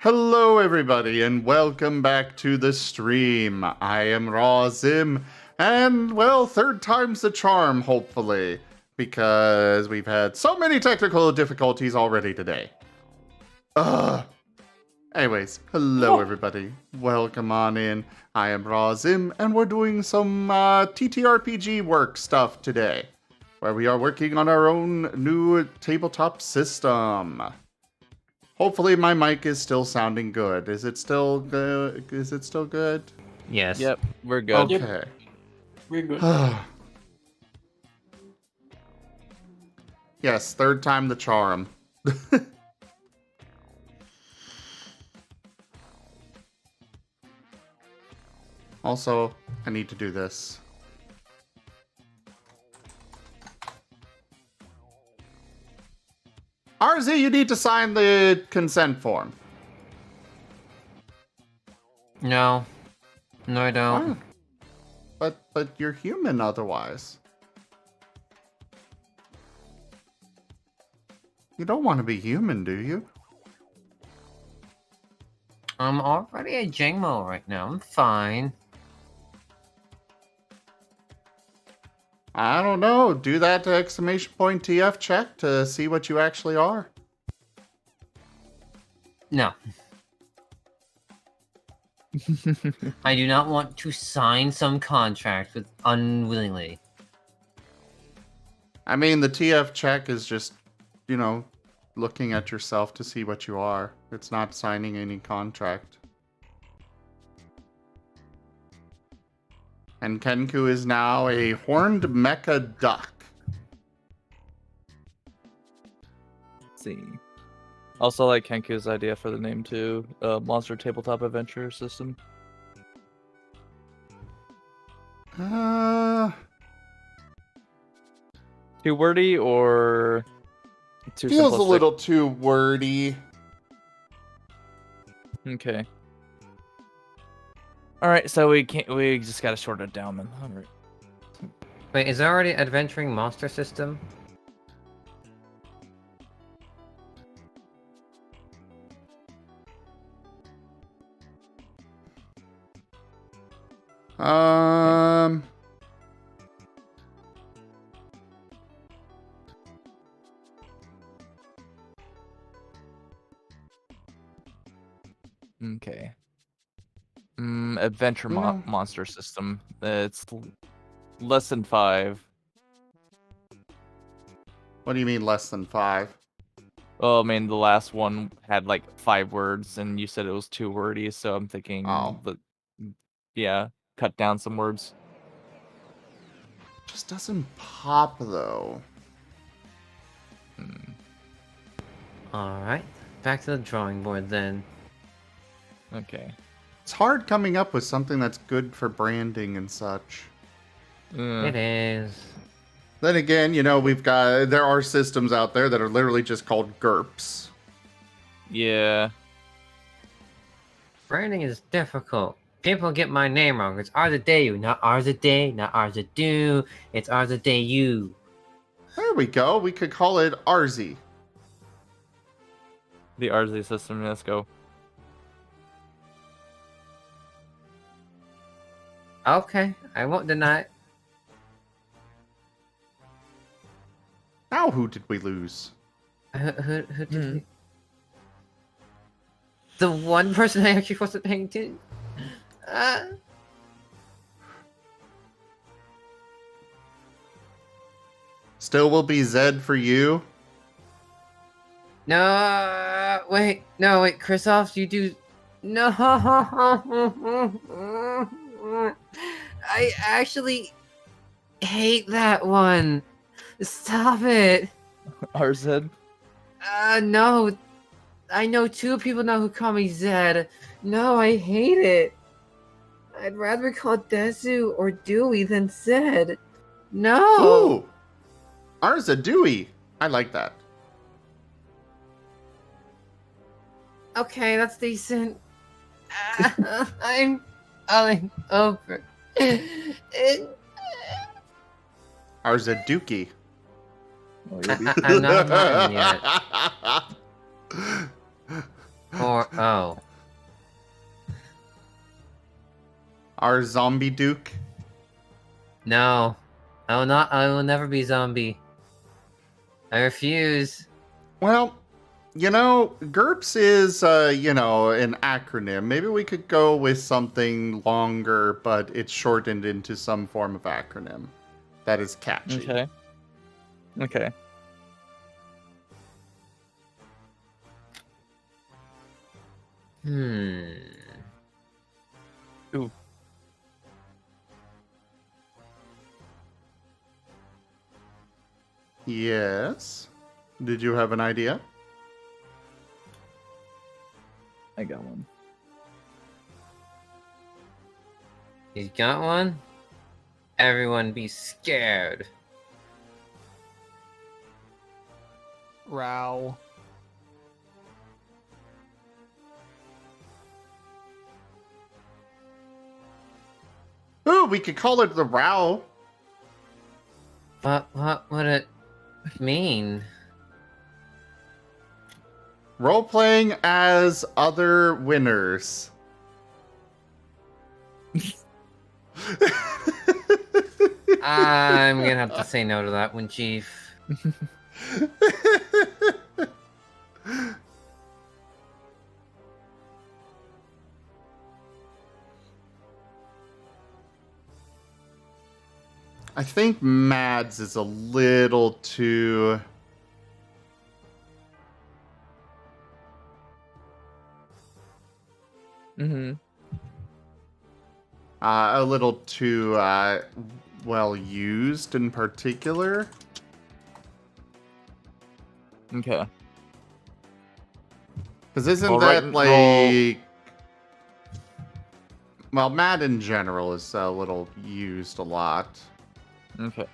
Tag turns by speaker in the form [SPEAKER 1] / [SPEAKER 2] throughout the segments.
[SPEAKER 1] Hello, everybody, and welcome back to the stream. I am Raw Zim, and, well, third time's the charm, hopefully, because we've had so many technical difficulties already today. Anyways, hello, everybody. Welcome on in. I am Raw Zim, and we're doing some TTRPG work stuff today, where we are working on our own new tabletop system. Hopefully my mic is still sounding good. Is it still good?
[SPEAKER 2] Yes.
[SPEAKER 3] Yep, we're good.
[SPEAKER 1] Okay.
[SPEAKER 4] Yep. We're good.
[SPEAKER 1] Yes, third time the charm. Also, I need to do this. RZ, you need to sign the consent form.
[SPEAKER 2] No. No, I don't.
[SPEAKER 1] Why? But you're human otherwise. You don't want to be human, do you?
[SPEAKER 2] I'm already a JMO right now. I'm fine.
[SPEAKER 1] I don't know. Do that exclamation point TF check to see what you actually are.
[SPEAKER 2] No. I do not want to sign some contract with unwillingly.
[SPEAKER 1] I mean, the TF check is just, you know, looking at yourself to see what you are. It's not signing any contract. And Kenku is now a horned mecha duck.
[SPEAKER 3] Let's see. Also like Kenku's idea for the name too. Monster Tabletop Adventure System. Too wordy or too
[SPEAKER 1] Feels
[SPEAKER 3] simplistic?
[SPEAKER 1] a little too wordy.
[SPEAKER 3] Okay. Alright, so we just gotta shorten it down then. Alright.
[SPEAKER 2] Wait, is there already adventuring monster system?
[SPEAKER 3] Okay. Adventure monster system. It's less than 5.
[SPEAKER 1] What do you mean less than 5?
[SPEAKER 3] Well, I mean, the last one had like 5 words, and you said it was too wordy, so I'm thinking, yeah, cut down some words.
[SPEAKER 1] Just doesn't pop though.
[SPEAKER 2] Alright. Back to the drawing board then.
[SPEAKER 3] Okay.
[SPEAKER 1] It's hard coming up with something that's good for branding and such.
[SPEAKER 2] It is.
[SPEAKER 1] Then again, you know, there are systems out there that are literally just called GURPS.
[SPEAKER 3] Yeah.
[SPEAKER 2] Branding is difficult. People get my name wrong. It's Arzadeyu, not Arzade, not Arzadu. It's Arzadeyu.
[SPEAKER 1] There we go. We could call it Arzi.
[SPEAKER 3] The RZ system, let's go.
[SPEAKER 2] Okay, I won't deny it.
[SPEAKER 1] Now who did we lose?
[SPEAKER 2] Who did we... The one person I actually wasn't paying attention.
[SPEAKER 1] Still will be Zed for you.
[SPEAKER 2] No, wait, Kristoff, you do... No! I actually hate that one. Stop it.
[SPEAKER 3] RZ?
[SPEAKER 2] No. I know 2 people now who call me Zed. No, I hate it. I'd rather be called Desu or Dewey than Zed. No.
[SPEAKER 1] Ooh! Arza Dewey. I like that.
[SPEAKER 2] Okay, that's decent. I'm falling over.
[SPEAKER 1] Arza Dookie.
[SPEAKER 2] I'm not Martin yet. Or, oh.
[SPEAKER 1] Our zombie duke?
[SPEAKER 2] No. I will not. I will never be zombie. I refuse.
[SPEAKER 1] Well, GURPS is, an acronym. Maybe we could go with something longer, but it's shortened into some form of acronym that is catchy.
[SPEAKER 3] Okay. Okay. Ooh.
[SPEAKER 1] Yes. Did you have an idea?
[SPEAKER 3] I got one.
[SPEAKER 2] You got one? Everyone be scared.
[SPEAKER 5] Row.
[SPEAKER 1] Ooh, we could call it the Row.
[SPEAKER 2] What would it mean?
[SPEAKER 1] Role-playing as other winners.
[SPEAKER 2] I'm gonna have to say no to that one, Chief.
[SPEAKER 1] I think Mads is a little too...
[SPEAKER 3] Mm-hmm.
[SPEAKER 1] a little too well used in particular.
[SPEAKER 3] Okay.
[SPEAKER 1] Because isn't
[SPEAKER 3] Well,
[SPEAKER 1] that
[SPEAKER 3] right-
[SPEAKER 1] like... Well, Mad in general is a little used a lot.
[SPEAKER 3] Okay.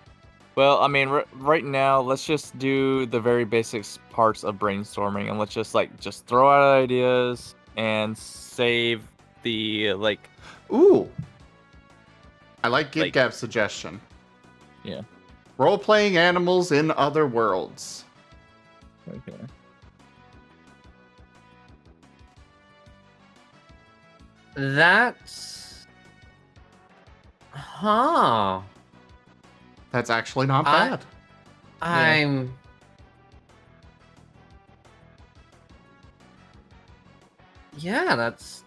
[SPEAKER 3] Well, I mean, right now, let's just do the very basic parts of brainstorming, and let's just throw out ideas and save the
[SPEAKER 1] Ooh! I like
[SPEAKER 3] Like-
[SPEAKER 1] GitGab's suggestion.
[SPEAKER 3] Yeah.
[SPEAKER 1] Role-playing animals in other worlds.
[SPEAKER 3] Okay.
[SPEAKER 2] That's... Huh.
[SPEAKER 1] That's actually not
[SPEAKER 2] I-
[SPEAKER 1] bad.
[SPEAKER 2] I'm... Yeah, that's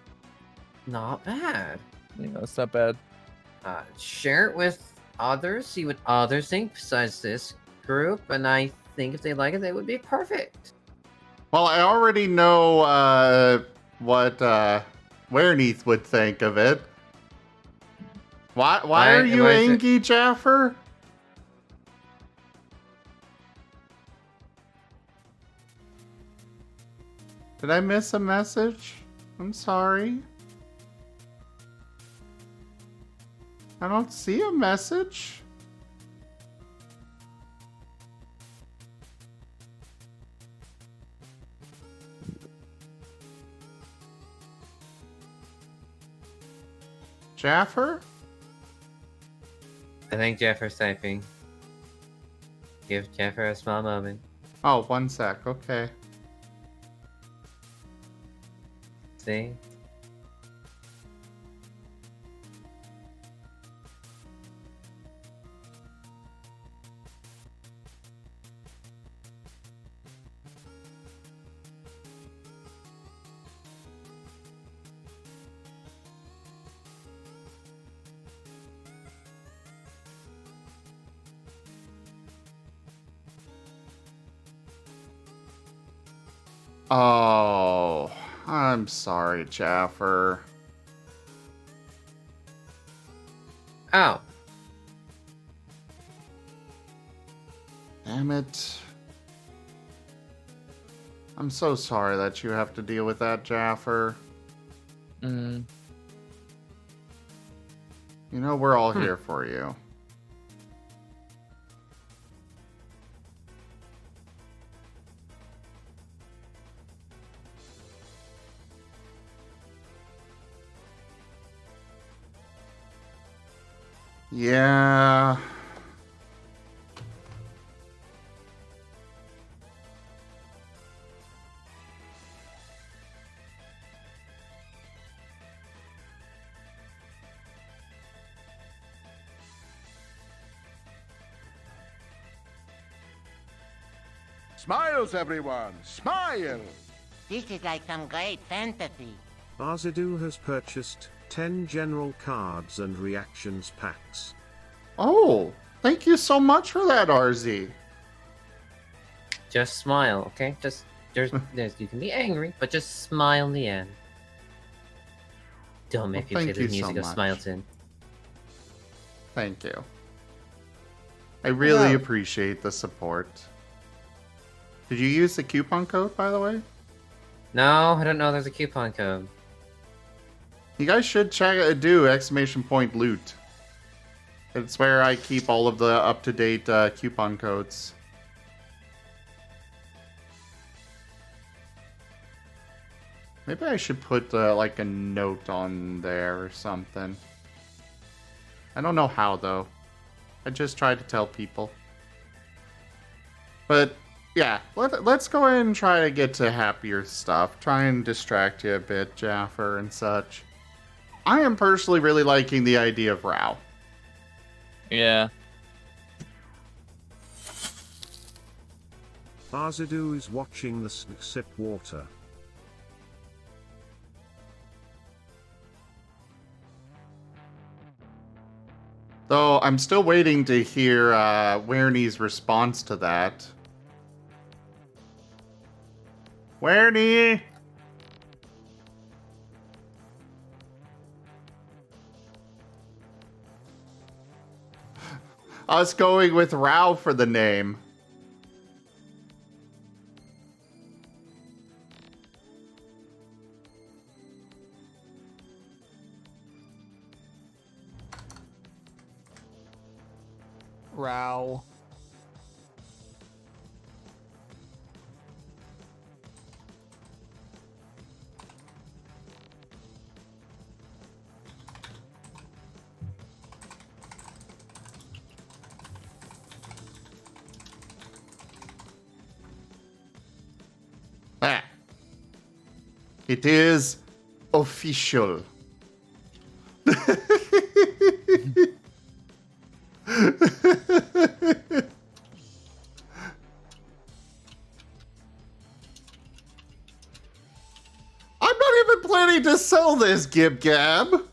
[SPEAKER 2] not bad.
[SPEAKER 3] Yeah, that's not bad.
[SPEAKER 2] Share it with others, see what others think besides this group, and I think if they like it, they would be perfect.
[SPEAKER 1] Well, I already know what Werneath would think of it. Why are you angry, Jaffer? Did I miss a message? I'm sorry. I don't see a message. Jaffer?
[SPEAKER 2] I think Jeffer's typing. Give Jeffer a small moment.
[SPEAKER 1] Oh, 1 sec. Okay.
[SPEAKER 2] See?
[SPEAKER 1] Oh, I'm sorry, Jaffer.
[SPEAKER 2] Oh.
[SPEAKER 1] Damn it. I'm so sorry that you have to deal with that, Jaffer.
[SPEAKER 3] Mm.
[SPEAKER 1] You know, we're all here for you. Yeah.
[SPEAKER 5] Smiles, everyone! Smile!
[SPEAKER 6] This is like some great fantasy.
[SPEAKER 7] Arzidu has purchased 10 general cards and reactions packs.
[SPEAKER 1] Oh, thank you so much for that, RZ.
[SPEAKER 2] Just smile, okay? Just there's you can be angry, but just smile in the end. Don't make
[SPEAKER 1] Well,
[SPEAKER 2] me play
[SPEAKER 1] thank
[SPEAKER 2] the
[SPEAKER 1] you so
[SPEAKER 2] music of
[SPEAKER 1] much.
[SPEAKER 2] Smileton.
[SPEAKER 1] Thank you. I really
[SPEAKER 2] Wow.
[SPEAKER 1] appreciate the support. Did you use the coupon code, by the way?
[SPEAKER 2] No, I don't know there's a coupon code.
[SPEAKER 1] You guys should do !loot. It's where I keep all of the up-to-date coupon codes. Maybe I should put like a note on there or something. I don't know how though. I just try to tell people. But yeah, let's go ahead and try to get to happier stuff. Try and distract you a bit, Jaffer and such. I am personally really liking the idea of Rao.
[SPEAKER 3] Yeah.
[SPEAKER 7] Arzidu is watching the sip water.
[SPEAKER 1] Though I'm still waiting to hear Wernie's response to that. Wernie! Us going with Rao for the name.
[SPEAKER 8] Row.
[SPEAKER 1] Ah. It is official. I'm not even planning to sell this, Gib Gab.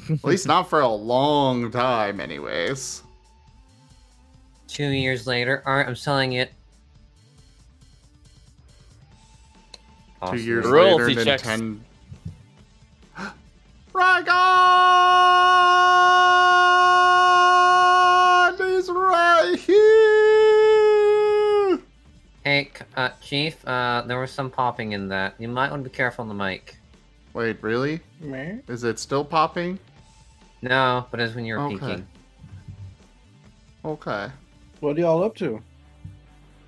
[SPEAKER 1] At least not for a long time, anyways.
[SPEAKER 2] 2 years later, alright, I'm selling it.
[SPEAKER 1] 2
[SPEAKER 2] Awesome.
[SPEAKER 1] years
[SPEAKER 3] Royalty
[SPEAKER 1] later,
[SPEAKER 3] checks.
[SPEAKER 1] Nintendo. Dragon is right here.
[SPEAKER 2] Hey, Chief, there was some popping in that. You might want to be careful on the mic.
[SPEAKER 1] Wait, really?
[SPEAKER 8] Meh.
[SPEAKER 1] Is it still popping?
[SPEAKER 2] No, but it's when you're
[SPEAKER 1] Okay.
[SPEAKER 2] peeking.
[SPEAKER 1] Okay.
[SPEAKER 8] What are y'all up to?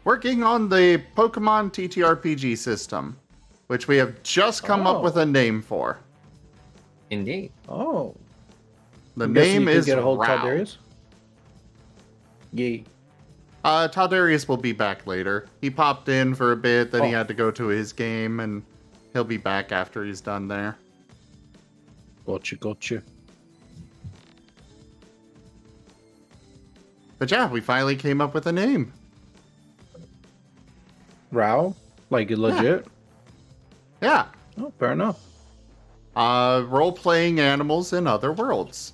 [SPEAKER 1] Working on the Pokemon TTRPG system, which we have just come up with a name for.
[SPEAKER 2] Indeed.
[SPEAKER 8] Oh.
[SPEAKER 1] The
[SPEAKER 8] I'm guessing
[SPEAKER 1] name
[SPEAKER 8] you can
[SPEAKER 1] is
[SPEAKER 8] get a hold of
[SPEAKER 1] Rao.
[SPEAKER 8] Taldarius? Yay.
[SPEAKER 1] Taldarius will be back later. He popped in for a bit, then he
[SPEAKER 8] Oh.
[SPEAKER 1] had to go to his game, and he'll be back after he's done there.
[SPEAKER 8] Gotcha.
[SPEAKER 1] But yeah, we finally came up with a name.
[SPEAKER 8] Row? Like legit?
[SPEAKER 1] Yeah.
[SPEAKER 8] Oh, fair enough.
[SPEAKER 1] Role-playing animals in other worlds.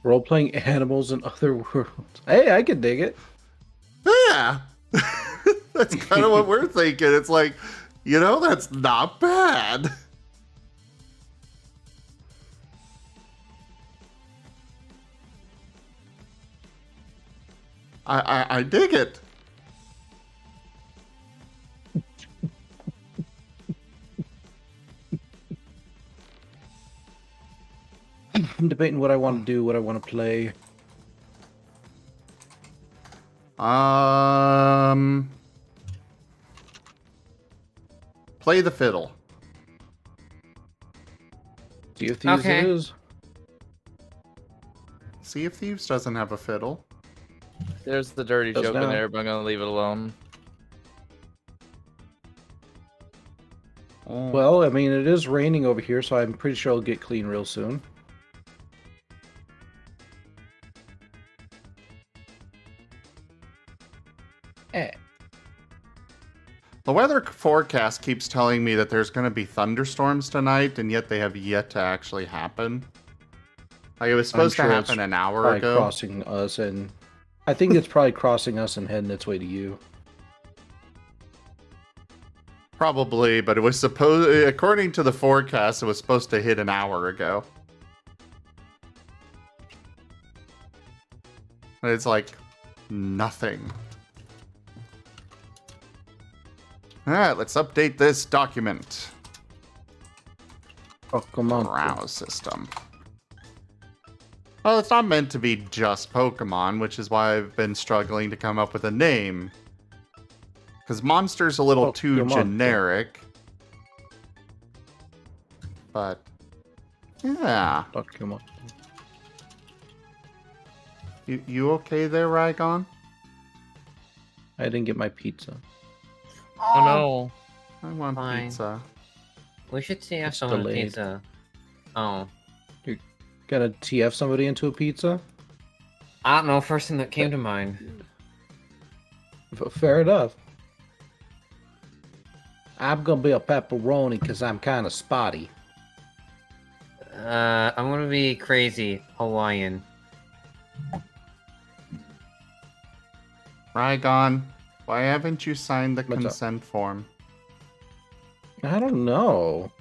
[SPEAKER 8] Role-playing animals in other worlds. Hey, I can dig it.
[SPEAKER 1] Yeah. That's kind of what we're thinking. It's like, that's not bad. I dig it.
[SPEAKER 8] I'm debating what I want to do, what I want to play.
[SPEAKER 1] Play the fiddle.
[SPEAKER 8] See if these
[SPEAKER 2] Okay.
[SPEAKER 8] it is.
[SPEAKER 1] Sea of Thieves doesn't have a fiddle.
[SPEAKER 3] There's the dirty
[SPEAKER 8] Does
[SPEAKER 3] joke in
[SPEAKER 8] now.
[SPEAKER 3] there, but I'm gonna leave it alone.
[SPEAKER 1] Oh.
[SPEAKER 8] Well, I mean, it is raining over here, so I'm pretty sure it'll get clean real soon.
[SPEAKER 1] The weather forecast keeps telling me that there's going to be thunderstorms tonight, and yet they have yet to actually happen. Like, it was supposed to happen an hour
[SPEAKER 8] probably
[SPEAKER 1] ago.
[SPEAKER 8] Crossing us, and I think it's probably crossing us and heading its way to you.
[SPEAKER 1] Probably, but it was supposed, according to the forecast, it was supposed to hit an hour ago. And it's like nothing. Alright, let's update this document.
[SPEAKER 8] Oh, come on.
[SPEAKER 1] Browse system. Well, it's not meant to be just Pokemon, which is why I've been struggling to come up with a name. Because Monster's a little too generic. But, yeah.
[SPEAKER 8] Pokemon.
[SPEAKER 1] You okay there, Rygon?
[SPEAKER 8] I didn't get my pizza.
[SPEAKER 3] Oh no.
[SPEAKER 1] I want
[SPEAKER 2] Fine.
[SPEAKER 1] pizza.
[SPEAKER 2] We should see if
[SPEAKER 8] It's
[SPEAKER 2] someone
[SPEAKER 8] delayed.
[SPEAKER 2] pizza. Oh.
[SPEAKER 8] Gotta TF somebody into a pizza?
[SPEAKER 2] I don't know, first thing that came to mind.
[SPEAKER 8] Fair enough. I'm gonna be a pepperoni because I'm kind of spotty.
[SPEAKER 2] I'm gonna be crazy Hawaiian.
[SPEAKER 1] Rygon, why haven't you signed the
[SPEAKER 8] What's up?
[SPEAKER 1] consent form?
[SPEAKER 8] I don't know.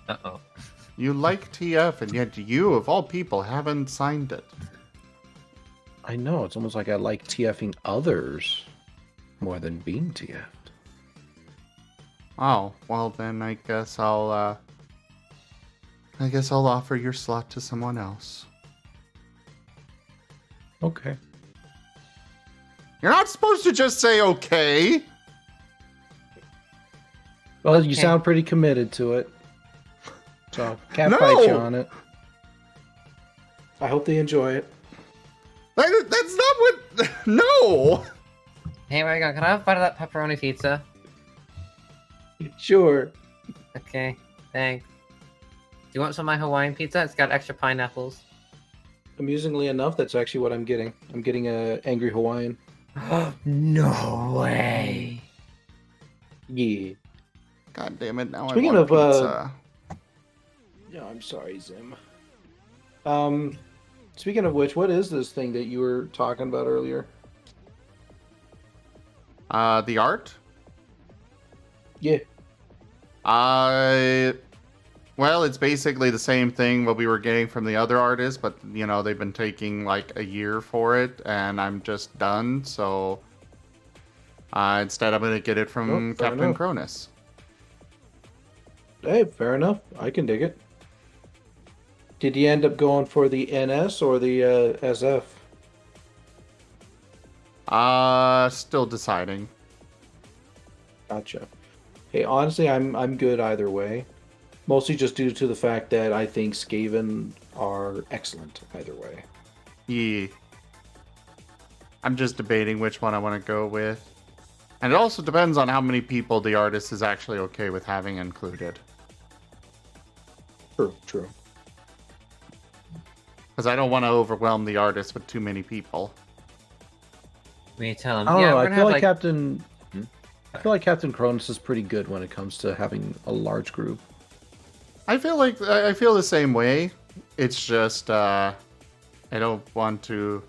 [SPEAKER 2] Uh-oh.
[SPEAKER 1] You like TF, and yet you, of all people, haven't signed it.
[SPEAKER 8] I know, it's almost like I like TFing others more than being TF'd.
[SPEAKER 1] Oh, well then I guess I'll offer your slot to someone else.
[SPEAKER 8] Okay.
[SPEAKER 1] You're not supposed to just say okay.
[SPEAKER 8] Well, you
[SPEAKER 2] Okay.
[SPEAKER 8] sound pretty committed to it. So, can't
[SPEAKER 1] No!
[SPEAKER 8] fight you on it. I hope they enjoy it.
[SPEAKER 1] That's not what. No.
[SPEAKER 2] Hey, Rygon, can I have a bite of that pepperoni pizza?
[SPEAKER 8] Sure.
[SPEAKER 2] Okay, thanks. Do you want some of my Hawaiian pizza? It's got extra pineapples.
[SPEAKER 8] Amusingly enough, that's actually what I'm getting. I'm getting a Angry Hawaiian.
[SPEAKER 2] No way.
[SPEAKER 8] Yeah.
[SPEAKER 1] God damn it! Now
[SPEAKER 8] Speaking
[SPEAKER 1] I want
[SPEAKER 8] of,
[SPEAKER 1] pizza.
[SPEAKER 8] Yeah, I'm sorry, Zim. Speaking of which, what is this thing that you were talking about earlier?
[SPEAKER 1] The art.
[SPEAKER 8] Yeah.
[SPEAKER 1] Well, it's basically the same thing what we were getting from the other artists, but you know they've been taking like a year for it, and I'm just done. So instead, I'm gonna get it from
[SPEAKER 8] Oh, fair
[SPEAKER 1] Captain
[SPEAKER 8] enough.
[SPEAKER 1] Cronus.
[SPEAKER 8] Hey, fair enough. I can dig it. Did you end up going for the NS or the SF?
[SPEAKER 1] Still deciding.
[SPEAKER 8] Gotcha. Hey, honestly, I'm good either way. Mostly just due to the fact that I think Skaven are excellent either way.
[SPEAKER 1] Yeah. I'm just debating which one I want to go with. And it also depends on how many people the artist is actually okay with having included.
[SPEAKER 8] True.
[SPEAKER 1] Because I don't want to overwhelm the artist with too many people.
[SPEAKER 2] We tell him.
[SPEAKER 8] I don't
[SPEAKER 2] Yeah,
[SPEAKER 8] know.
[SPEAKER 2] we're
[SPEAKER 8] I
[SPEAKER 2] gonna
[SPEAKER 8] feel
[SPEAKER 2] have
[SPEAKER 8] like Captain.
[SPEAKER 2] Hmm?
[SPEAKER 8] I feel like Captain Cronus is pretty good when it comes to having a large group.
[SPEAKER 1] I feel the same way. It's just I don't want to.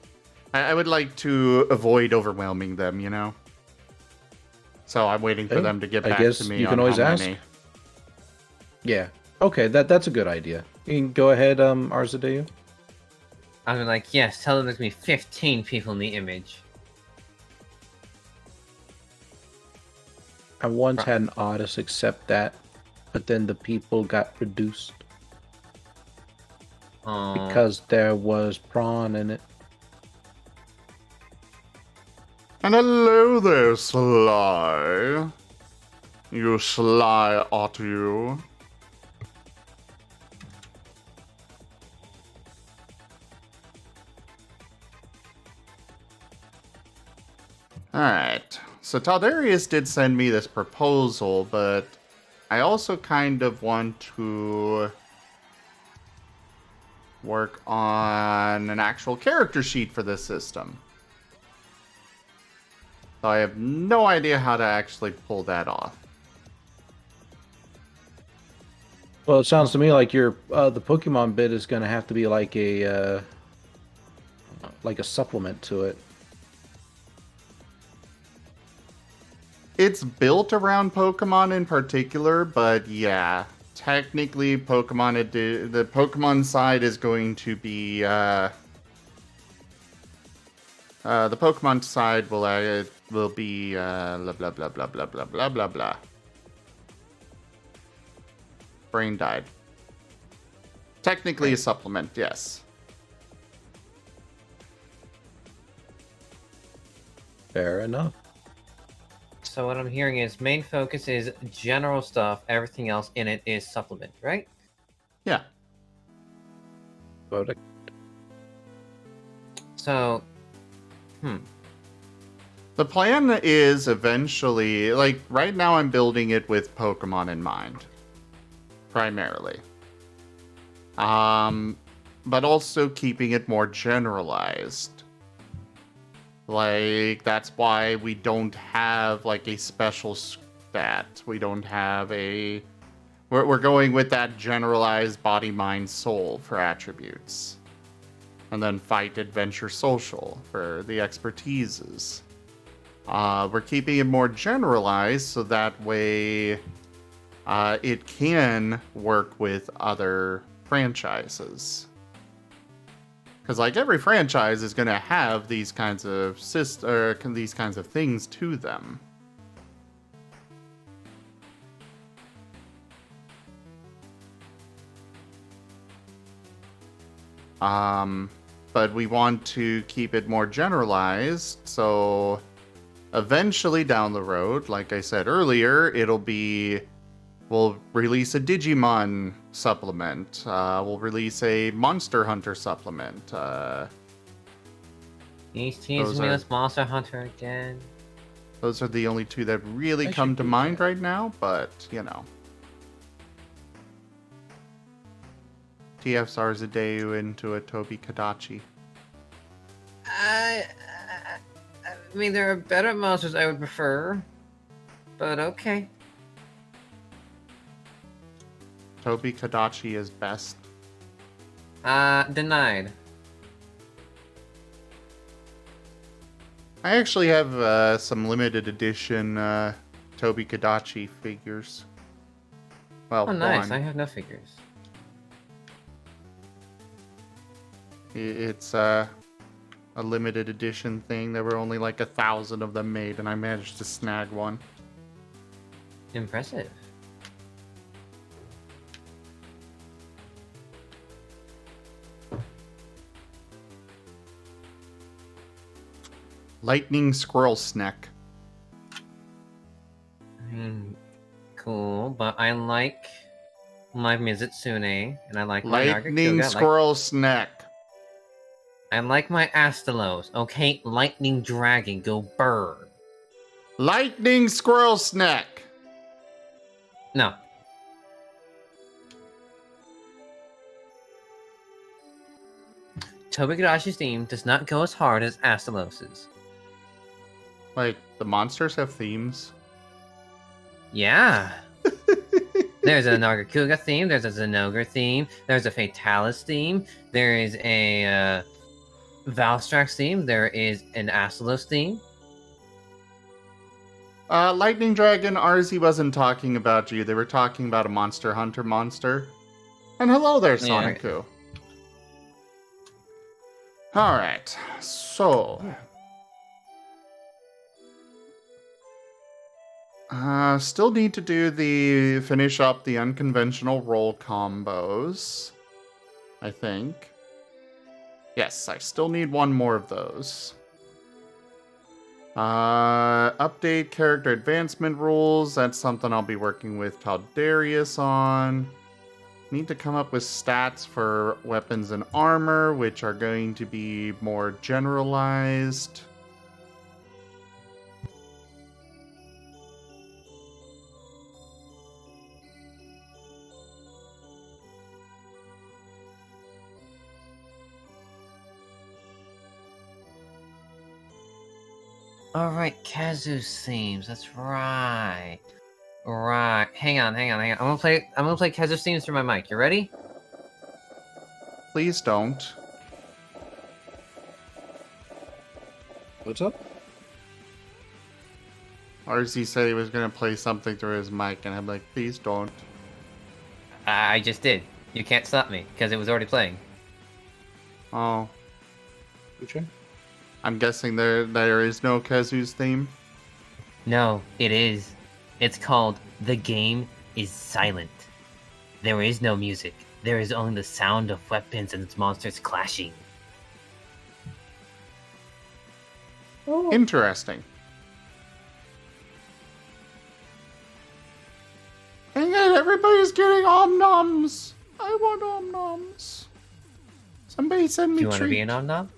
[SPEAKER 1] I would like to avoid overwhelming them, you know. So I'm waiting for
[SPEAKER 8] Hey,
[SPEAKER 1] them to get
[SPEAKER 8] I
[SPEAKER 1] back
[SPEAKER 8] guess
[SPEAKER 1] to me
[SPEAKER 8] you
[SPEAKER 1] on
[SPEAKER 8] can always
[SPEAKER 1] how
[SPEAKER 8] ask.
[SPEAKER 1] many.
[SPEAKER 8] Yeah. Okay, that's a good idea. You can go ahead, Arzadeu.
[SPEAKER 2] I'll be like, yes, tell them there's gonna be 15 people in the image.
[SPEAKER 8] I once had an artist accept that, but then the people got reduced
[SPEAKER 2] Oh.
[SPEAKER 8] because there was prawn in it.
[SPEAKER 1] And hello there, Sly. You sly ought you. Alright, so Taldarius did send me this proposal, but I also kind of want to work on an actual character sheet for this system. So I have no idea how to actually pull that off.
[SPEAKER 8] Well, it sounds to me like your the Pokemon bit is going to have to be like a supplement to it.
[SPEAKER 1] It's built around Pokemon in particular, but yeah, technically the Pokemon side is going to be the Pokemon side will be blah blah blah blah blah blah blah blah blah. Brain died. Technically a supplement, yes.
[SPEAKER 8] Fair enough.
[SPEAKER 2] So what I'm hearing is main focus is general stuff. Everything else in it is supplement, right?
[SPEAKER 1] Yeah.
[SPEAKER 8] But
[SPEAKER 2] So,
[SPEAKER 1] The plan is eventually, like, right now I'm building it with Pokemon in mind. Primarily. But also keeping it more generalized. Like, that's why we don't have, like, a special stat. We don't have a... We're going with that generalized body, mind, soul for attributes. And then fight, adventure, social for the expertises. We're keeping it more generalized so that way it can work with other franchises. Because like every franchise is going to have these kinds of these kinds of things to them. But we want to keep it more generalized, so eventually down the road, like I said earlier, we'll release a Digimon supplement. We'll release a Monster Hunter supplement.
[SPEAKER 2] he's teasing me with Monster Hunter again.
[SPEAKER 1] Those are the only two that really
[SPEAKER 2] I
[SPEAKER 1] come
[SPEAKER 2] should
[SPEAKER 1] to
[SPEAKER 2] do
[SPEAKER 1] mind
[SPEAKER 2] that.
[SPEAKER 1] right now, but, you know. TF Zarzadeu into a Tobi Kadachi.
[SPEAKER 2] I mean, there are better monsters I would prefer, but okay.
[SPEAKER 1] Tobi Kadachi is best.
[SPEAKER 2] Denied.
[SPEAKER 1] I actually have some limited edition Tobi Kadachi figures. Well,
[SPEAKER 2] Oh, nice.
[SPEAKER 1] one.
[SPEAKER 2] I have no figures.
[SPEAKER 1] It's a limited edition thing. There were only like 1,000 of them made, and I managed to snag one.
[SPEAKER 2] Impressive.
[SPEAKER 1] Lightning Squirrel Snack.
[SPEAKER 2] I mean, cool, but I like my Mizitsune, and I like my
[SPEAKER 1] Lightning
[SPEAKER 2] Nagakuga.
[SPEAKER 1] Squirrel Snack.
[SPEAKER 2] I like my Astalos. Okay, Lightning Dragon, go burn.
[SPEAKER 1] Lightning Squirrel Snack.
[SPEAKER 2] No. Tobigadashi's theme does not go as hard as Astalos's.
[SPEAKER 1] Like, the monsters have themes.
[SPEAKER 2] Yeah. There's a Nagakuga theme, there's a Zenogre theme, there's a Fatalis theme, there is a Valstrax theme, there is an Astalos theme.
[SPEAKER 1] Lightning Dragon, Arzi wasn't talking about you. They were talking about a Monster Hunter monster. And hello there,
[SPEAKER 2] Yeah.
[SPEAKER 1] Sonicu. Alright, so... still need to finish up the unconventional roll combos, I think. Yes, I still need one more of those. Update character advancement rules. That's something I'll be working with Taldarius on. Need to come up with stats for weapons and armor, which are going to be more generalized.
[SPEAKER 2] Alright, Kazu's themes. That's right. Right. Hang on. I'm gonna play Kazu's themes through my mic. You ready?
[SPEAKER 1] Please don't.
[SPEAKER 8] What's up?
[SPEAKER 1] RZ said he was gonna play something through his mic, and I'm like, please don't.
[SPEAKER 2] I just did. You can't stop me, because it was already playing.
[SPEAKER 1] Oh,
[SPEAKER 8] Okay.
[SPEAKER 1] I'm guessing there is no Kazu's theme.
[SPEAKER 2] No, it is. It's called The Game is Silent. There is no music. There is only the sound of weapons and monsters clashing.
[SPEAKER 1] Interesting. Dang it, everybody's getting om-noms. I want om-noms. Somebody send me
[SPEAKER 2] Do you want to be
[SPEAKER 1] treat.
[SPEAKER 2] an om-nom?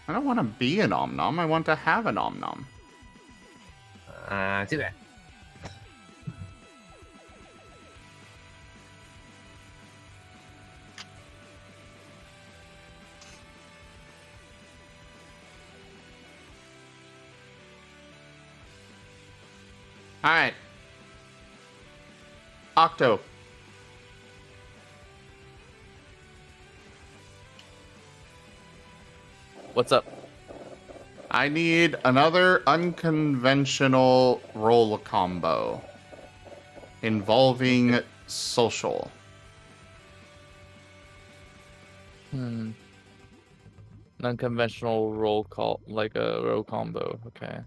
[SPEAKER 1] I don't want to be an om-nom. I want to have an om-nom.
[SPEAKER 2] Too bad.
[SPEAKER 1] Alright. Octo.
[SPEAKER 3] What's up?
[SPEAKER 1] I need another unconventional roll combo involving social.
[SPEAKER 3] An unconventional roll call, like a roll combo. Okay.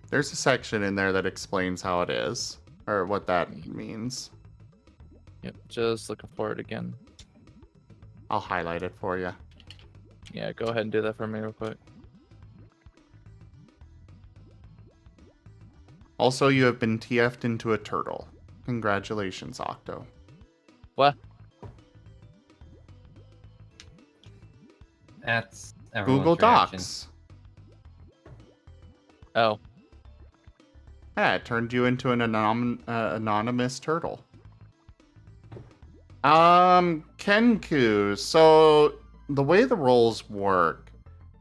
[SPEAKER 1] There's a section in there that explains how it is, or what that means.
[SPEAKER 3] Yep. Just looking for it again.
[SPEAKER 1] I'll highlight it for you.
[SPEAKER 3] Yeah. Go ahead and do that for me real quick.
[SPEAKER 1] Also, you have been TF'd into a turtle. Congratulations, Octo.
[SPEAKER 3] What?
[SPEAKER 2] That's everyone's
[SPEAKER 1] Google
[SPEAKER 2] reaction.
[SPEAKER 1] Docs.
[SPEAKER 3] Oh.
[SPEAKER 1] Yeah, it turned you into an anonymous turtle. Kenku. So the way the roles work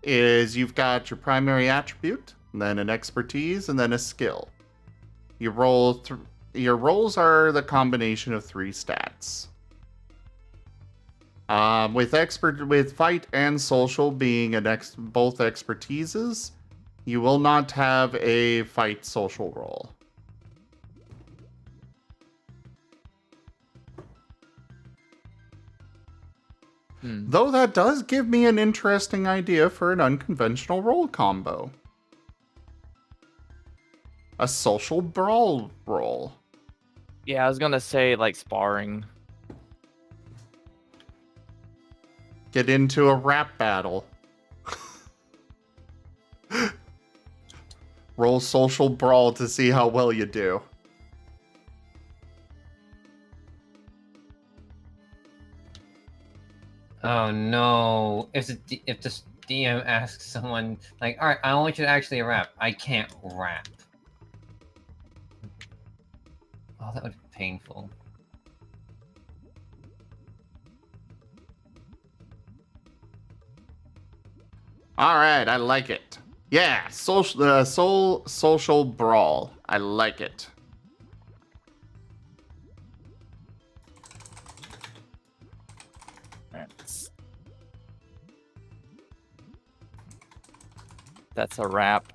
[SPEAKER 1] is you've got your primary attribute, and then an expertise, and then a skill. You roll your rolls are the combination of 3 stats. With fight and social being both expertises, you will not have a fight social roll. Though that does give me an interesting idea for an unconventional roll combo. A social brawl roll.
[SPEAKER 3] Yeah, I was gonna say like sparring.
[SPEAKER 1] Get into a rap battle. Roll social brawl to see how well you do.
[SPEAKER 2] Oh no! If the DM asks someone like, "All right, I want you to actually rap," I can't rap. Oh, that would be painful.
[SPEAKER 1] All right, I like it. Yeah, social brawl. I like it.
[SPEAKER 3] That's a wrap.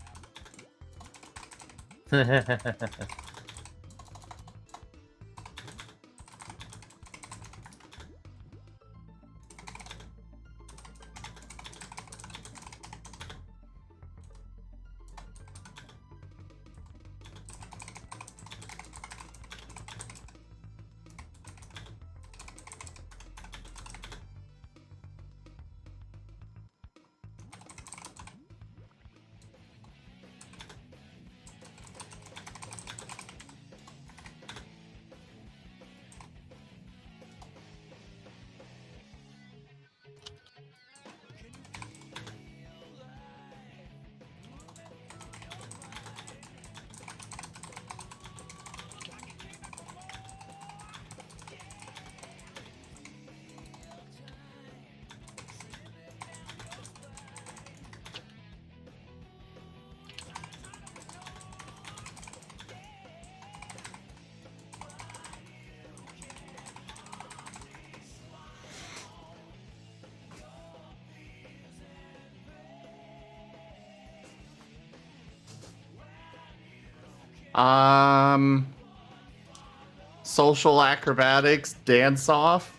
[SPEAKER 1] Social acrobatics, dance off.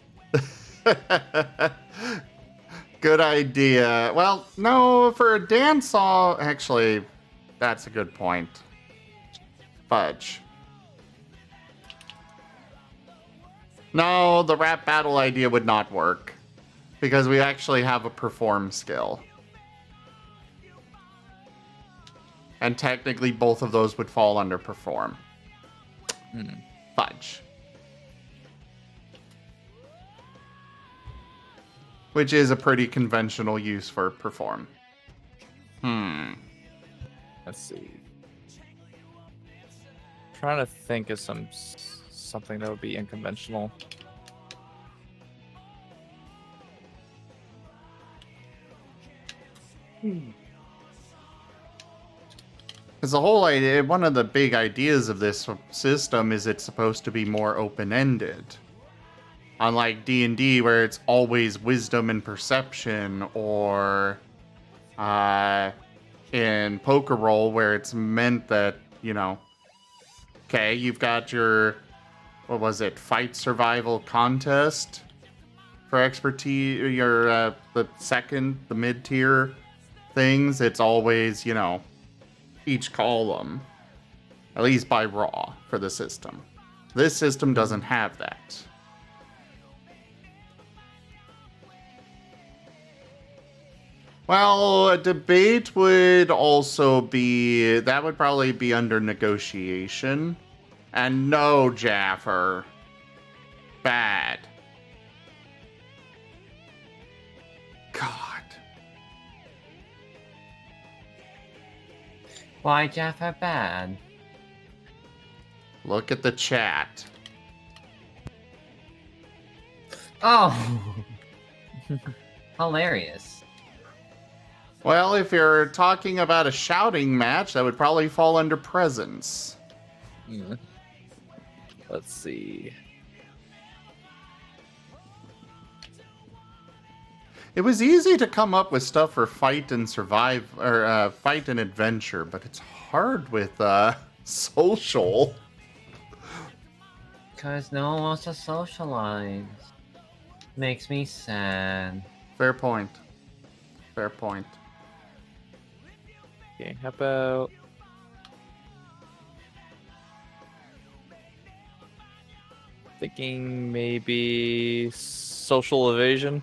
[SPEAKER 1] Good idea. Well, no, for a dance off, actually, that's a good point. Fudge. No, the rap battle idea would not work because we actually have a perform skill. And technically, both of those would fall under perform. Fudge. Which is a pretty conventional use for perform.
[SPEAKER 3] Let's see. Trying to think of something that would be unconventional.
[SPEAKER 1] Because the whole idea, one of the big ideas of this system is it's supposed to be more open-ended. Unlike D&D, where it's always wisdom and perception, or in Poker Roll, where it's meant that, you know, okay, you've got your, what was it, fight survival contest for expertise, your, the mid-tier things, it's always, you know, each column, at least by raw for the system. This system doesn't have that. Well, a debate would also be, that would probably be under negotiation. And no, Jaffer. Bad. God.
[SPEAKER 2] Why Jaffa bad?
[SPEAKER 1] Look at the chat.
[SPEAKER 2] Oh! Hilarious.
[SPEAKER 1] Well, if you're talking about a shouting match, that would probably fall under presence.
[SPEAKER 3] Let's see.
[SPEAKER 1] It was easy to come up with stuff for fight and survive, or fight and adventure, but it's hard with social.
[SPEAKER 2] Because no one wants to socialize. Makes me sad.
[SPEAKER 1] Fair point. Fair point.
[SPEAKER 3] Okay, how about... Thinking maybe social evasion?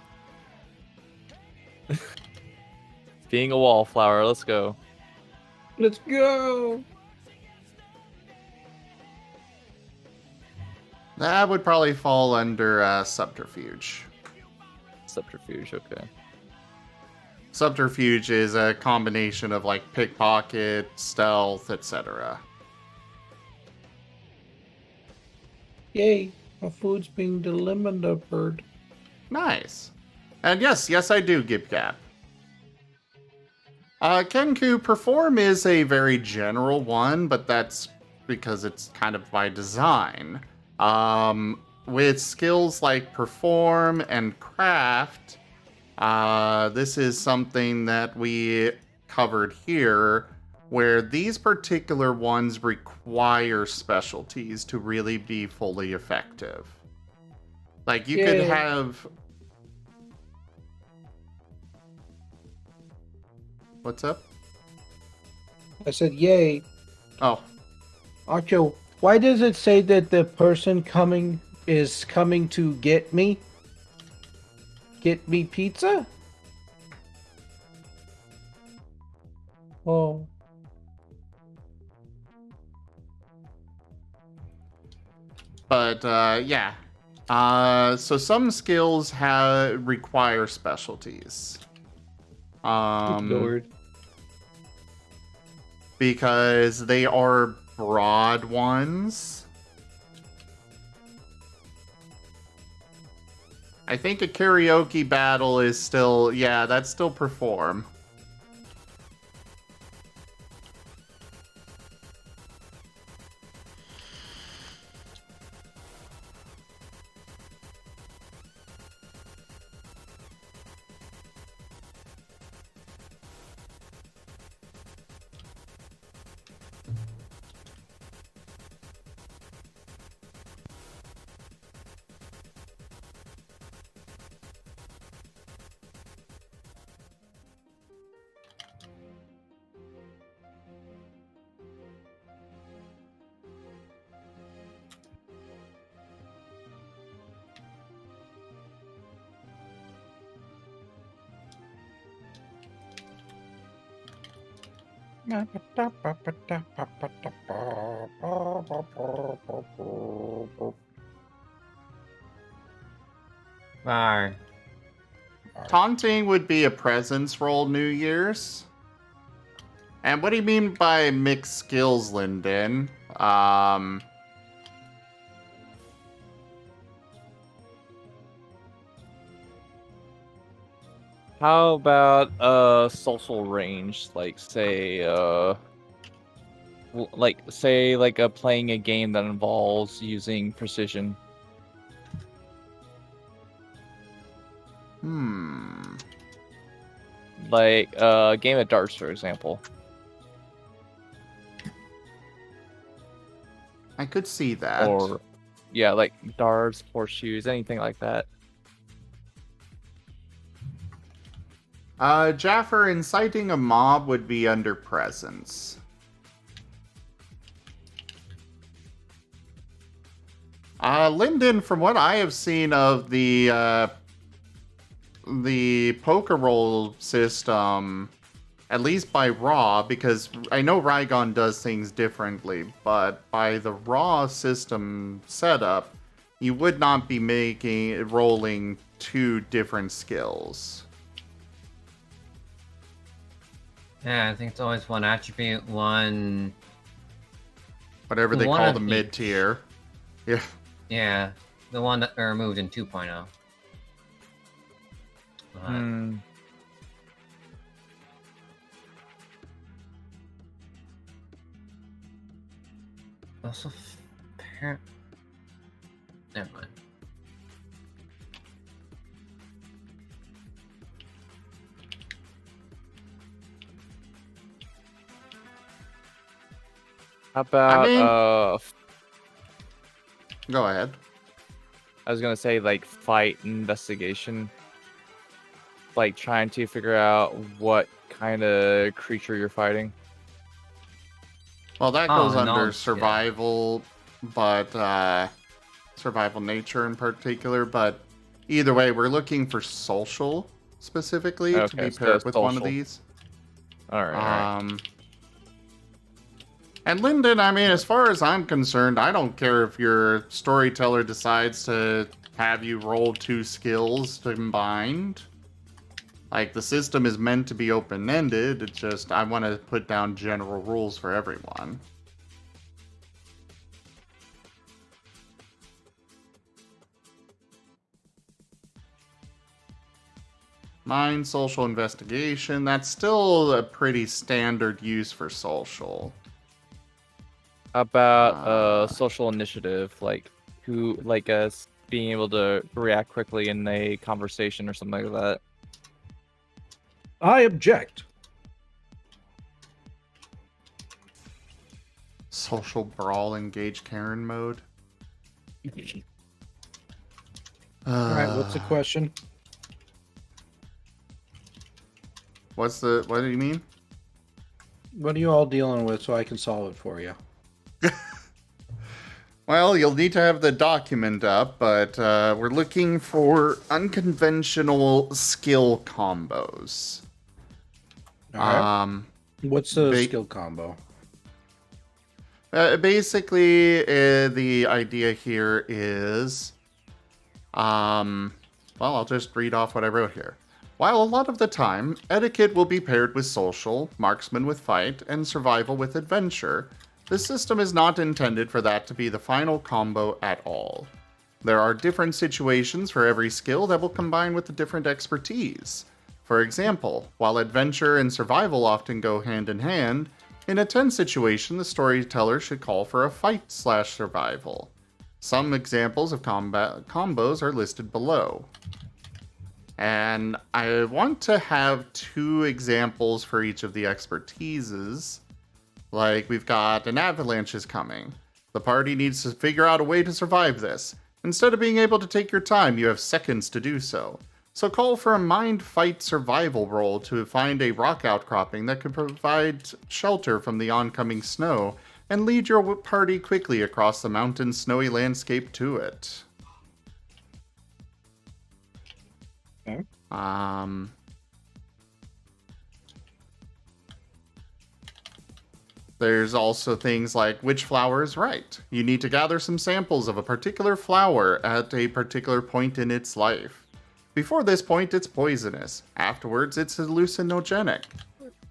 [SPEAKER 3] Being a wallflower, let's go.
[SPEAKER 8] Let's go.
[SPEAKER 1] That would probably fall under subterfuge.
[SPEAKER 3] Subterfuge, okay.
[SPEAKER 1] Subterfuge is a combination of like pickpocket, stealth, etc.
[SPEAKER 8] Yay, my food's being delivered.
[SPEAKER 1] Nice. And yes, I do, Gibgap. Kenku Perform is a very general one, but that's because it's kind of by design. With skills like Perform and Craft, this is something that we covered here, where these particular ones require specialties to really be fully effective. Like, you could have... What's up?
[SPEAKER 8] I said, yay.
[SPEAKER 1] Oh.
[SPEAKER 8] Archo, why does it say that the person coming is coming to get me? Get me pizza? Oh.
[SPEAKER 1] But, yeah. So some skills require specialties.
[SPEAKER 8] Lord.
[SPEAKER 1] Because they are broad ones. I think a karaoke battle is still, yeah, that's still Perform.
[SPEAKER 2] Var.
[SPEAKER 1] Taunting would be a presence roll New Year's. And what do you mean by mixed skills, Lyndon?
[SPEAKER 3] How about social range? Like say playing a game that involves using precision. Like a game of darts, for example.
[SPEAKER 1] I could see that.
[SPEAKER 3] Or yeah, like darts, horseshoes, anything like that.
[SPEAKER 1] Jaffer, inciting a mob would be under presence. Lyndon, from what I have seen of the poker roll system, at least by Raw, because I know Rygon does things differently, but by the Raw system setup, you would not be rolling two different skills.
[SPEAKER 2] Yeah, I think it's always one attribute, one.
[SPEAKER 1] Whatever they
[SPEAKER 2] One
[SPEAKER 1] call
[SPEAKER 2] of
[SPEAKER 1] the
[SPEAKER 2] each.
[SPEAKER 1] mid-tier. Yeah.
[SPEAKER 2] Yeah, the one that are removed in 2.0. Also, never mind.
[SPEAKER 3] How about
[SPEAKER 1] Go ahead.
[SPEAKER 3] I was gonna say like fight investigation. Like trying to figure out what kind of creature you're fighting.
[SPEAKER 1] Well, that goes under
[SPEAKER 2] knowledge,
[SPEAKER 1] survival, but survival nature in particular. But either way, we're looking for social specifically to
[SPEAKER 3] Okay,
[SPEAKER 1] be
[SPEAKER 3] so
[SPEAKER 1] paired with one of
[SPEAKER 3] social.
[SPEAKER 1] these.
[SPEAKER 3] All right.
[SPEAKER 1] And Lyndon, I mean, as far as I'm concerned, I don't care if your storyteller decides to have you roll two skills combined. Like, the system is meant to be open-ended, it's just, I want to put down general rules for everyone. Mind, social investigation, that's still a pretty standard use for social.
[SPEAKER 3] How about social initiative, like us being able to react quickly in a conversation or something like that.
[SPEAKER 8] I object.
[SPEAKER 1] Social brawl, engage Karen mode.
[SPEAKER 8] All right, what's the question?
[SPEAKER 1] What do you mean?
[SPEAKER 8] What are you all dealing with so I can solve it for you?
[SPEAKER 1] Well, you'll need to have the document up, but we're looking for unconventional skill combos.
[SPEAKER 8] All right. What's the skill combo?
[SPEAKER 1] Basically, the idea here is, well, I'll just read off what I wrote here. While a lot of the time, etiquette will be paired with social, marksman with fight, and survival with adventure, the system is not intended for that to be the final combo at all. There are different situations for every skill that will combine with the different expertise. For example, while adventure and survival often go hand in hand, in a tense situation, the storyteller should call for a fight/survival. Some examples of combat combos are listed below. And I want to have two examples for each of the expertises. Like, we've got an avalanche is coming. The party needs to figure out a way to survive this. Instead of being able to take your time, you have seconds to do so. So call for a mind fight survival roll to find a rock outcropping that could provide shelter from the oncoming snow, and lead your party quickly across the mountain snowy landscape to it.
[SPEAKER 8] Okay.
[SPEAKER 1] There's also things like which flower is right. You need to gather some samples of a particular flower at a particular point in its life. Before this point, it's poisonous. Afterwards, it's hallucinogenic.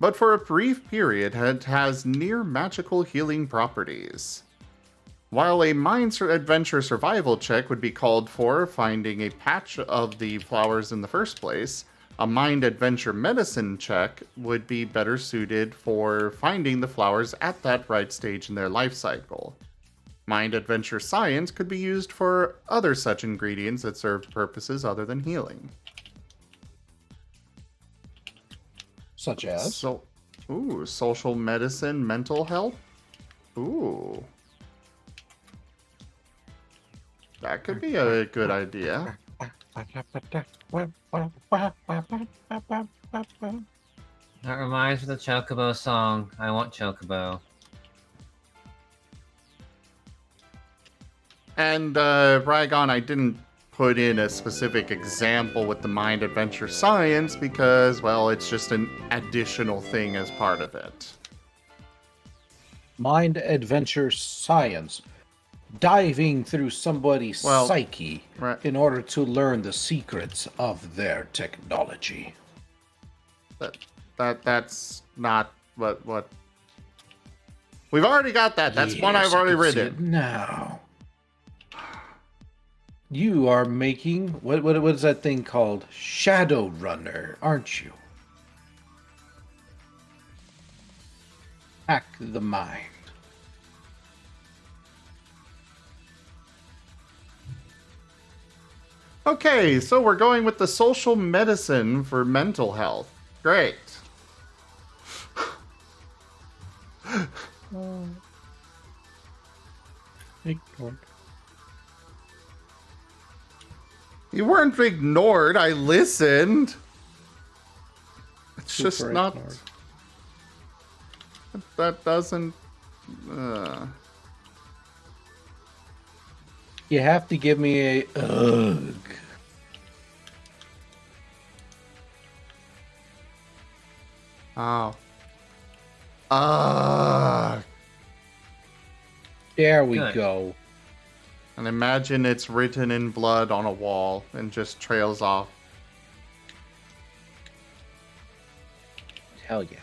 [SPEAKER 1] But for a brief period, it has near magical healing properties. While a mind adventure survival check would be called for finding a patch of the flowers in the first place, a mind adventure medicine check would be better suited for finding the flowers at that right stage in their life cycle. Mind adventure science could be used for other such ingredients that serve purposes other than healing.
[SPEAKER 8] Such as?
[SPEAKER 1] So, social medicine, mental health? Ooh. That could be a good idea.
[SPEAKER 2] That reminds me of the Chocobo song. I want Chocobo.
[SPEAKER 1] And, Rygon, I didn't put in a specific example with the mind adventure science because, well, it's just an additional thing as part of it.
[SPEAKER 8] Mind adventure science. Diving through somebody's psyche in order to learn the secrets of their technology.
[SPEAKER 1] That's not what we've already got that. That's one I've already written.
[SPEAKER 8] Now you are making what is that thing called? Shadowrunner, aren't you? Hack the mind.
[SPEAKER 1] Okay, so we're going with the social medicine for mental health. Great.
[SPEAKER 8] Ignored.
[SPEAKER 1] You weren't ignored. I listened. It's
[SPEAKER 8] Super
[SPEAKER 1] just not.
[SPEAKER 8] ignored.
[SPEAKER 1] That doesn't.
[SPEAKER 8] You have to give me a ugh.
[SPEAKER 1] Oh.
[SPEAKER 8] There we
[SPEAKER 2] Good.
[SPEAKER 8] go.
[SPEAKER 1] And imagine it's written in blood on a wall and just trails off.
[SPEAKER 8] Hell yeah.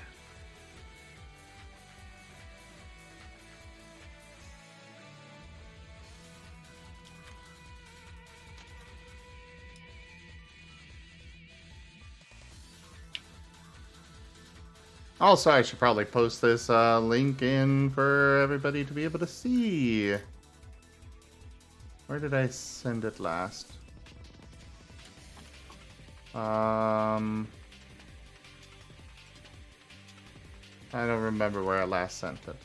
[SPEAKER 1] Also, I should probably post this link in for everybody to be able to see. Where did I send it last? I don't remember where I last sent it.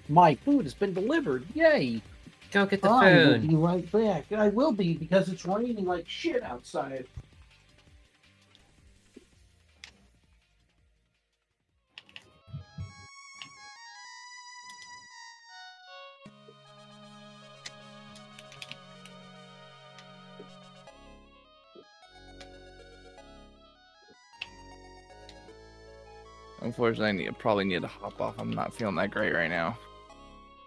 [SPEAKER 8] My food has been delivered. Yay!
[SPEAKER 2] Go get the
[SPEAKER 8] I will
[SPEAKER 2] food.
[SPEAKER 8] be right back. I will be because it's raining like shit outside.
[SPEAKER 3] Unfortunately, I probably need to hop off. I'm not feeling that great right now.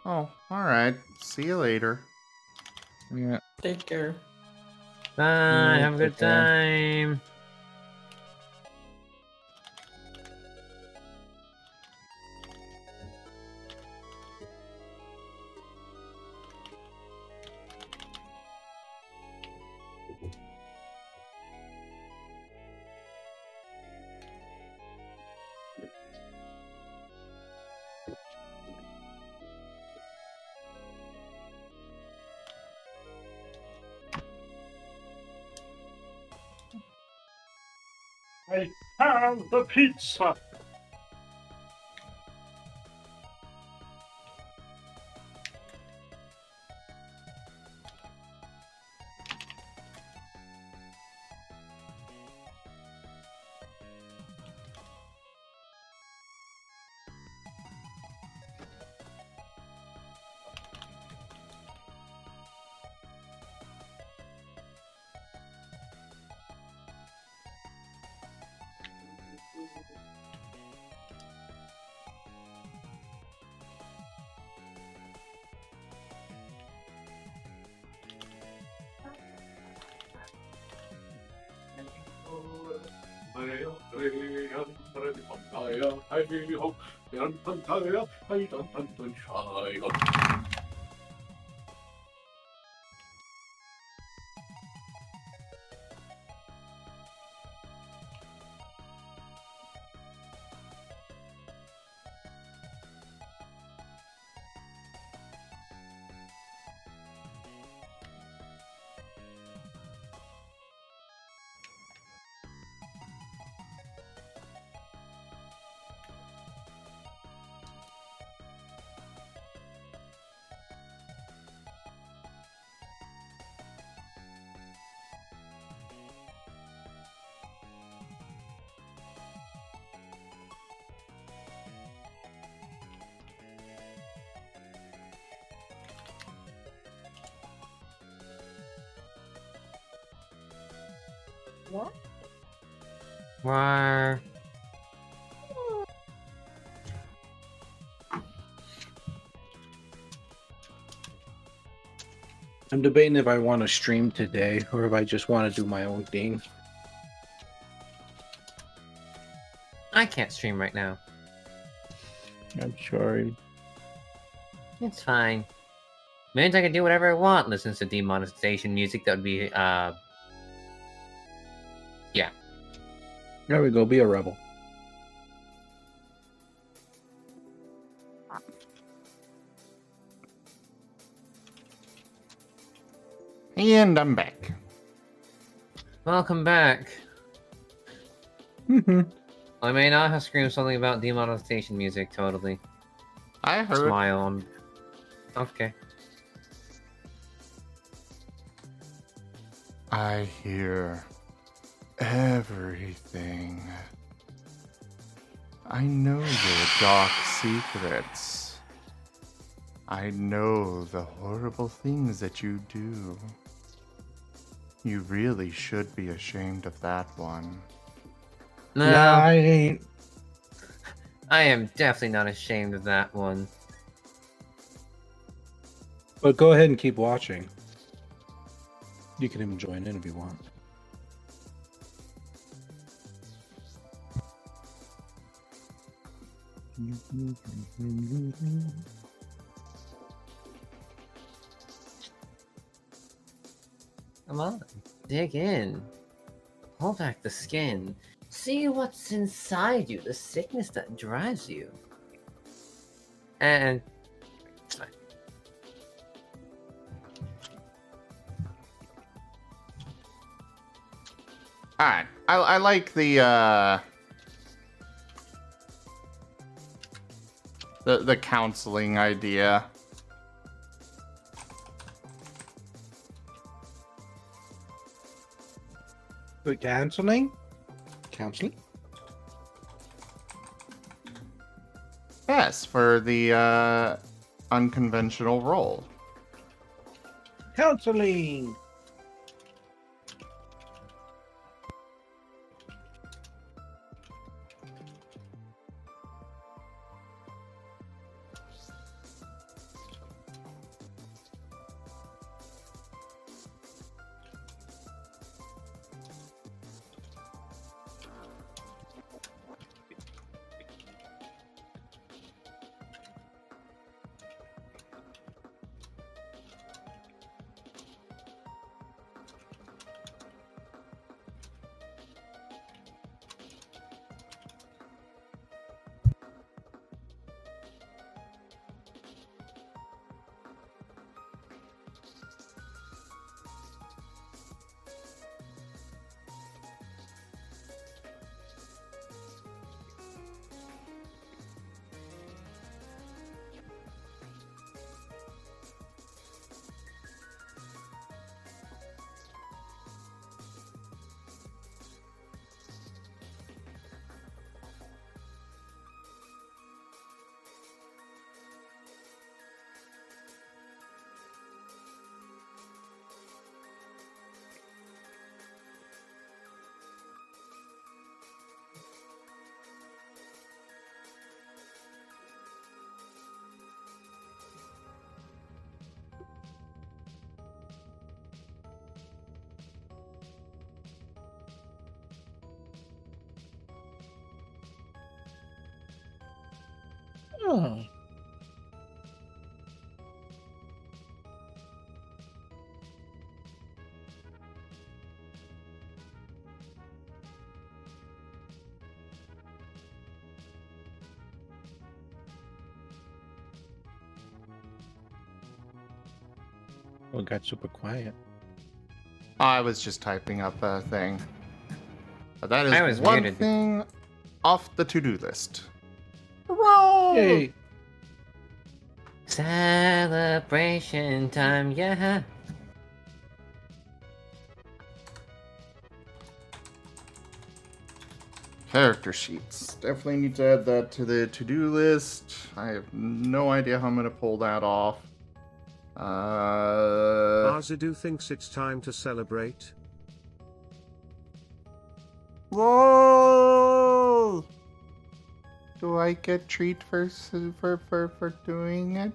[SPEAKER 1] Oh, alright. See you later.
[SPEAKER 3] Yeah.
[SPEAKER 4] Take care.
[SPEAKER 2] Bye. Have a good
[SPEAKER 3] take care.
[SPEAKER 2] time.
[SPEAKER 9] I have the pizza.
[SPEAKER 2] War.
[SPEAKER 8] I'm debating if I want to stream today or if I just want to do my own thing.
[SPEAKER 2] I can't stream right now.
[SPEAKER 8] I'm sorry.
[SPEAKER 2] It's fine. Means I can do whatever I want. Listen to demonetization music. That would be, yeah.
[SPEAKER 8] There we go. Be a rebel.
[SPEAKER 1] And I'm back.
[SPEAKER 2] Welcome back. I may not have screamed something about demonetization music, totally.
[SPEAKER 1] I heard.
[SPEAKER 2] Smile. Okay.
[SPEAKER 1] I hear everything. I know your dark secrets. I know the horrible things that you do. You really should be ashamed of that one.
[SPEAKER 2] No,
[SPEAKER 8] Yeah, I ain't.
[SPEAKER 2] I am definitely not ashamed of that one.
[SPEAKER 8] But go ahead and keep watching. You can even join in if you want.
[SPEAKER 2] Come on, dig in. Pull back the skin. See what's inside you, the sickness that drives you. And it's fine.
[SPEAKER 1] Alright. I like the counseling idea.
[SPEAKER 8] But counseling? Counseling?
[SPEAKER 1] Yes, for the unconventional role.
[SPEAKER 8] Counseling!
[SPEAKER 3] Oh.
[SPEAKER 8] Oh, it got super quiet.
[SPEAKER 1] I was just typing up a thing. But that
[SPEAKER 2] I
[SPEAKER 1] is
[SPEAKER 2] was
[SPEAKER 1] one
[SPEAKER 2] muted.
[SPEAKER 1] thing off the to-do list. Hurrah!
[SPEAKER 8] Yay!
[SPEAKER 2] Celebration time, yeah.
[SPEAKER 1] Character sheets. Definitely need to add that to the to-do list. I have no idea how I'm going to pull that off.
[SPEAKER 7] Arzidu thinks it's time to celebrate.
[SPEAKER 1] Whoa! Do I get treat for doing it?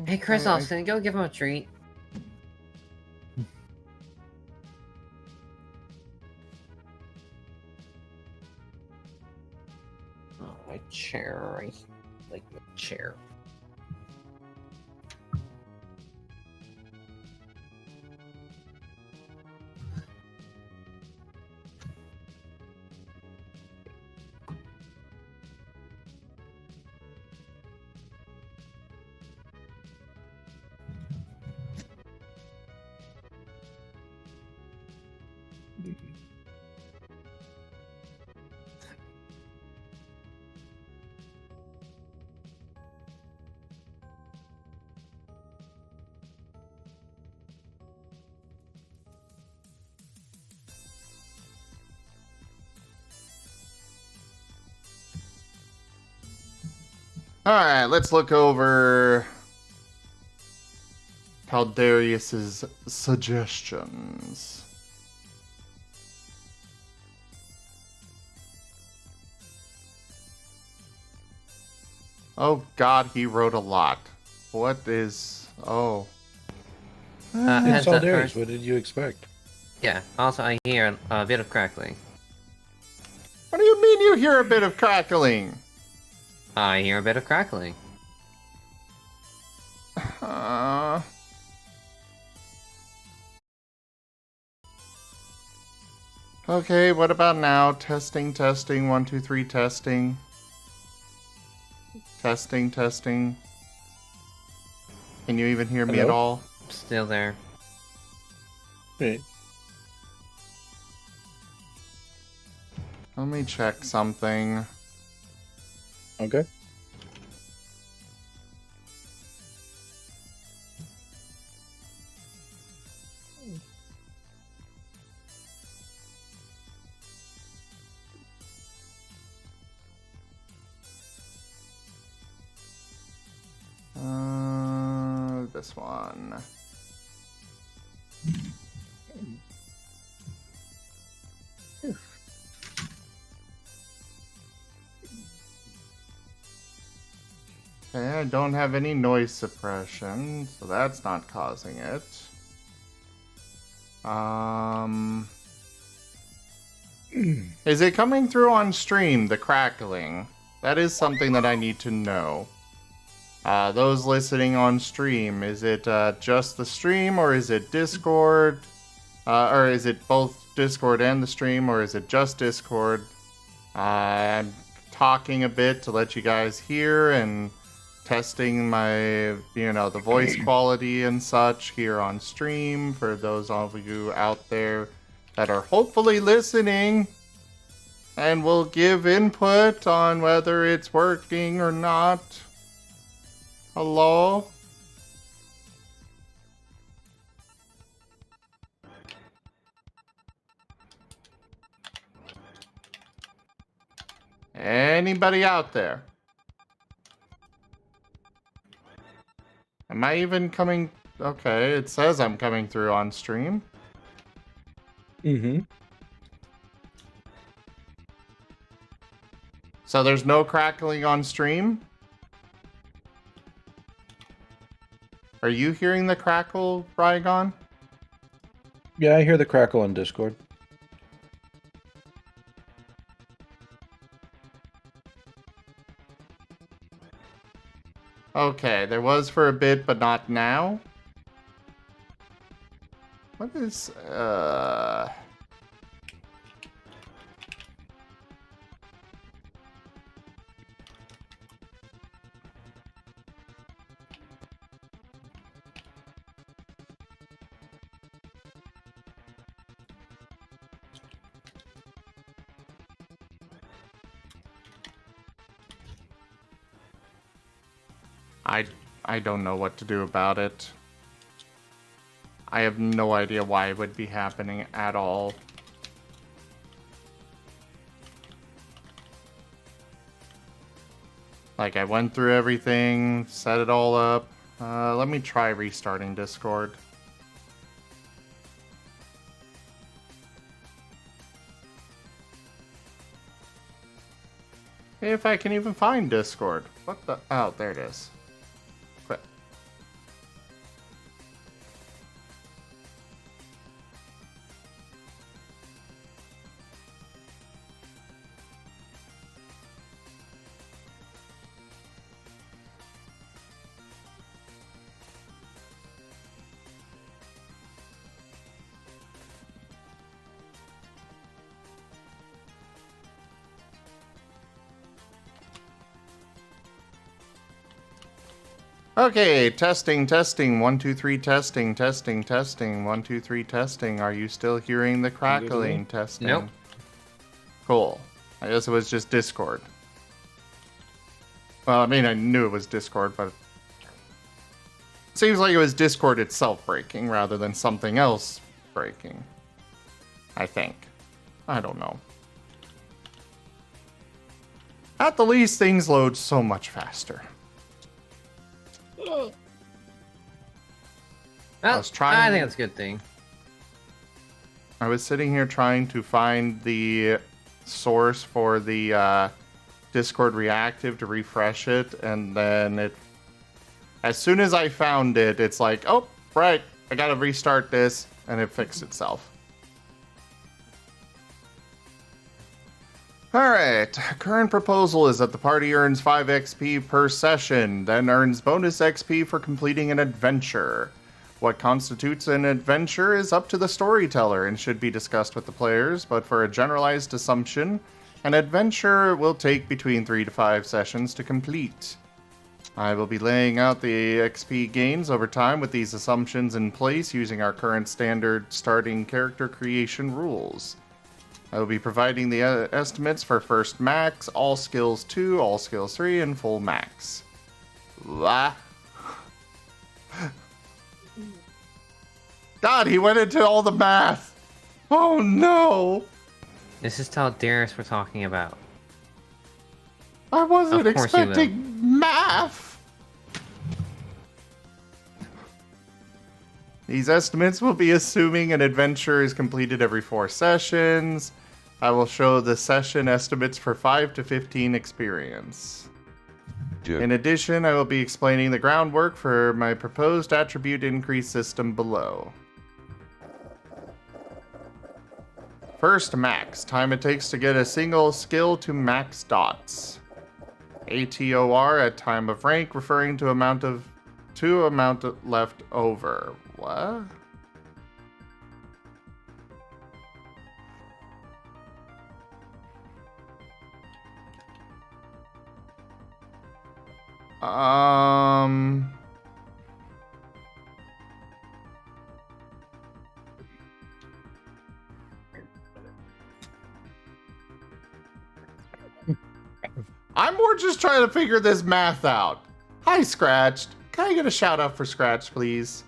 [SPEAKER 2] Hey, Chris Austin, go give him a treat. Oh, my chair. I like my chair.
[SPEAKER 1] Alright, let's look over Caldarius's suggestions. Oh god, he wrote a lot. What is... Oh.
[SPEAKER 8] It's
[SPEAKER 2] Heads
[SPEAKER 8] all
[SPEAKER 2] up
[SPEAKER 8] Darius.
[SPEAKER 2] first.
[SPEAKER 8] What did you expect?
[SPEAKER 2] Yeah, also I hear a bit of crackling.
[SPEAKER 1] What do you mean you hear a bit of crackling?
[SPEAKER 2] I hear a bit of crackling.
[SPEAKER 1] Okay, what about now? Testing, testing, 1, 2, 3, testing. Testing, testing. Can you even hear me at
[SPEAKER 8] Hello?
[SPEAKER 1] all?
[SPEAKER 2] Still there.
[SPEAKER 8] Wait.
[SPEAKER 1] Let me check something.
[SPEAKER 8] Okay.
[SPEAKER 1] This one. Okay, I don't have any noise suppression, so that's not causing it. Is it coming through on stream, the crackling? That is something that I need to know. Those listening on stream, is it just the stream, or is it Discord? Or is it both Discord and the stream, or is it just Discord? I'm talking a bit to let you guys hear and testing my, the voice quality and such here on stream for those of you out there that are hopefully listening and will give input on whether it's working or not. Hello? Anybody out there? Am I even coming? Okay, it says I'm coming through on stream.
[SPEAKER 8] Mm-hmm.
[SPEAKER 1] So there's no crackling on stream? Are you hearing the crackle, Rygon?
[SPEAKER 8] Yeah, I hear the crackle on Discord.
[SPEAKER 1] Okay, there was for a bit, but not now. What is, I don't know what to do about it. I have no idea why it would be happening at all. Like, I went through everything, set it all up. Let me try restarting Discord. If I can even find Discord. What the? Oh, there it is. Quit. Okay, testing, testing, 1, 2, 3, testing, testing, testing, 1, 2, 3, testing. Are you still hearing the crackling? Testing.
[SPEAKER 2] Nope.
[SPEAKER 1] Cool. I guess it was just Discord. Well, I mean, I knew it was Discord, but it seems like it was Discord itself breaking rather than something else breaking. I think. I don't know. At the least, things load so much faster.
[SPEAKER 2] Well,
[SPEAKER 1] was trying-
[SPEAKER 2] I think that's a good thing.
[SPEAKER 1] I was sitting here trying to find the source for the Discord reactive to refresh it, and then as soon as I found it, it's like, oh, right, I gotta restart this, and it fixed itself. Alright, current proposal is that the party earns 5 XP per session, then earns bonus XP for completing an adventure. What constitutes an adventure is up to the storyteller and should be discussed with the players, but for a generalized assumption, an adventure will take between 3 to 5 sessions to complete. I will be laying out the XP gains over time with these assumptions in place using our current standard starting character creation rules. I will be providing the estimates for first max, all skills 2, all skills 3, and full max. Blah. God, he went into all the math. Oh no.
[SPEAKER 2] This is how Darius we're talking about.
[SPEAKER 1] I wasn't
[SPEAKER 2] Of course you will.
[SPEAKER 1] expecting math. These estimates will be assuming an adventure is completed every 4 sessions. I will show the session estimates for 5 to 15 experience. In addition, I will be explaining the groundwork for my proposed attribute increase system below. First, max. Time it takes to get a single skill to max dots. ATOR at time of rank, referring to amount left over. What? I'm more just trying to figure this math out. Hi, Scratched. Can I get a shout out for Scratch, please?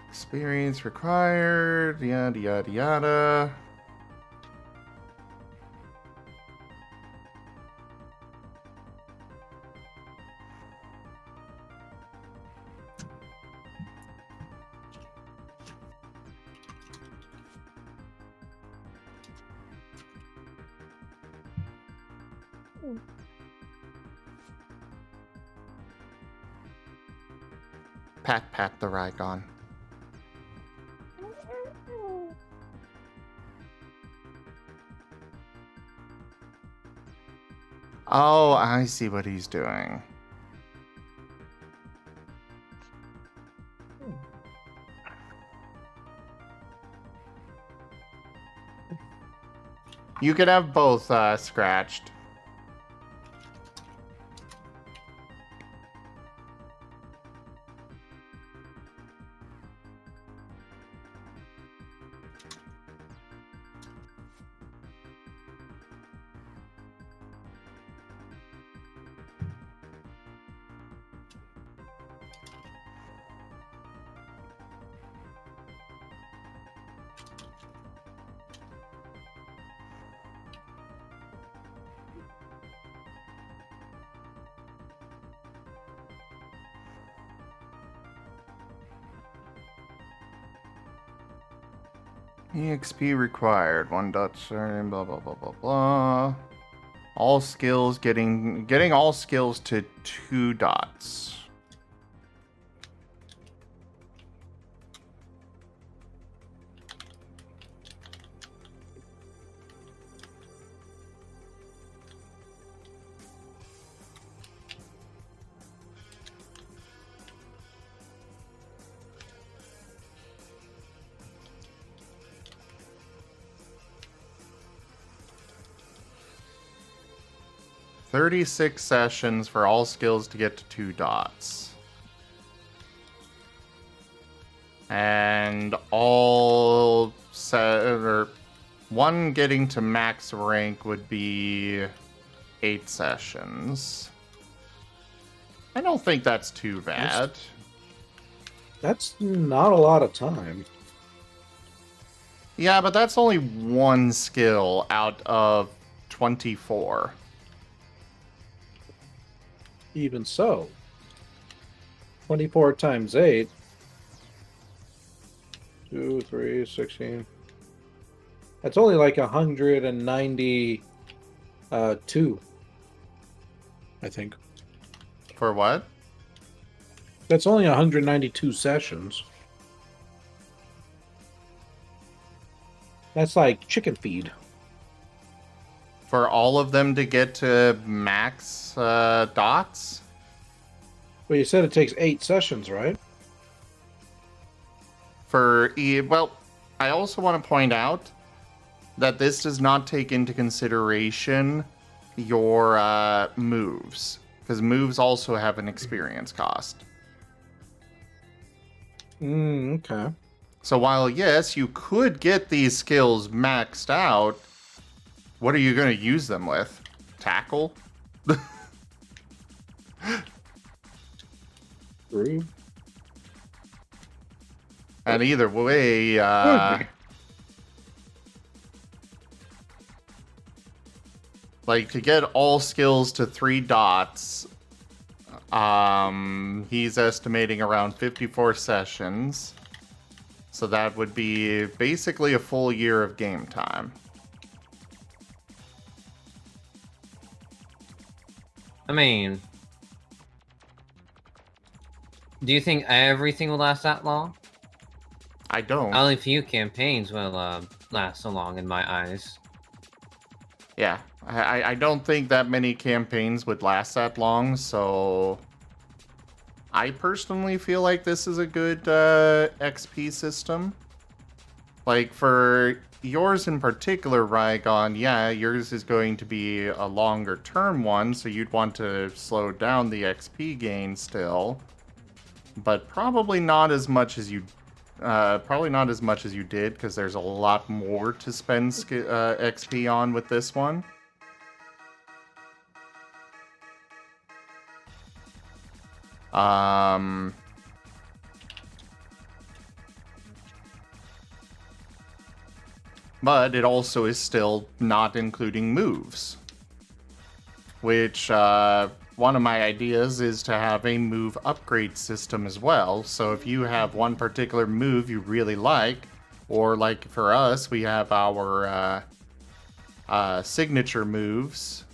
[SPEAKER 1] Experience required, yada yada yada. Pat pat the Rygon. Oh, I see what he's doing. You could have both scratched. EXP required. 1 dot certain, blah blah blah blah blah. All skills getting all skills to 2 dots. "36 sessions for all skills to get to 2 dots. And all or 1 getting to max rank would be 8 sessions. I don't think that's too bad.
[SPEAKER 8] That's not a lot of time.
[SPEAKER 1] Yeah, but that's only 1 skill out of 24.
[SPEAKER 8] Even so. 24 times 8. 2, 3, 16. That's only like 192. I think.
[SPEAKER 1] For what?
[SPEAKER 8] That's only 192 sessions. That's like chicken feed.
[SPEAKER 1] For all of them to get to max dots?
[SPEAKER 8] Well, you said it takes 8 sessions, right?
[SPEAKER 1] Well, I also want to point out that this does not take into consideration your moves, because moves also have an experience cost.
[SPEAKER 8] Okay.
[SPEAKER 1] So while, yes, you could get these skills maxed out, what are you going to use them with? Tackle?
[SPEAKER 8] True.
[SPEAKER 1] And either way, like, to get all skills to 3 dots, he's estimating around 54 sessions. So that would be basically a full year of game time.
[SPEAKER 2] I mean, do you think everything will last that long?
[SPEAKER 1] I don't.
[SPEAKER 2] Only a few campaigns will last so long in my eyes.
[SPEAKER 1] Yeah, I don't think that many campaigns would last that long, so I personally feel like this is a good XP system. Like, for yours in particular, Rygon, yeah, yours is going to be a longer term one, so you'd want to slow down the XP gain still. But probably not as much as you did, because there's a lot more to spend XP on with this one. But it also is still not including moves. Which, one of my ideas is to have a move upgrade system as well. So if you have one particular move you really like, or like for us, we have our signature moves,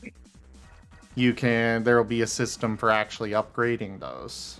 [SPEAKER 1] there will be a system for actually upgrading those.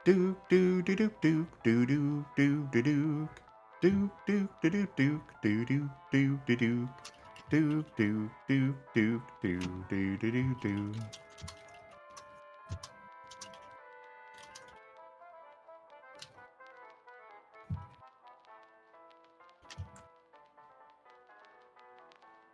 [SPEAKER 1] Dook doo doo dook dook doo doo doo doo dook. Dook dook doo doo dook doo doo doo doo dook. Dook dook dook dook doo doo doo doo doo.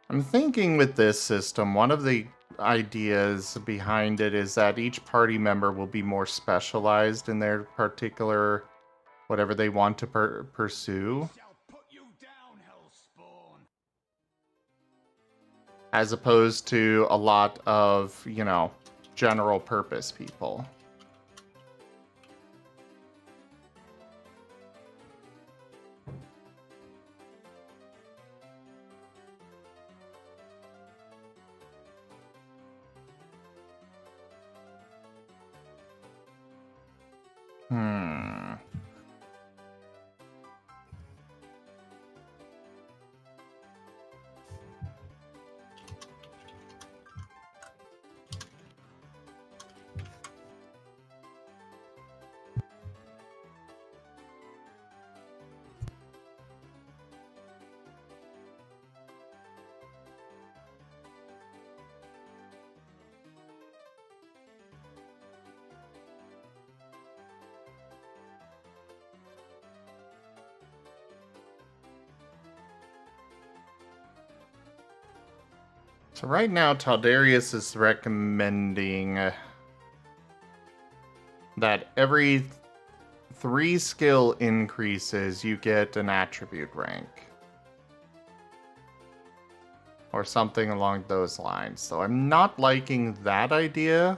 [SPEAKER 1] I'm thinking with this system, one of the ideas behind it is that each party member will be more specialized in their particular whatever they want to pursue, as opposed to a lot of, general purpose people. So right now, Taldarius is recommending that every 3 skill increases, you get an attribute rank. Or something along those lines. So I'm not liking that idea.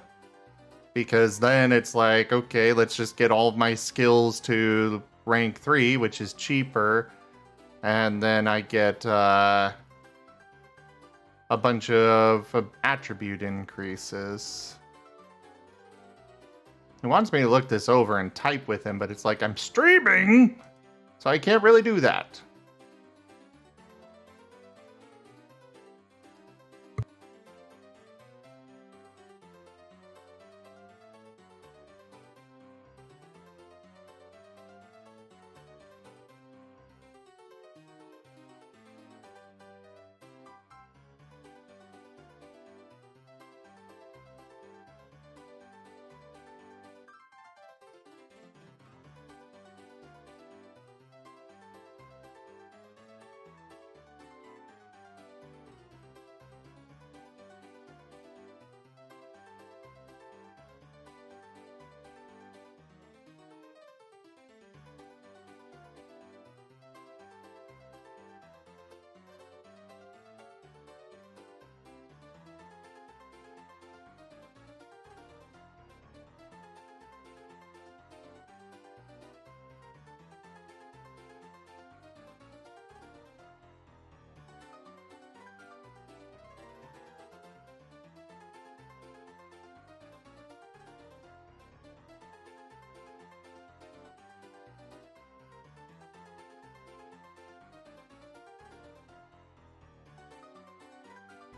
[SPEAKER 1] Because then it's like, okay, let's just get all of my skills to rank 3, which is cheaper. And then I get a bunch of attribute increases. He wants me to look this over and type with him, but it's like I'm streaming, so I can't really do that.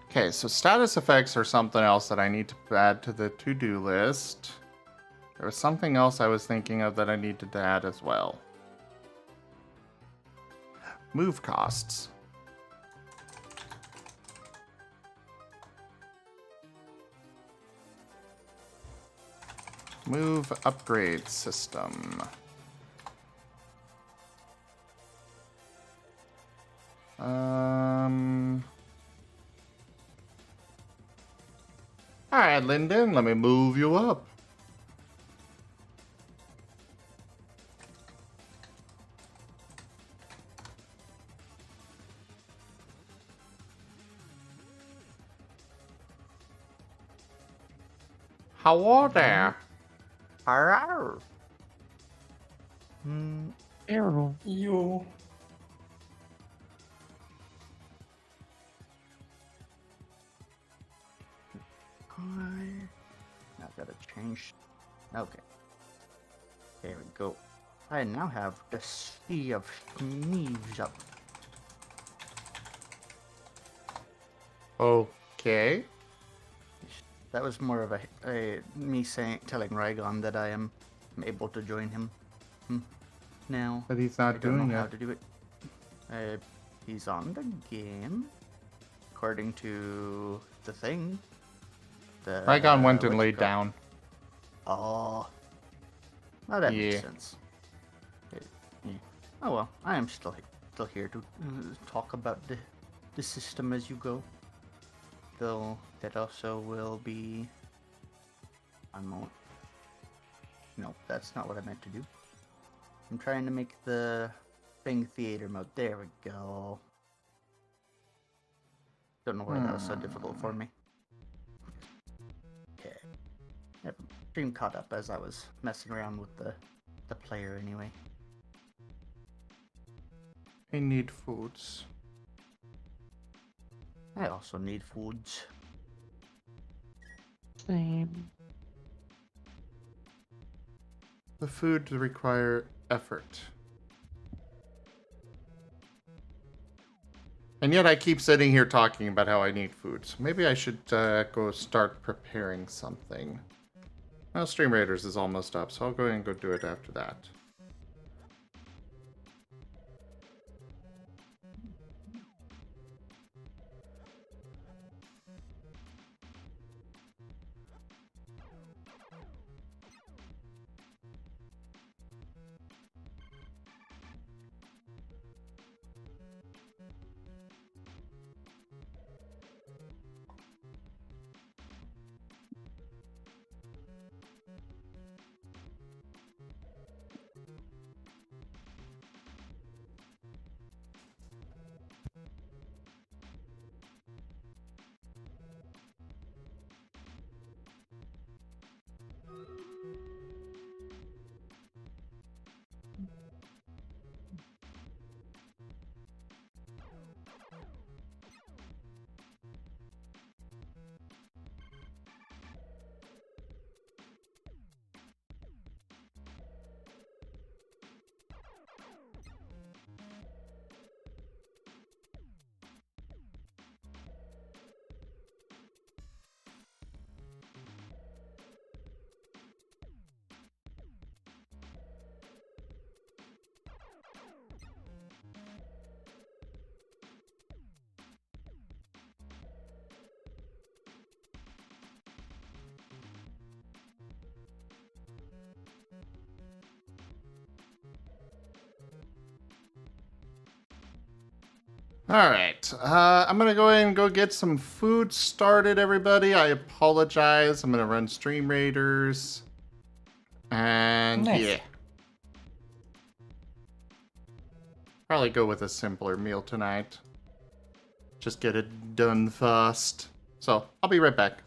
[SPEAKER 1] Okay, so status effects are something else that I need to add to the to-do list. There was something else I was thinking of that I needed to add as well. Move costs. Move upgrade system. Alright, Lyndon, let me move you up. Hello there. Hello.
[SPEAKER 10] Arrow.
[SPEAKER 4] You.
[SPEAKER 11] I've got to change. Okay. There we go. I now have the sea of Sneeves up.
[SPEAKER 1] Okay.
[SPEAKER 11] That was more of a me telling Rygon that I am I'm able to join him. Now,
[SPEAKER 1] But he's
[SPEAKER 11] I
[SPEAKER 1] not
[SPEAKER 11] don't
[SPEAKER 1] doing
[SPEAKER 11] know how
[SPEAKER 1] it.
[SPEAKER 11] to do it. He's on the game, according to the thing.
[SPEAKER 1] Rygon went and
[SPEAKER 11] what you
[SPEAKER 1] laid
[SPEAKER 11] call-
[SPEAKER 1] down.
[SPEAKER 11] Oh. Oh, that
[SPEAKER 1] Yeah.
[SPEAKER 11] makes sense. Yeah. Oh well, I am still here to talk about the system as you go. Though that also will be. One moment. No, that's not what I meant to do. I'm trying to make the thing theater mode. There we go. Don't know why that was so difficult for me. Okay. Yep, stream caught up as I was messing around with the player anyway.
[SPEAKER 1] I need foods.
[SPEAKER 11] I also need foods.
[SPEAKER 12] Same.
[SPEAKER 1] The foods require effort. And yet I keep sitting here talking about how I need food. So maybe I should go start preparing something. Well, Stream Raiders is almost up, so I'll go ahead and go do it after that. Alright, I'm gonna go ahead and go get some food started, everybody. I apologize. I'm gonna run Stream Raiders. And
[SPEAKER 4] Nice.
[SPEAKER 1] yeah. Probably go with a simpler meal tonight. Just get it done fast. So, I'll be right back.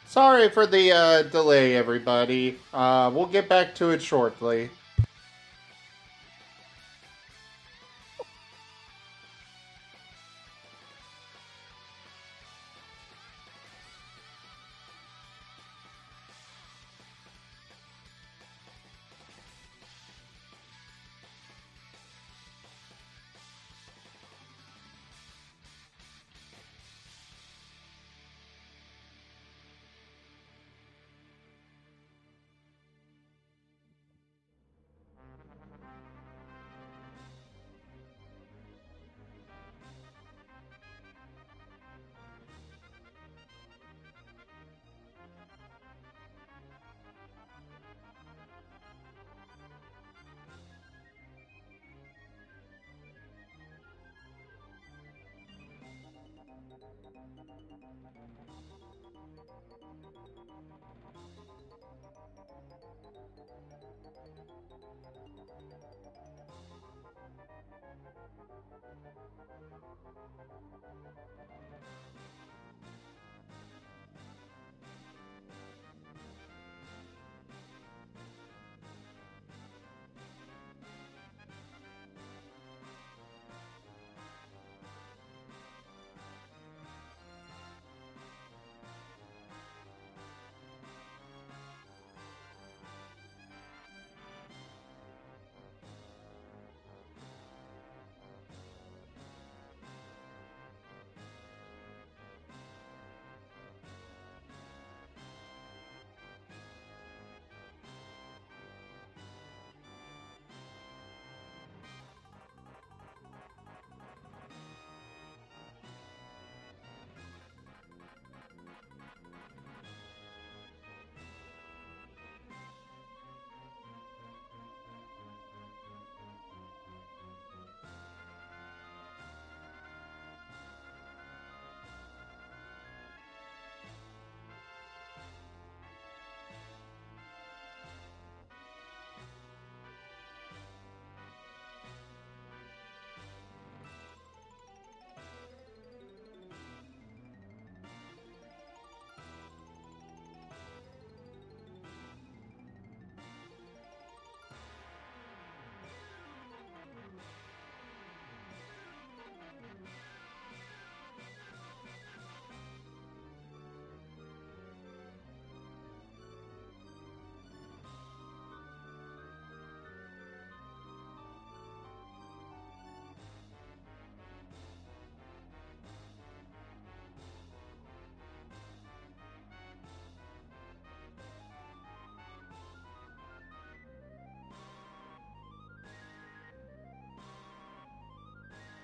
[SPEAKER 1] Sorry for the delay, everybody. We'll get back to it shortly.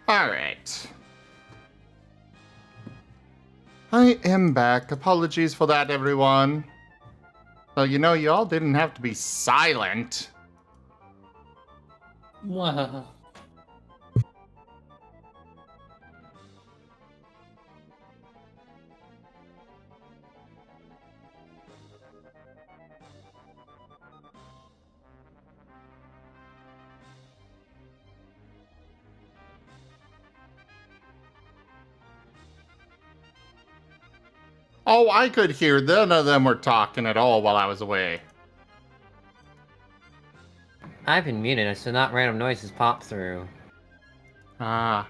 [SPEAKER 1] Alright. I am back. Apologies for that, everyone. Well, you know, you all didn't have to be silent.
[SPEAKER 4] Wow.
[SPEAKER 1] Oh, I could hear none of them were talking at all while I was away.
[SPEAKER 2] I've been muted, so not random noises pop through.
[SPEAKER 1] Ah.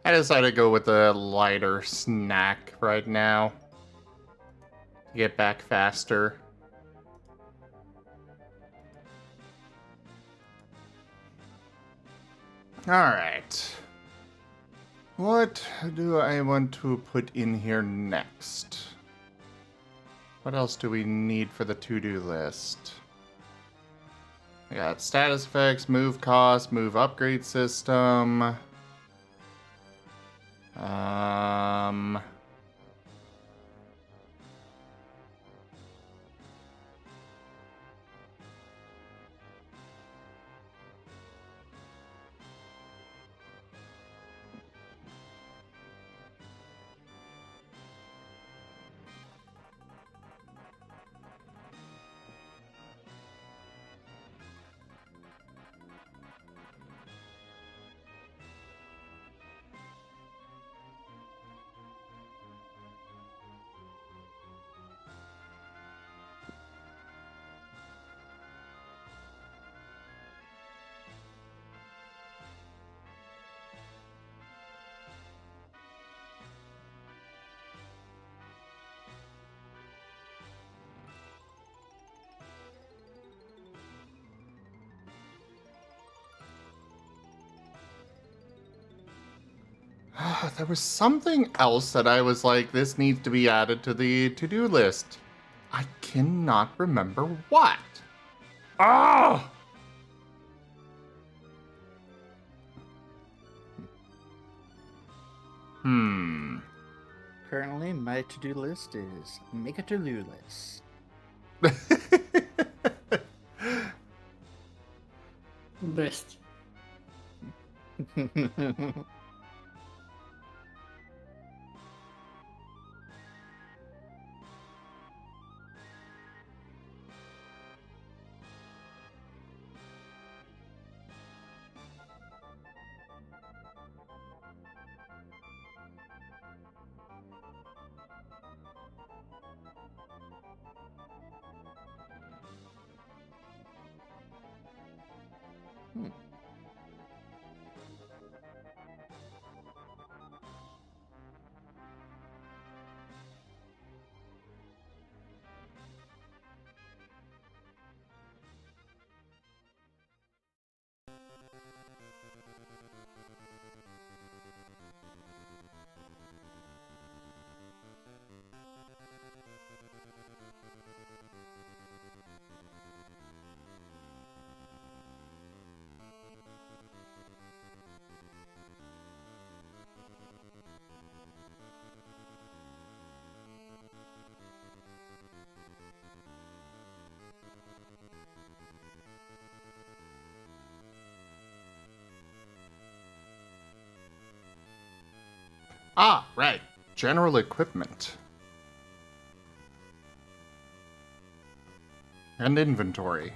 [SPEAKER 1] I decided to go with a lighter snack right now. To get back faster. Alright. What do I want to put in here next? What else do we need for the to-do list? I got status effects, move cost, move upgrade system. There was something else that I was like, this needs to be added to the to-do list. I cannot remember what. Oh!
[SPEAKER 11] Currently, my to-do list is make a to-do list.
[SPEAKER 4] Best.
[SPEAKER 1] Ah, right. General equipment. And inventory.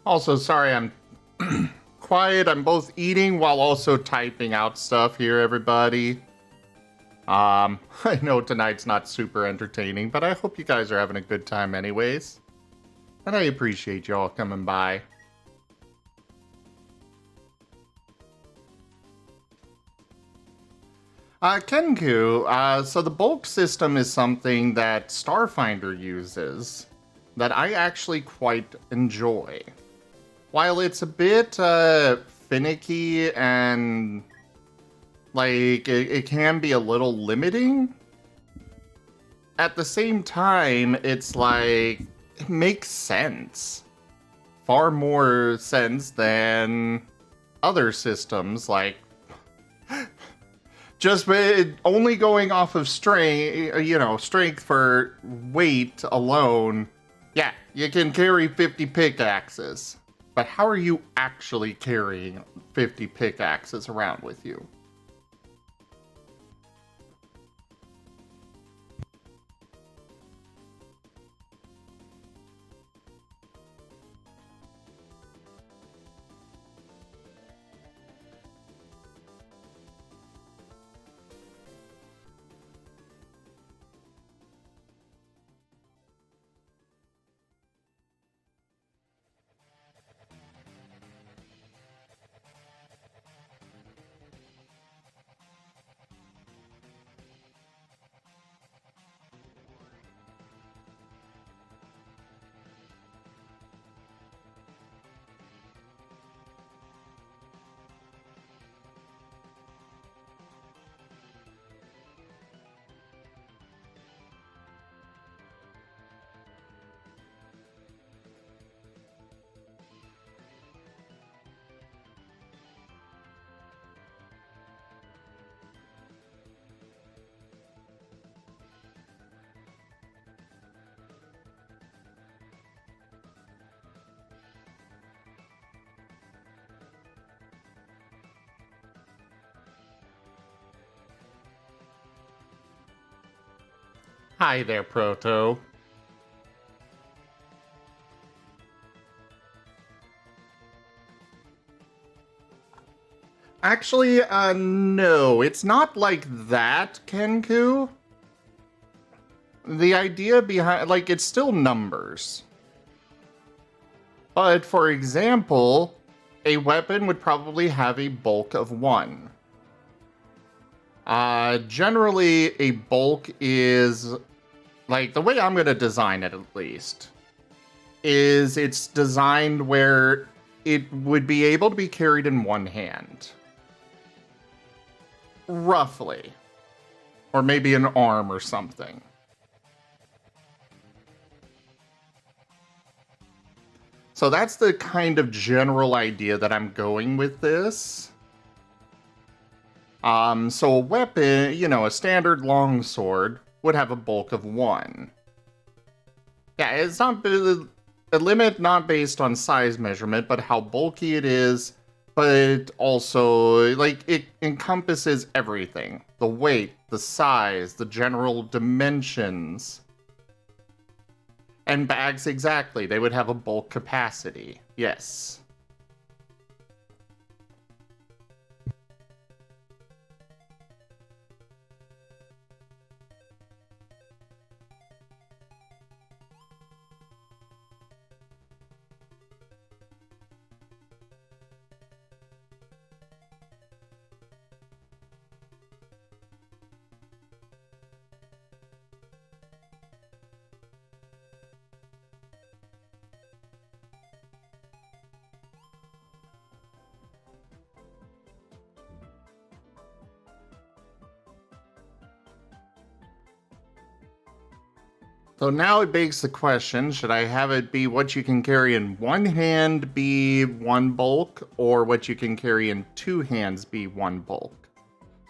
[SPEAKER 1] Also, sorry, I'm quiet. I'm both eating while also typing out stuff here, everybody. I know tonight's not super entertaining, but I hope you guys are having a good time anyways. And I appreciate y'all coming by. Kenku, so the bulk system is something that Starfinder uses that I actually quite enjoy. While it's a bit finicky and like it can be a little limiting, at the same time it's like it makes sense. Far more sense than other systems like just only going off of strength for weight alone. Yeah, you can carry 50 pickaxes. But how are you actually carrying 50 pickaxes around with you? Hi there, Proto. Actually, no, it's not like that, Kenku. The idea behind, like, it's still numbers. But, for example, a weapon would probably have a bulk of 1. Generally, a bulk is, like, the way I'm going to design it, at least, is it's designed where it would be able to be carried in one hand. Roughly. Or maybe an arm or something. So that's the kind of general idea that I'm going with this. So a weapon, a standard longsword would have a bulk of 1. Yeah, it's not a limit not based on size measurement, but how bulky it is, but also, like, it encompasses everything. The weight, the size, the general dimensions. And bags, exactly. They would have a bulk capacity. Yes. So now it begs the question, should I have it be what you can carry in one hand be 1 bulk, or what you can carry in 2 hands be 1 bulk?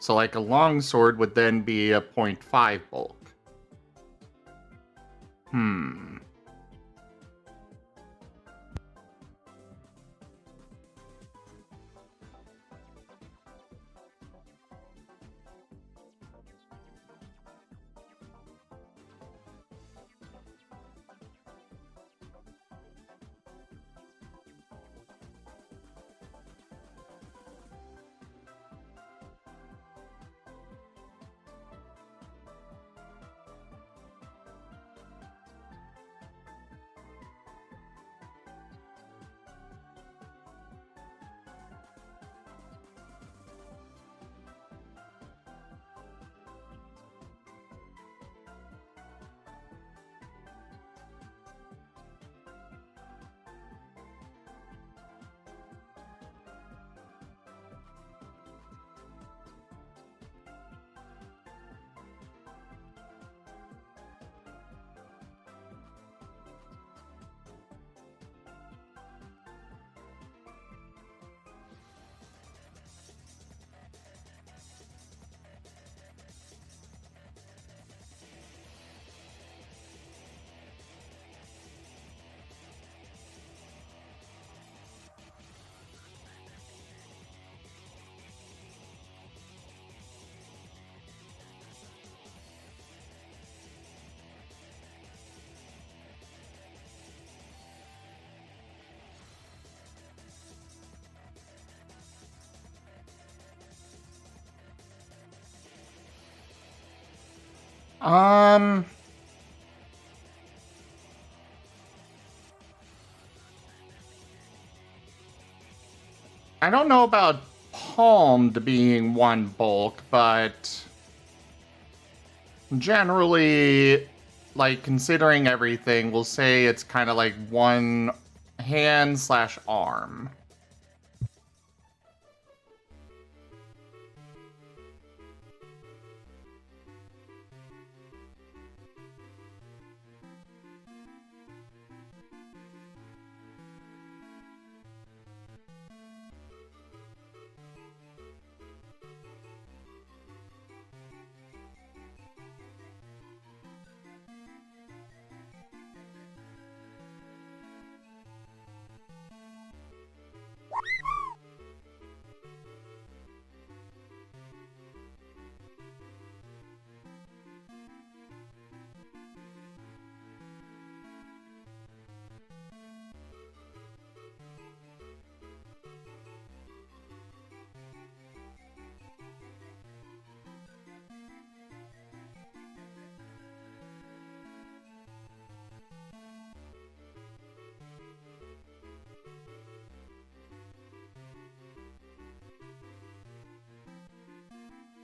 [SPEAKER 1] So like a longsword would then be a 0.5 bulk. Um, I don't know about palmed being one bulk, but generally, like, considering everything, we'll say it's kind of like one hand slash arm.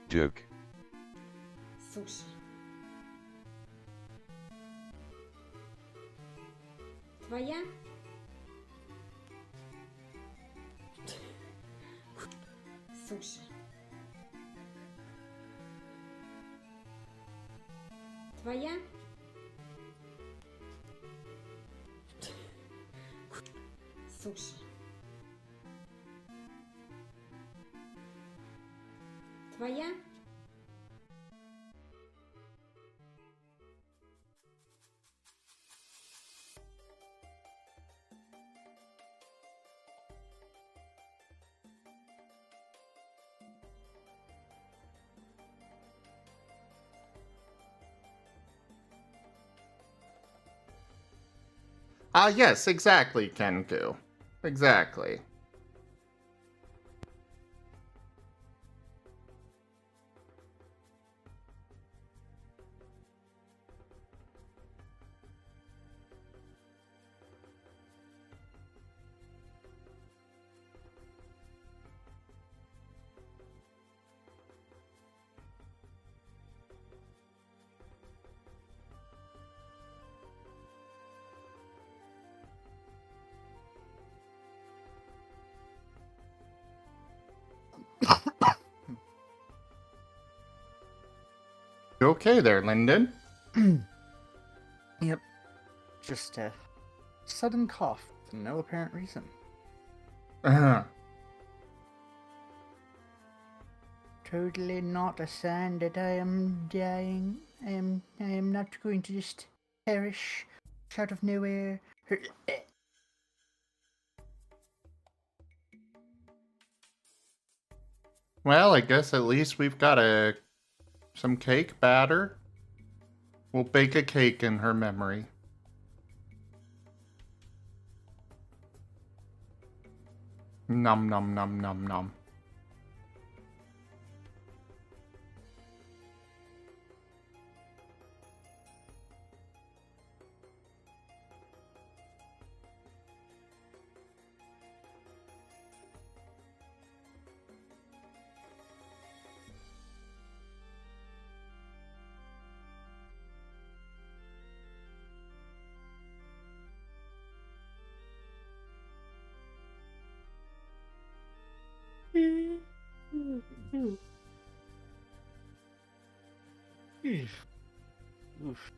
[SPEAKER 13] Joke.
[SPEAKER 14] Sushi. Твоя? Суши. Твоя? Суши. Твоя?
[SPEAKER 1] Yes, exactly, Kenku. Exactly. You okay there, Lyndon?
[SPEAKER 11] Yep. Just a sudden cough for no apparent reason. Totally not a sign that I am dying. I am not going to just perish out of nowhere.
[SPEAKER 1] Well, I guess at least we've got some cake batter. We'll bake a cake in her memory. Nom nom nom nom nom.
[SPEAKER 11] Oof.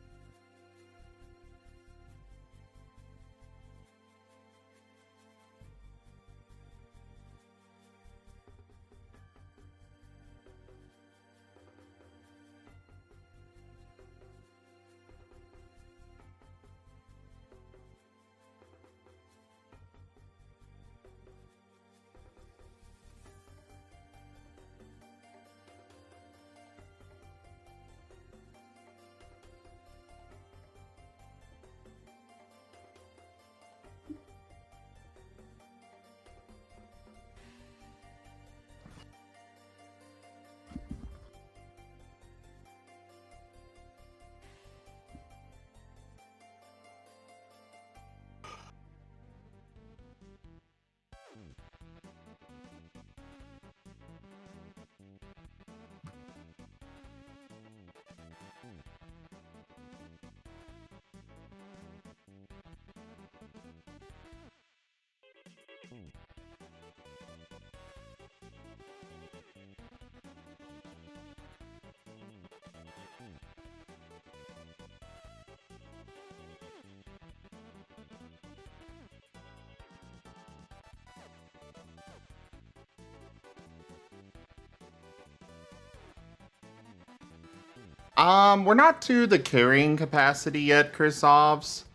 [SPEAKER 1] We're not to the carrying capacity yet, Krisovs.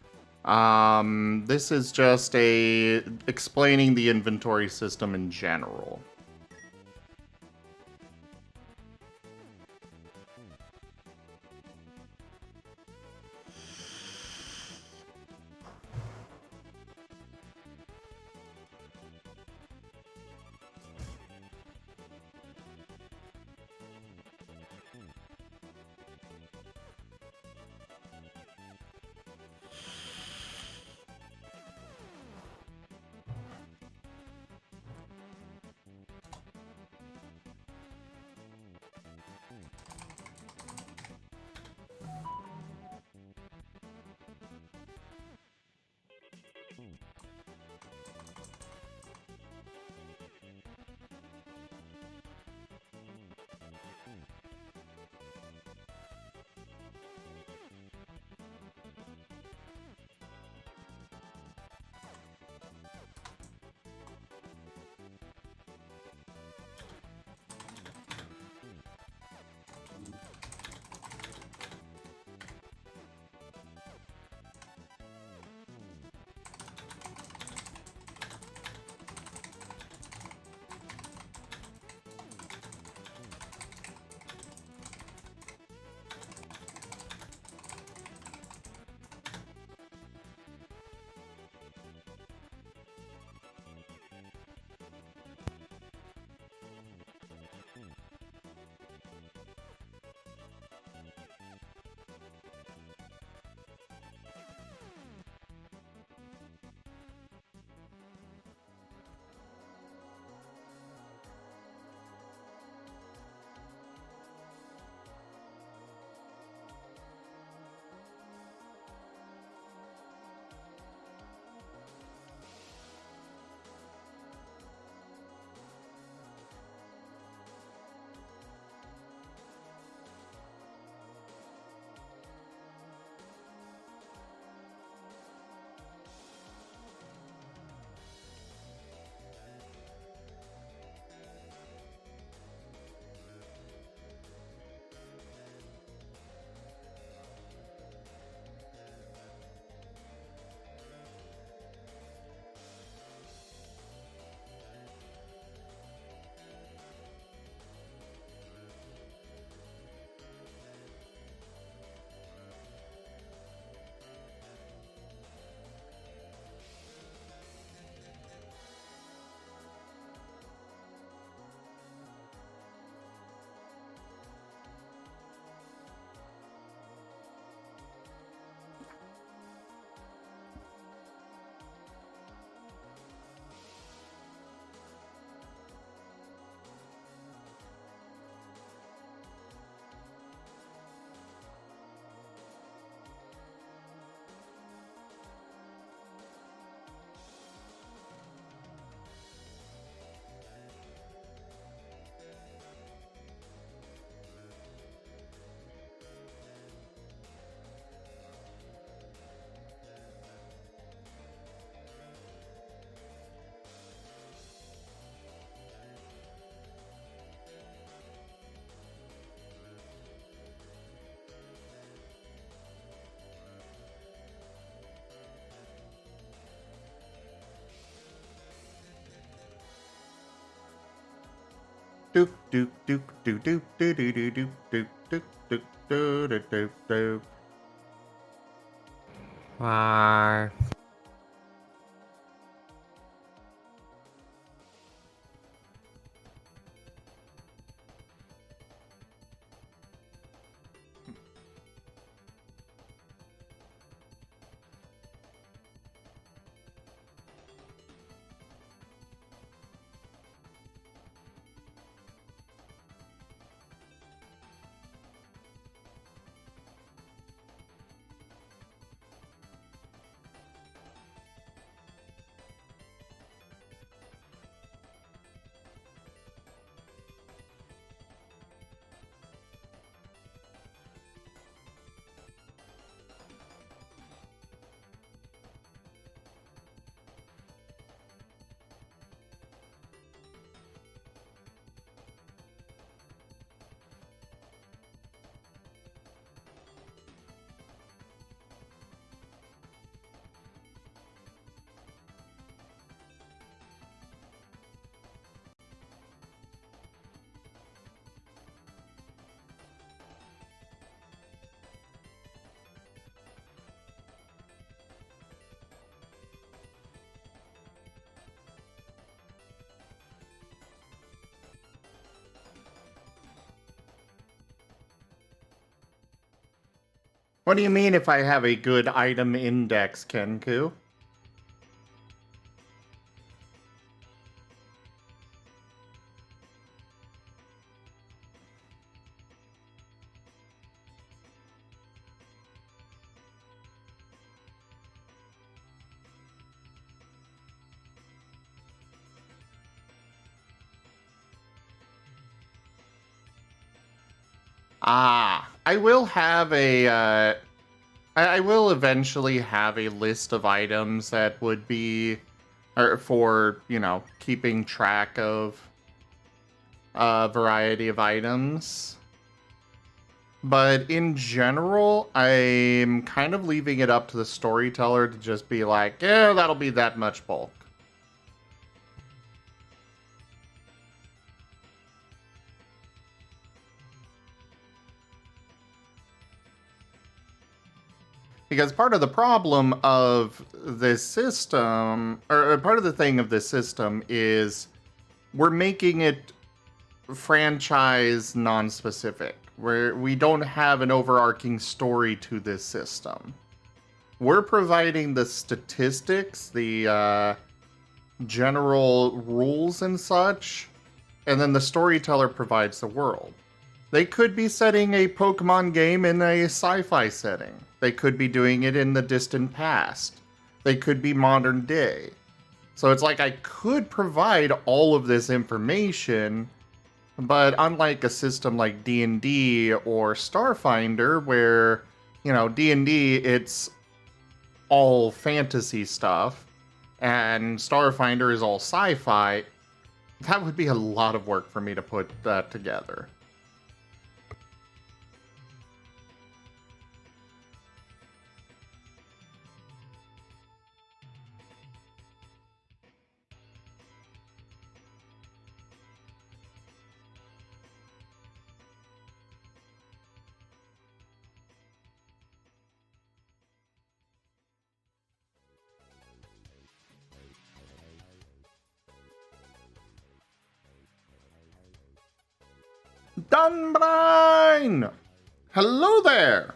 [SPEAKER 1] This is just explaining the inventory system in general. Doop doop doop doop doop doop doop doop doop doop doop doop doop doop. What do you mean if I have a good item index, Kenku? I will have I will eventually have a list of items that would be, or for, you know, keeping track of a variety of items. But in general, I'm kind of leaving it up to the storyteller to just be like, yeah, that'll be that much bulk. Because part of the problem of this system, or part of the thing of this system is we're making it franchise non-specific, where we don't have an overarching story to this system. We're providing the statistics, the general rules and such, and then the storyteller provides the world. They could be setting a Pokemon game in a sci-fi setting. They could be doing it in the distant past. They could be modern day. So it's like I could provide all of this information, but unlike a system like D&D or Starfinder, where, you know, D&D, it's all fantasy stuff, and Starfinder is all sci-fi, that would be a lot of work for me to put that together. Dunbrine! Hello there!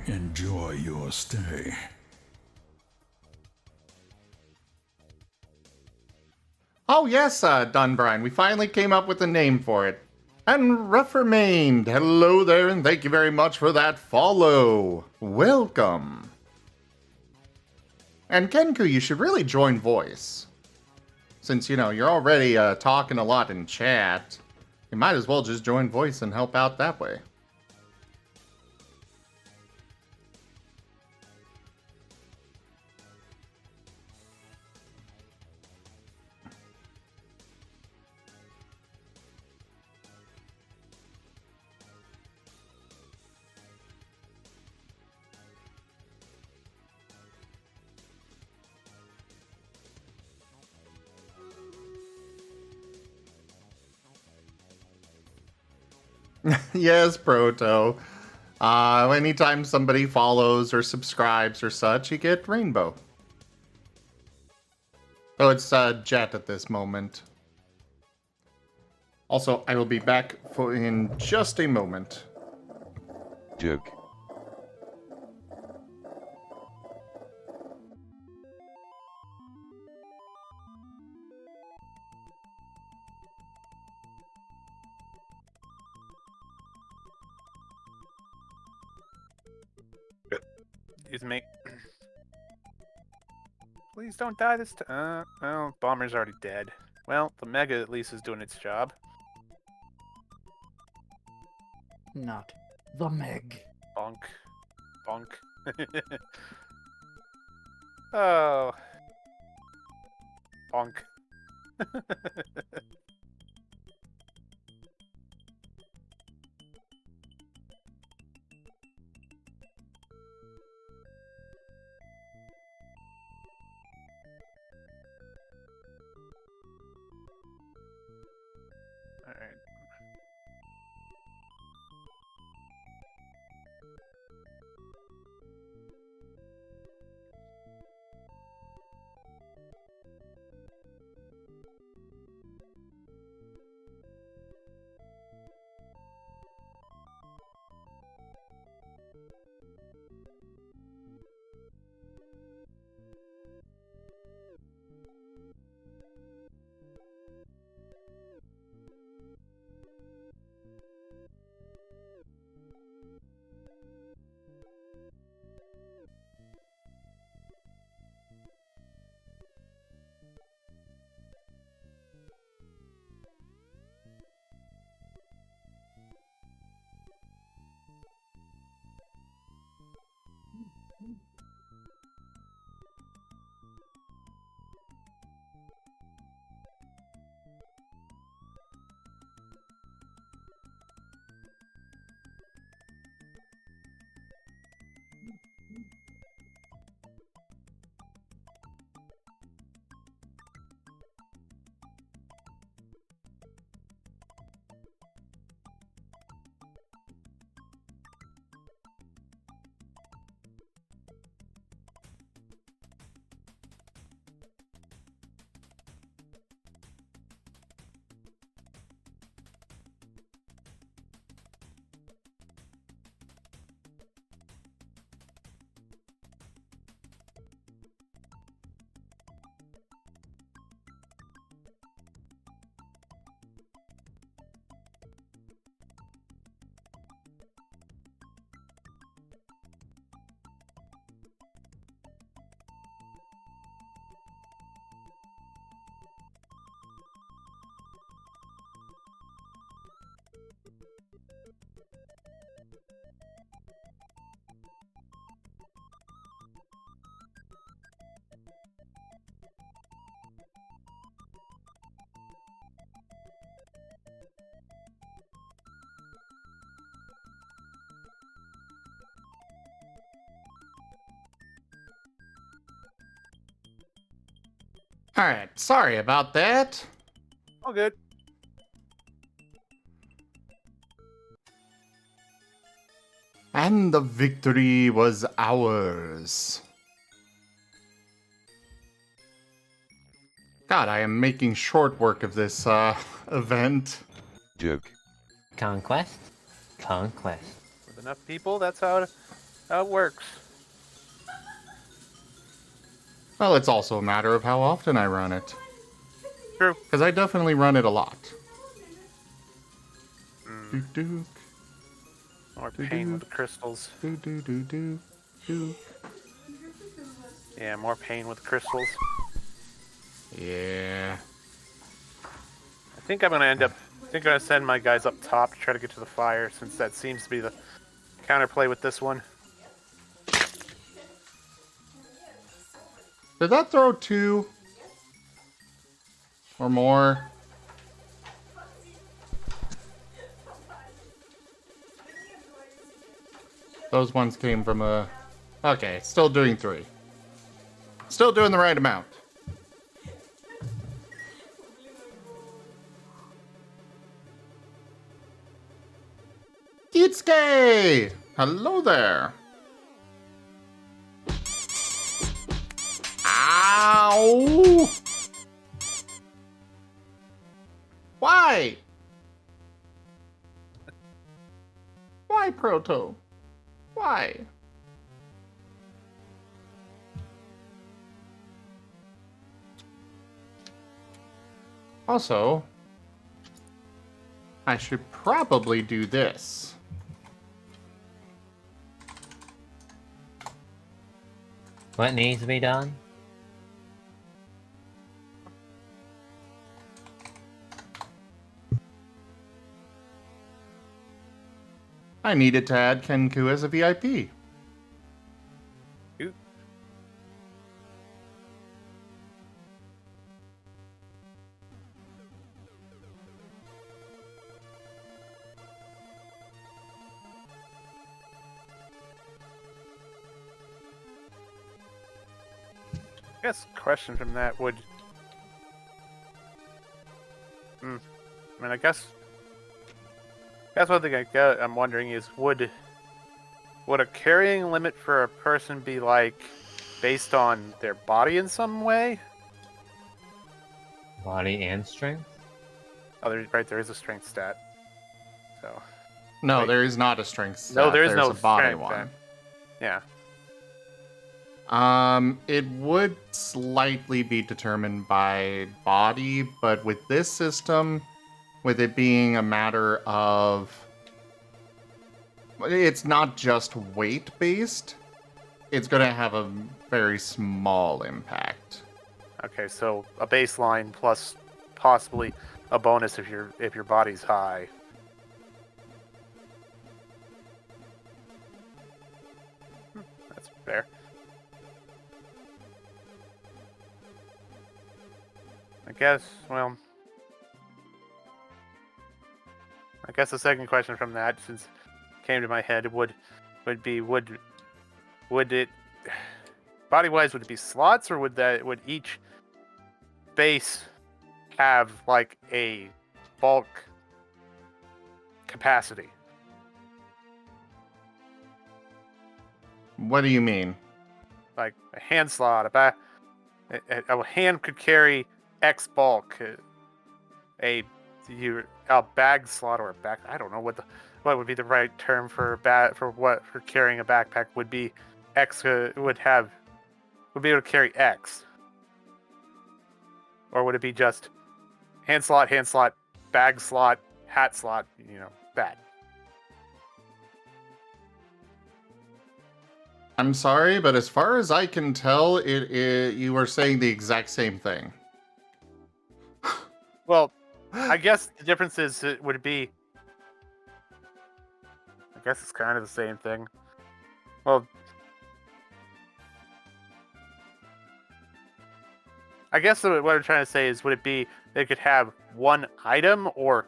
[SPEAKER 13] Enjoy your stay.
[SPEAKER 1] Oh yes, Dunbrine, we finally came up with a name for it. And Reformained, hello there, and thank you very much for that follow. Welcome. And Kenku, you should really join voice. Since, you know, you're already talking a lot in chat, you might as well just join voice and help out that way. Yes, Proto. Anytime somebody follows or subscribes or such, you get Rainbow. Oh, it's Jet at this moment. Also, I will be back in just a moment.
[SPEAKER 15] Joke.
[SPEAKER 16] Excuse me. Please don't die this time. Oh, Bomber's already dead. Well, the Mega at least is doing its job.
[SPEAKER 11] Not the Meg.
[SPEAKER 16] Bonk. Bonk. Oh. Bonk. Alright.
[SPEAKER 1] Alright, sorry about that.
[SPEAKER 16] All good.
[SPEAKER 1] And the victory was ours. God, I am making short work of this event.
[SPEAKER 15] Joke.
[SPEAKER 12] Conquest? Conquest.
[SPEAKER 16] With enough people, that's how it works.
[SPEAKER 1] Well, it's also a matter of how often I run it.
[SPEAKER 16] True.
[SPEAKER 1] Because I definitely run it a lot.
[SPEAKER 16] Mm.
[SPEAKER 1] Duke.
[SPEAKER 16] More pain with the crystals.
[SPEAKER 1] Duke.
[SPEAKER 16] Yeah, more pain with the crystals.
[SPEAKER 1] Yeah.
[SPEAKER 16] I think I'm gonna send my guys up top to try to get to the fire, since that seems to be the counterplay with this one.
[SPEAKER 1] Did that throw 2? Or more? Those ones came from a... Okay, still doing 3. Still doing the right amount. Kitsuke! Hello there. Ow! Why? Why, Proto? Why? Also, I should probably do this.
[SPEAKER 12] What needs to be done?
[SPEAKER 1] I needed to add Kenku as a VIP.
[SPEAKER 16] Ooh. I guess question from that would... I mean, I guess That's one thing I'm wondering is would a carrying limit for a person be like based on their body in some way?
[SPEAKER 12] Body and strength?
[SPEAKER 16] Oh, right, there is a strength stat. So.
[SPEAKER 1] No,
[SPEAKER 16] Wait.
[SPEAKER 1] there is not a strength stat.
[SPEAKER 16] No, there is
[SPEAKER 1] There's
[SPEAKER 16] no
[SPEAKER 1] a body
[SPEAKER 16] strength
[SPEAKER 1] one.
[SPEAKER 16] Yeah.
[SPEAKER 1] It would slightly be determined by body, but with this system, with it being a matter of, it's not just weight based. It's going to have a very small impact.
[SPEAKER 16] Okay, so a baseline plus possibly a bonus if your body's high. That's fair. I guess, well, I guess the second question from that, since it came to my head, would it body-wise, would it be slots, or would each base have like a bulk capacity?
[SPEAKER 1] What do you mean?
[SPEAKER 16] Like a hand slot, a hand could carry X bulk. A bag slot or a back. I don't know what would be the right term for carrying a backpack would be. X would be able to carry X, or would it be just hand slot, bag slot, hat slot? That.
[SPEAKER 1] I'm sorry, but as far as I can tell, you are saying the exact same thing.
[SPEAKER 16] Well, I guess the difference is would it be. I guess it's kind of the same thing. Well, I guess what I'm trying to say is, would it be they could have one item or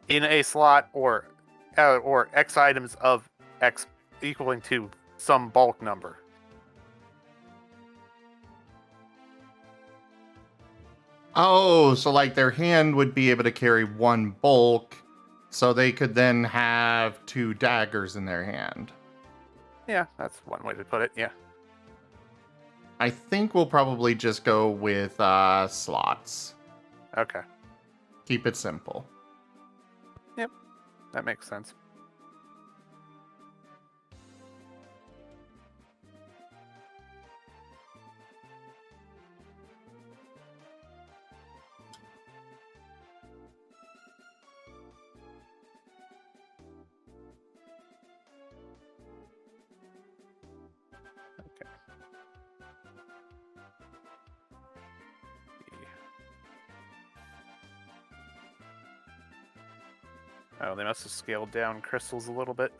[SPEAKER 16] in a slot or X items of X equaling to some bulk number?
[SPEAKER 1] Oh, so like their hand would be able to carry one bulk, so they could then have 2 daggers in their hand.
[SPEAKER 16] Yeah, that's one way to put it, yeah.
[SPEAKER 1] I think we'll probably just go with slots.
[SPEAKER 16] Okay.
[SPEAKER 1] Keep it simple.
[SPEAKER 16] Yep, that makes sense. Oh, they must have scaled down crystals a little bit.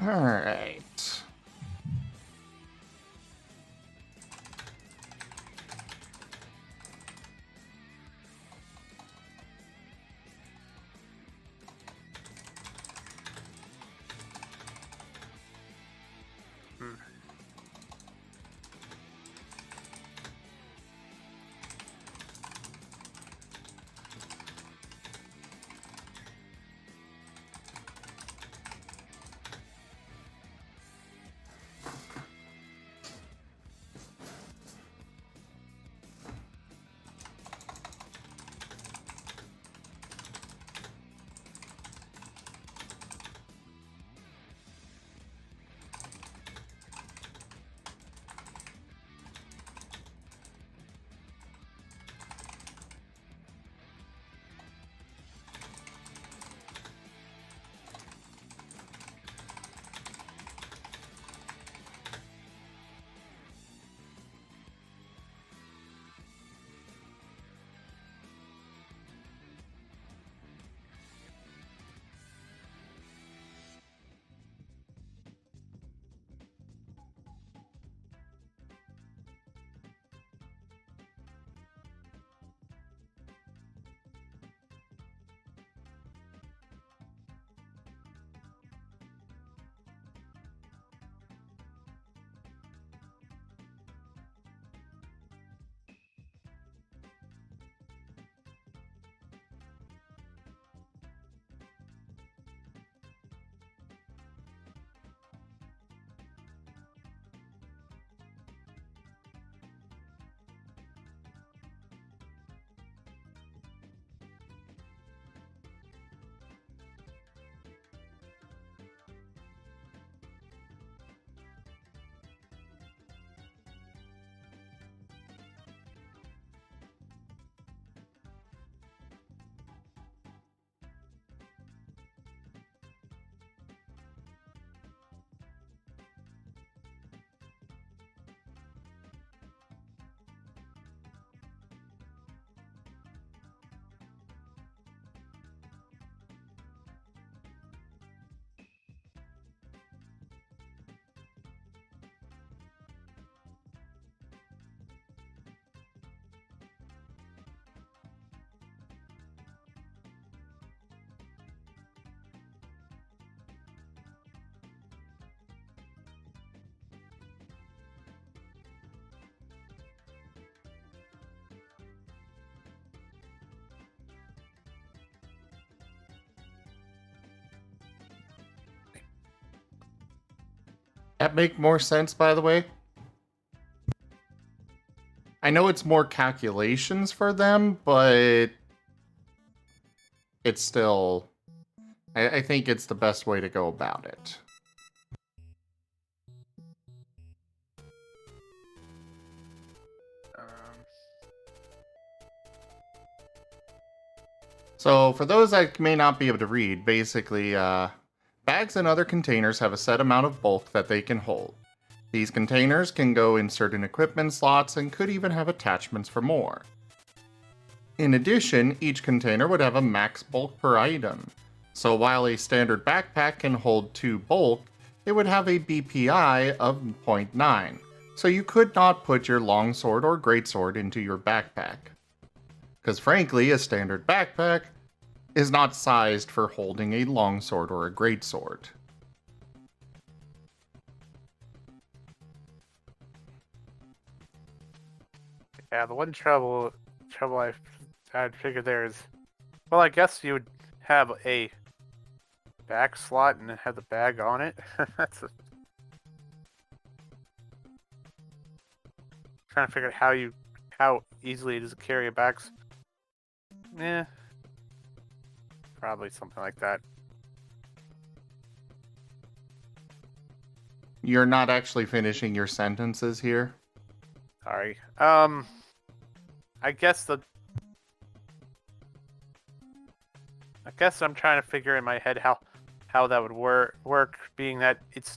[SPEAKER 1] All right. That make more sense, by the way? I know it's more calculations for them, but it's still... I think it's the best way to go about it. So, for those that may not be able to read, basically, bags and other containers have a set amount of bulk that they can hold. These containers can go in certain equipment slots and could even have attachments for more. In addition, each container would have a max bulk per item. So while a standard backpack can hold 2 bulk, it would have a BPI of 0.9. So you could not put your longsword or greatsword into your backpack. Because frankly, a standard backpack is not sized for holding a longsword or a greatsword.
[SPEAKER 16] Yeah, the one trouble I'd figured there is, well, I guess you would have a back slot and have the bag on it. Trying to figure out how easily it is to carry a back. Yeah, probably something like that.
[SPEAKER 1] You're not actually finishing your sentences here.
[SPEAKER 16] Sorry. I guess I'm trying to figure in my head how that would work, being that it's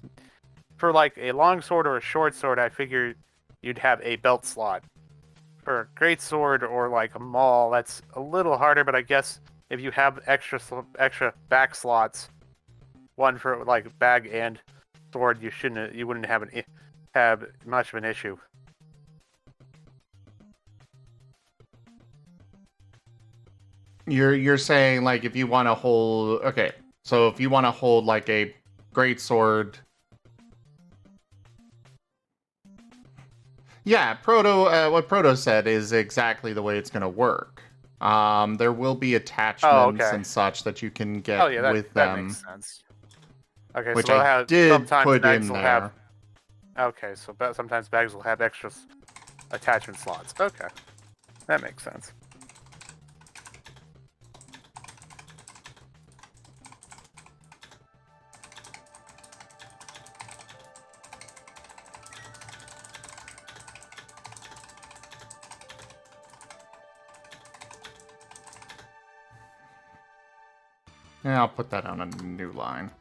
[SPEAKER 16] for like a long sword or a short sword. I figure you'd have a belt slot. For a great sword or like a maul, that's a little harder. But I guess if you have extra back slots, one for like bag and sword, you wouldn't have much of an issue.
[SPEAKER 1] You're saying like if you want to hold, okay, so if you want to hold like a great sword, yeah, what Proto said is exactly the way it's going to work. There will be attachments and such that you can get with them.
[SPEAKER 16] That makes sense. Okay,
[SPEAKER 1] which
[SPEAKER 16] so
[SPEAKER 1] I did
[SPEAKER 16] sometimes
[SPEAKER 1] put
[SPEAKER 16] bags
[SPEAKER 1] in
[SPEAKER 16] will
[SPEAKER 1] there.
[SPEAKER 16] Okay, so sometimes bags will have extra attachment slots. Okay, that makes sense.
[SPEAKER 1] Yeah, I'll put that on a new line.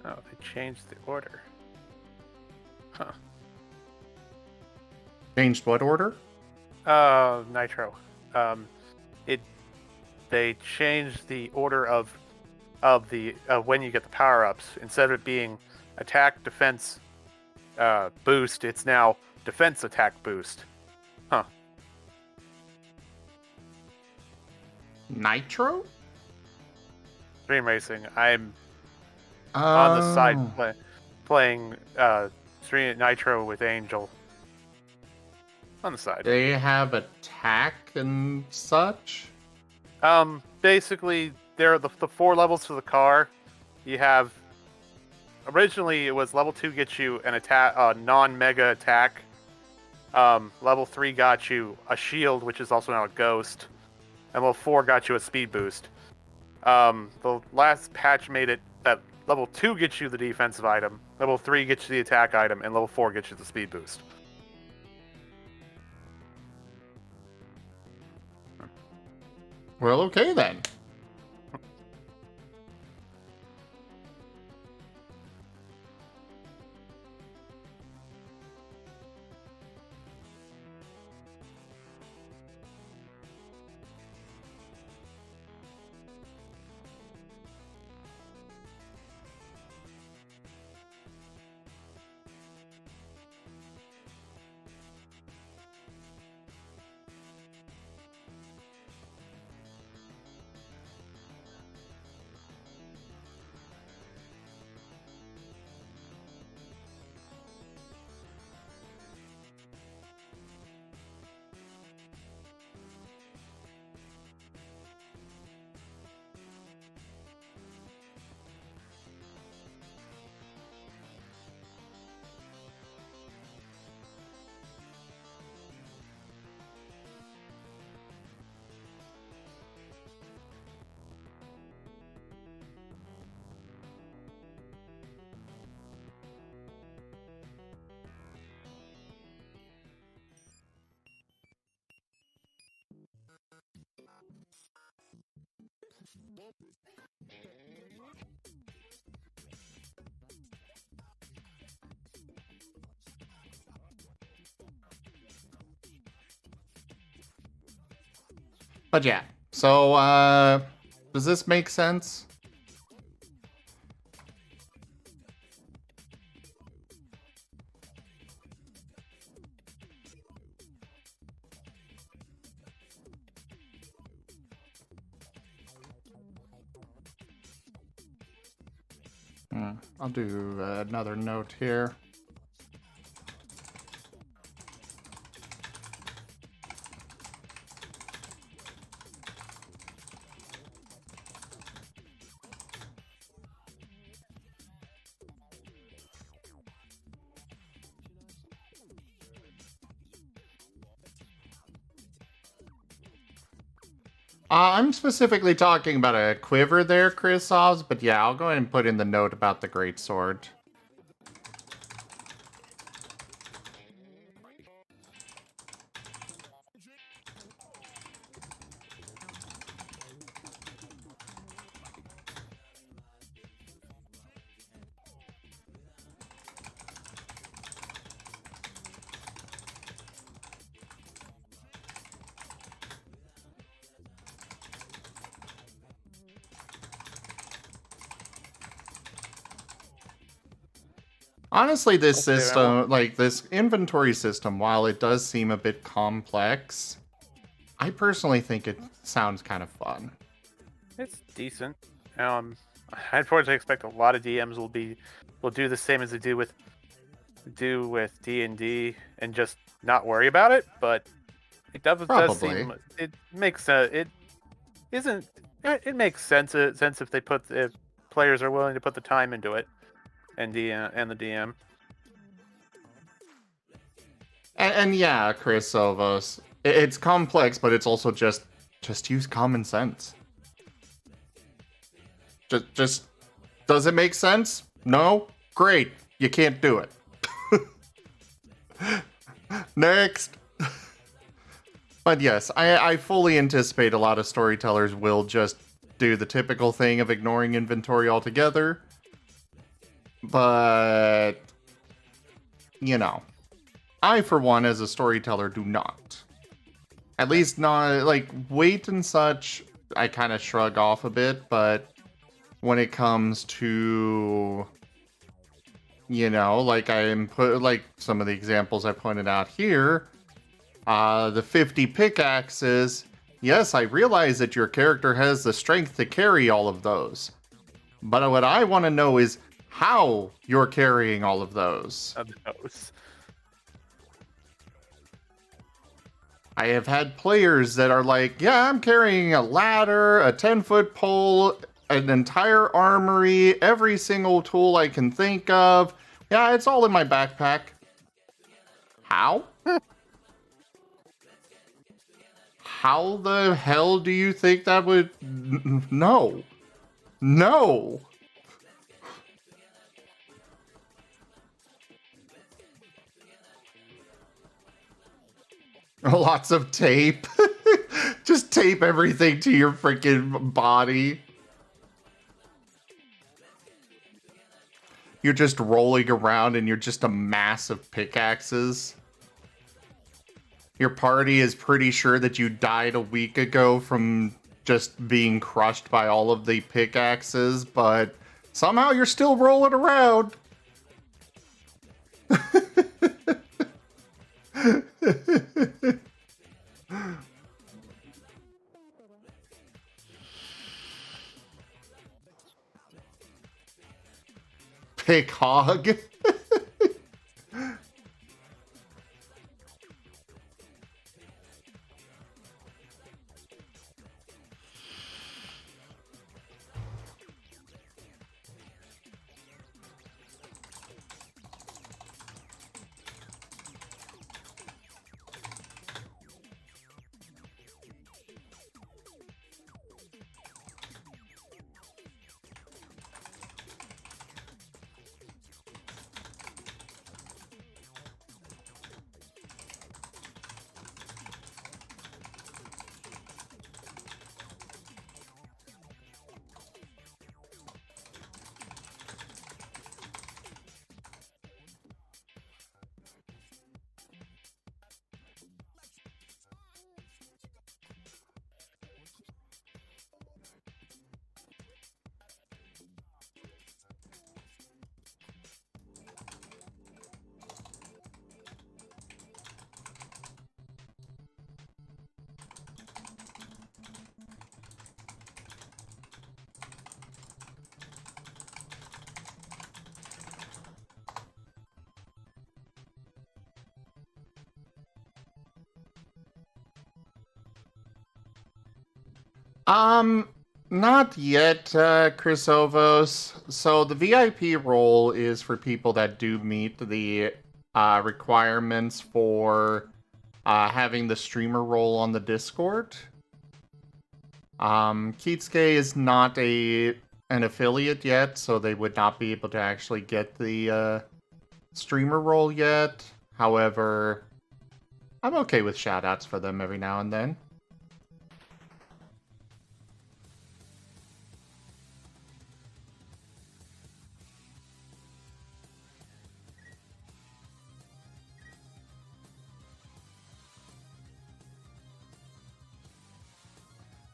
[SPEAKER 16] Oh, they changed the order. Huh.
[SPEAKER 1] Changed what order?
[SPEAKER 16] Nitro. They changed the order of when you get the power-ups. Instead of it being attack, defense, boost, it's now defense, attack, boost. Huh.
[SPEAKER 1] Nitro?
[SPEAKER 16] Dream Racing. I'm on the side playing Stream Nitro with Angel. On the side.
[SPEAKER 1] They have attack and such?
[SPEAKER 16] Basically, there are the 4 levels to the car. You have originally it was level 2 gets you an attack, non-mega attack. Level 3 got you a shield, which is also now a ghost, and level 4 got you a speed boost. The last patch made it that level 2 gets you the defensive item, level 3 gets you the attack item, and level 4 gets you the speed boost.
[SPEAKER 1] Well, okay then. But yeah, so does this make sense? I'll do another note here. I'm specifically talking about a quiver there, Chris Oz, but yeah, I'll go ahead and put in the note about the greatsword. Honestly, this system, like this inventory system, while it does seem a bit complex, I personally think it sounds kind of fun.
[SPEAKER 16] It's decent. I unfortunately expect a lot of DMs will do the same as they do with D&D and just not worry about it. But it does seem it makes it isn't it makes sense if players are willing to put the time into it. And the DM.
[SPEAKER 1] And yeah, Chris Silvos, it's complex, but it's also just use common sense. Just does it make sense? No? Great. You can't do it. Next. But yes, I fully anticipate a lot of storytellers will just do the typical thing of ignoring inventory altogether. But, you know, I, for one, as a storyteller, do not. At least not, like, weight and such, I kind of shrug off a bit, but when it comes to, you know, like like some of the examples I pointed out here, the 50 pickaxes, yes, I realize that your character has the strength to carry all of those. But what I want to know is how you're carrying all of those. I have had players that are like, yeah, I'm carrying a ladder, a 10-foot pole, an entire armory, every single tool I can think of. Yeah, it's all in my backpack. How? How the hell do you think that would... No. No. Lots of tape. Just tape everything to your freaking body. You're just rolling around and you're just a mass of pickaxes. Your party is pretty sure that you died a week ago from just being crushed by all of the pickaxes, but somehow you're still rolling around. Pick hog. Not yet, Chrysovos. So the VIP role is for people that do meet the requirements for having the streamer role on the Discord. Kitsuke is not an affiliate yet, so they would not be able to actually get the streamer role yet. However, I'm okay with shoutouts for them every now and then.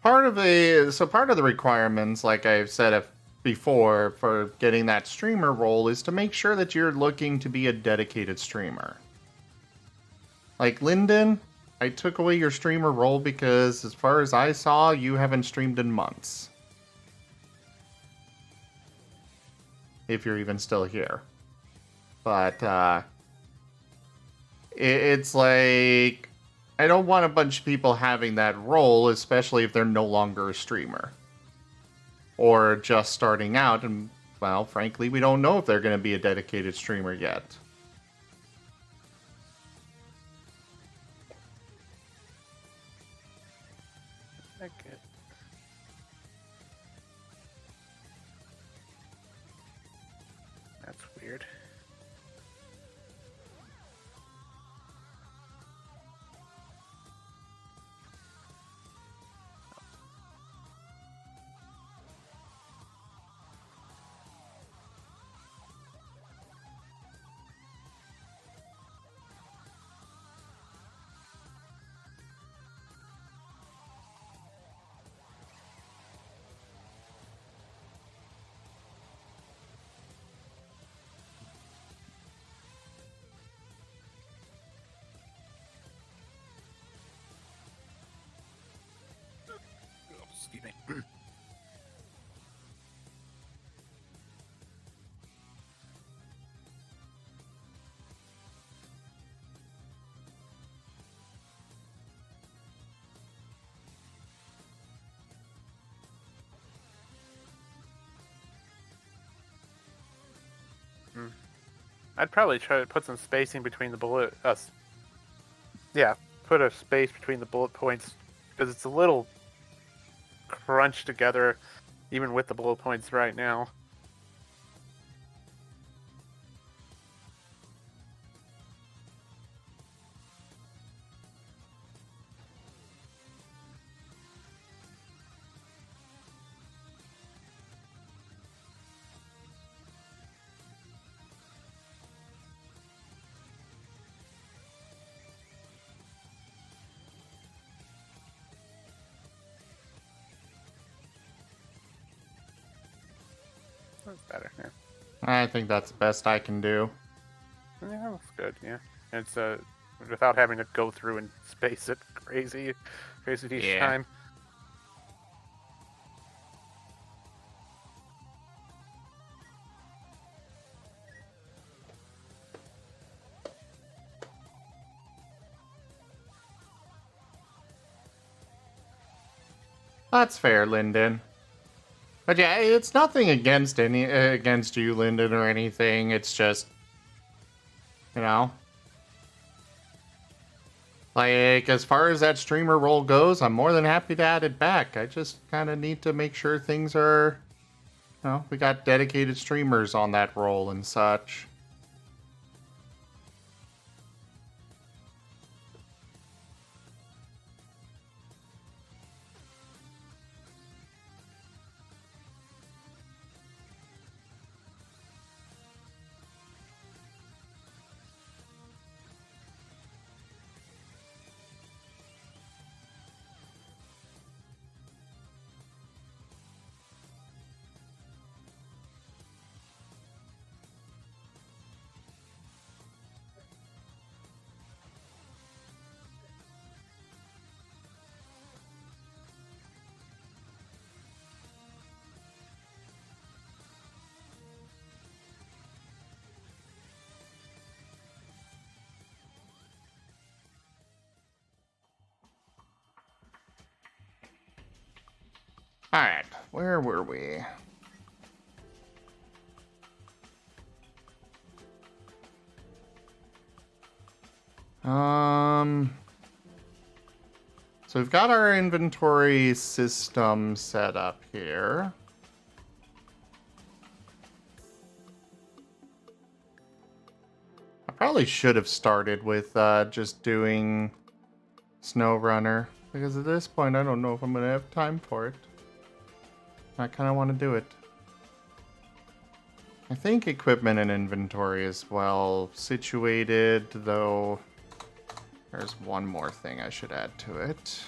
[SPEAKER 1] Part of the requirements, like I've said before, for getting that streamer role is to make sure that you're looking to be a dedicated streamer. Like Lyndon, I took away your streamer role because, as far as I saw, you haven't streamed in months. If you're even still here. But, it's like... I don't want a bunch of people having that role, especially if they're no longer a streamer. Or just starting out, and, well, frankly, we don't know if they're going to be a dedicated streamer yet.
[SPEAKER 16] Okay. That's weird. Excuse me. I'd probably try to put some spacing between the bullet. Yeah, put a space between the bullet points because it's a little crunched together, even with the bullet points right now. That's better. Yeah.
[SPEAKER 1] I think that's the best I can do.
[SPEAKER 16] Yeah, that looks good. Yeah, and it's without having to go through and space it crazy each time.
[SPEAKER 1] That's fair, Lyndon. But yeah, it's nothing against against you, Lyndon, or anything. It's just, you know, like as far as that streamer role goes, I'm more than happy to add it back. I just kind of need to make sure things are, you know, we got dedicated streamers on that role and such. Alright, where were we? So we've got our inventory system set up here. I probably should have started with just doing SnowRunner, because at this point I don't know if I'm going to have time for it. I kind of want to do it. I think equipment and inventory is well situated, though there's one more thing I should add to it.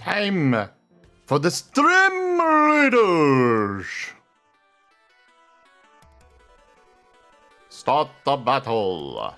[SPEAKER 1] Time for the Stream Raiders! Start the battle!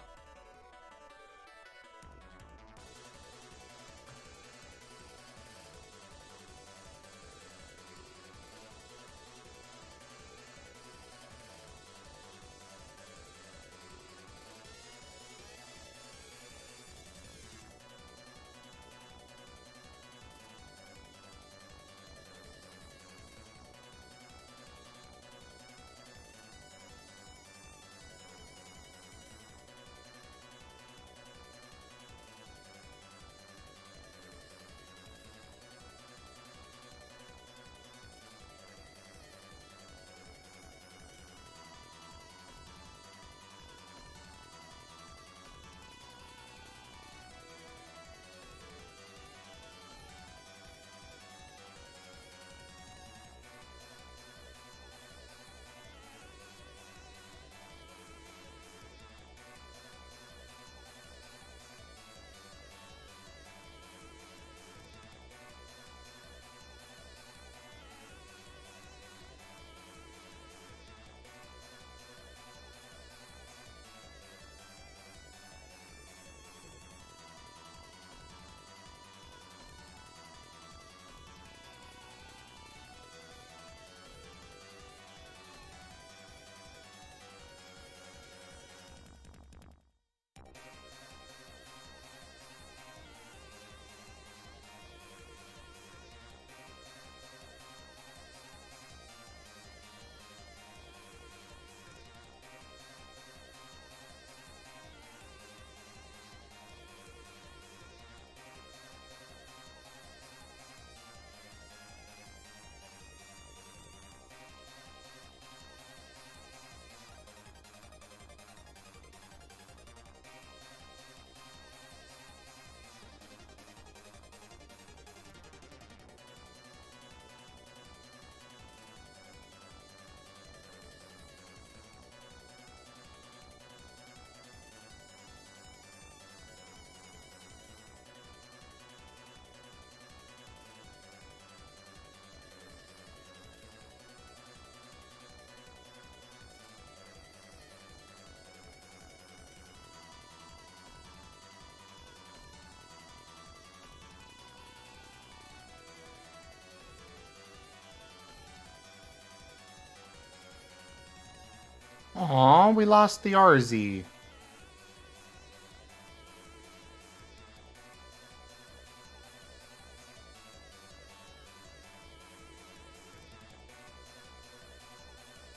[SPEAKER 1] Aw, we lost the RZ.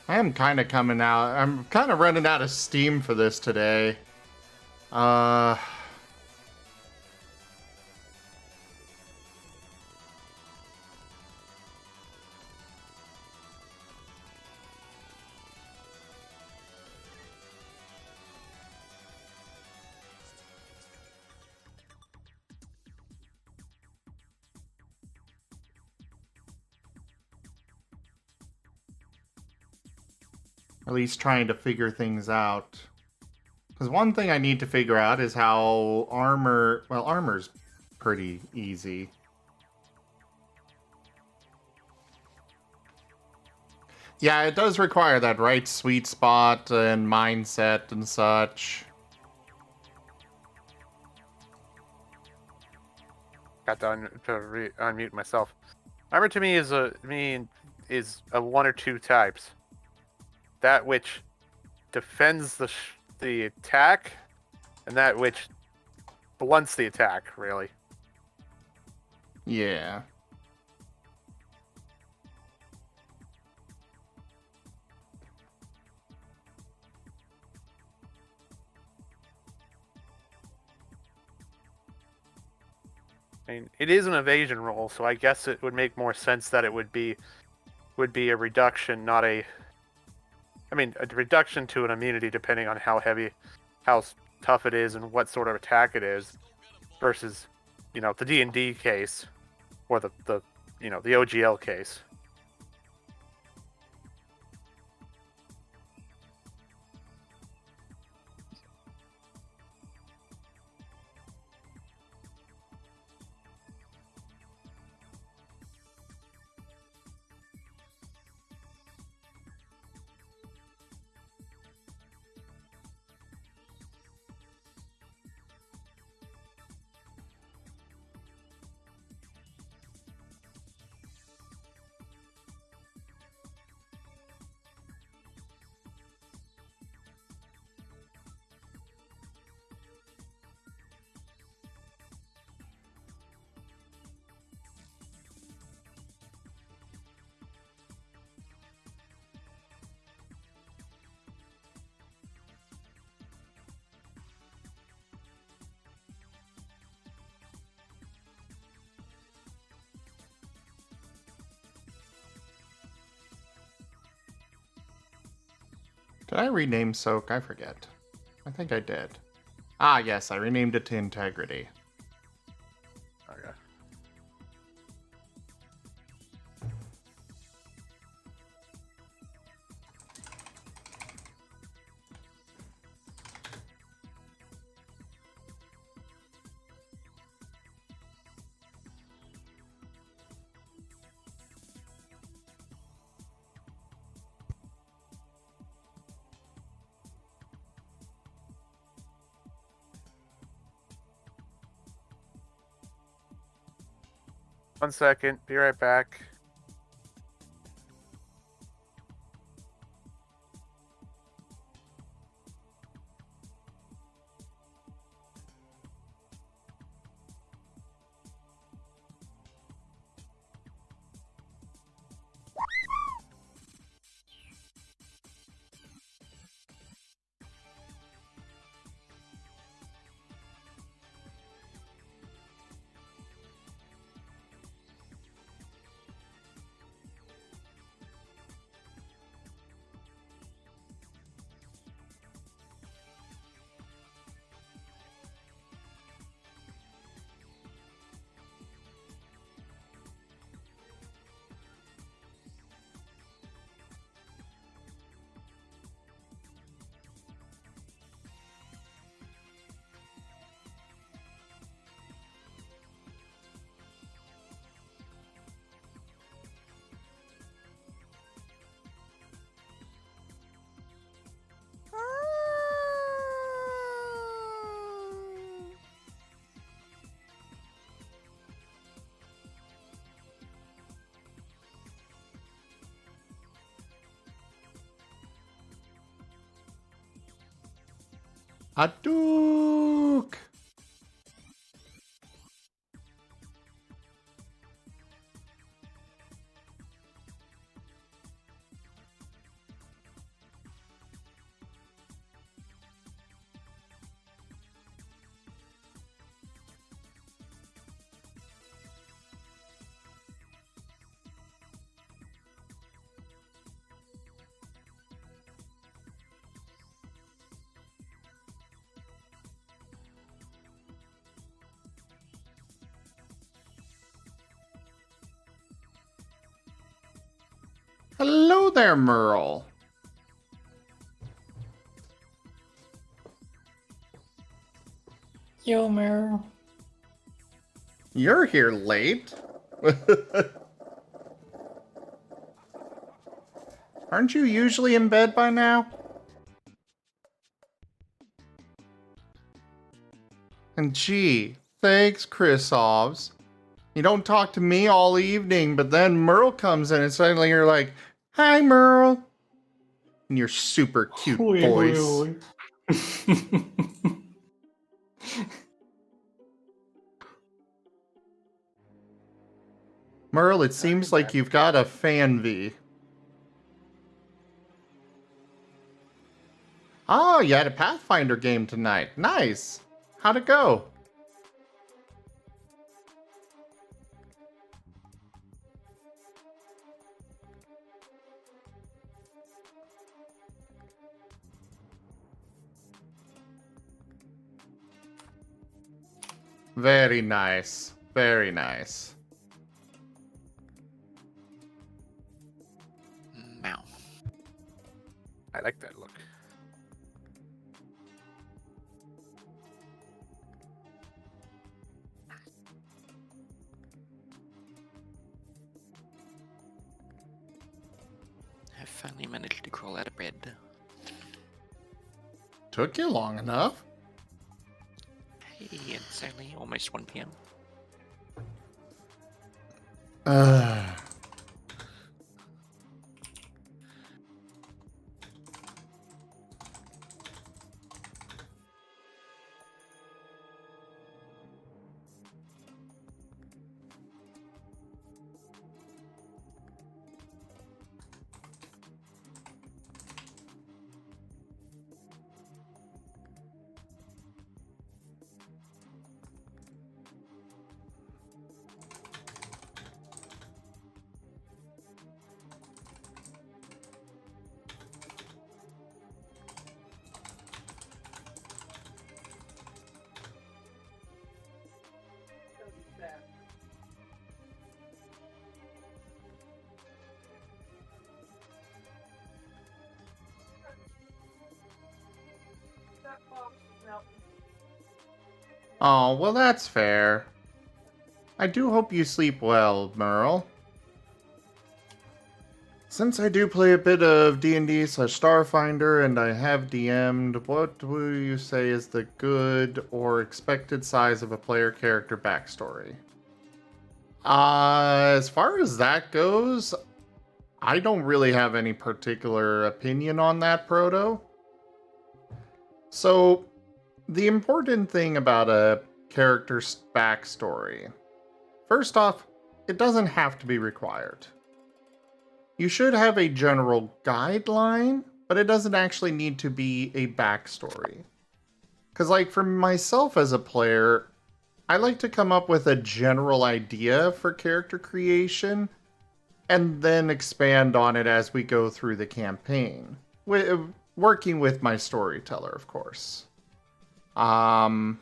[SPEAKER 1] I am kind of coming out. I'm kind of running out of steam for this today. At least trying to figure things out. Because one thing I need to figure out is how armor... Well, armor's pretty easy. Yeah, it does require that right sweet spot and mindset and such.
[SPEAKER 16] Got to unmute myself. Armor to me is a one or two types. That which defends the attack, and that which blunts the attack. Really.
[SPEAKER 1] Yeah.
[SPEAKER 16] I mean, it is an evasion roll, so I guess it would make more sense that it would be a reduction, not a. I mean, a reduction to an immunity depending on how tough it is and what sort of attack it is, versus, the D&D case, or the OGL case.
[SPEAKER 1] Did I rename Soak? I forget. I think I did. Ah, yes, I renamed it to Integrity.
[SPEAKER 16] Okay. One second. Be right back.
[SPEAKER 1] Hadouken! Hello there, Merle.
[SPEAKER 4] Yo, Meryl.
[SPEAKER 1] You're here late. Aren't you usually in bed by now? And gee, thanks, Chrisovs. You don't talk to me all evening, but then Merle comes in and suddenly you're like, "Hi, Merle." In your super cute voice. Merle, it seems like you've got a fan V. Oh, you had a Pathfinder game tonight. Nice. How'd it go? Very nice. Very nice.
[SPEAKER 16] Now. I like that look.
[SPEAKER 17] I finally managed to crawl out of bed.
[SPEAKER 1] Took you long enough.
[SPEAKER 17] Hey, it's only almost 1 p.m.
[SPEAKER 1] Oh, well, that's fair. I do hope you sleep well, Merle. Since I do play a bit of D&D slash Starfinder and I have DM'd, what will you say is the good or expected size of a player character backstory? As far as that goes, I don't really have any particular opinion on that, Proto. So, the important thing about a character's backstory, first off, it doesn't have to be required. You should have a general guideline, but it doesn't actually need to be a backstory. Because, like, for myself as a player, I like to come up with a general idea for character creation and then expand on it as we go through the campaign. Working with my storyteller, of course. As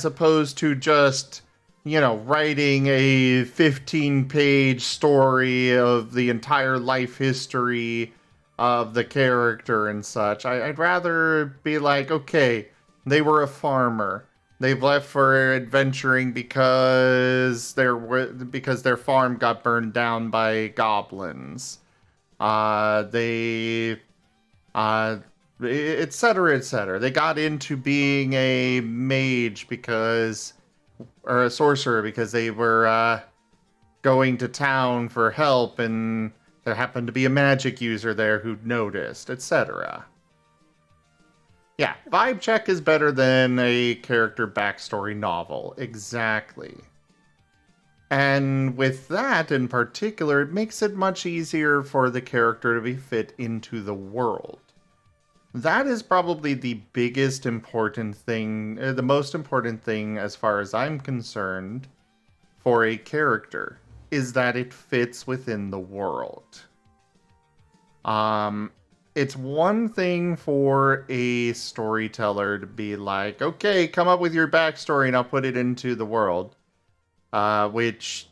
[SPEAKER 1] opposed to just, writing a 15-page story of the entire life history of the character and such. I'd rather be like, okay, they were a farmer. They've left for adventuring because their farm got burned down by goblins. Etc., etc. They got into being a mage or a sorcerer because they were going to town for help and there happened to be a magic user there who noticed, etc. Yeah, vibe check is better than a character backstory novel. Exactly. And with that in particular, it makes it much easier for the character to be fit into the world. That is probably the biggest important thing, the most important thing as far as I'm concerned for a character, is that it fits within the world. It's one thing for a storyteller to be like, okay, come up with your backstory and I'll put it into the world, which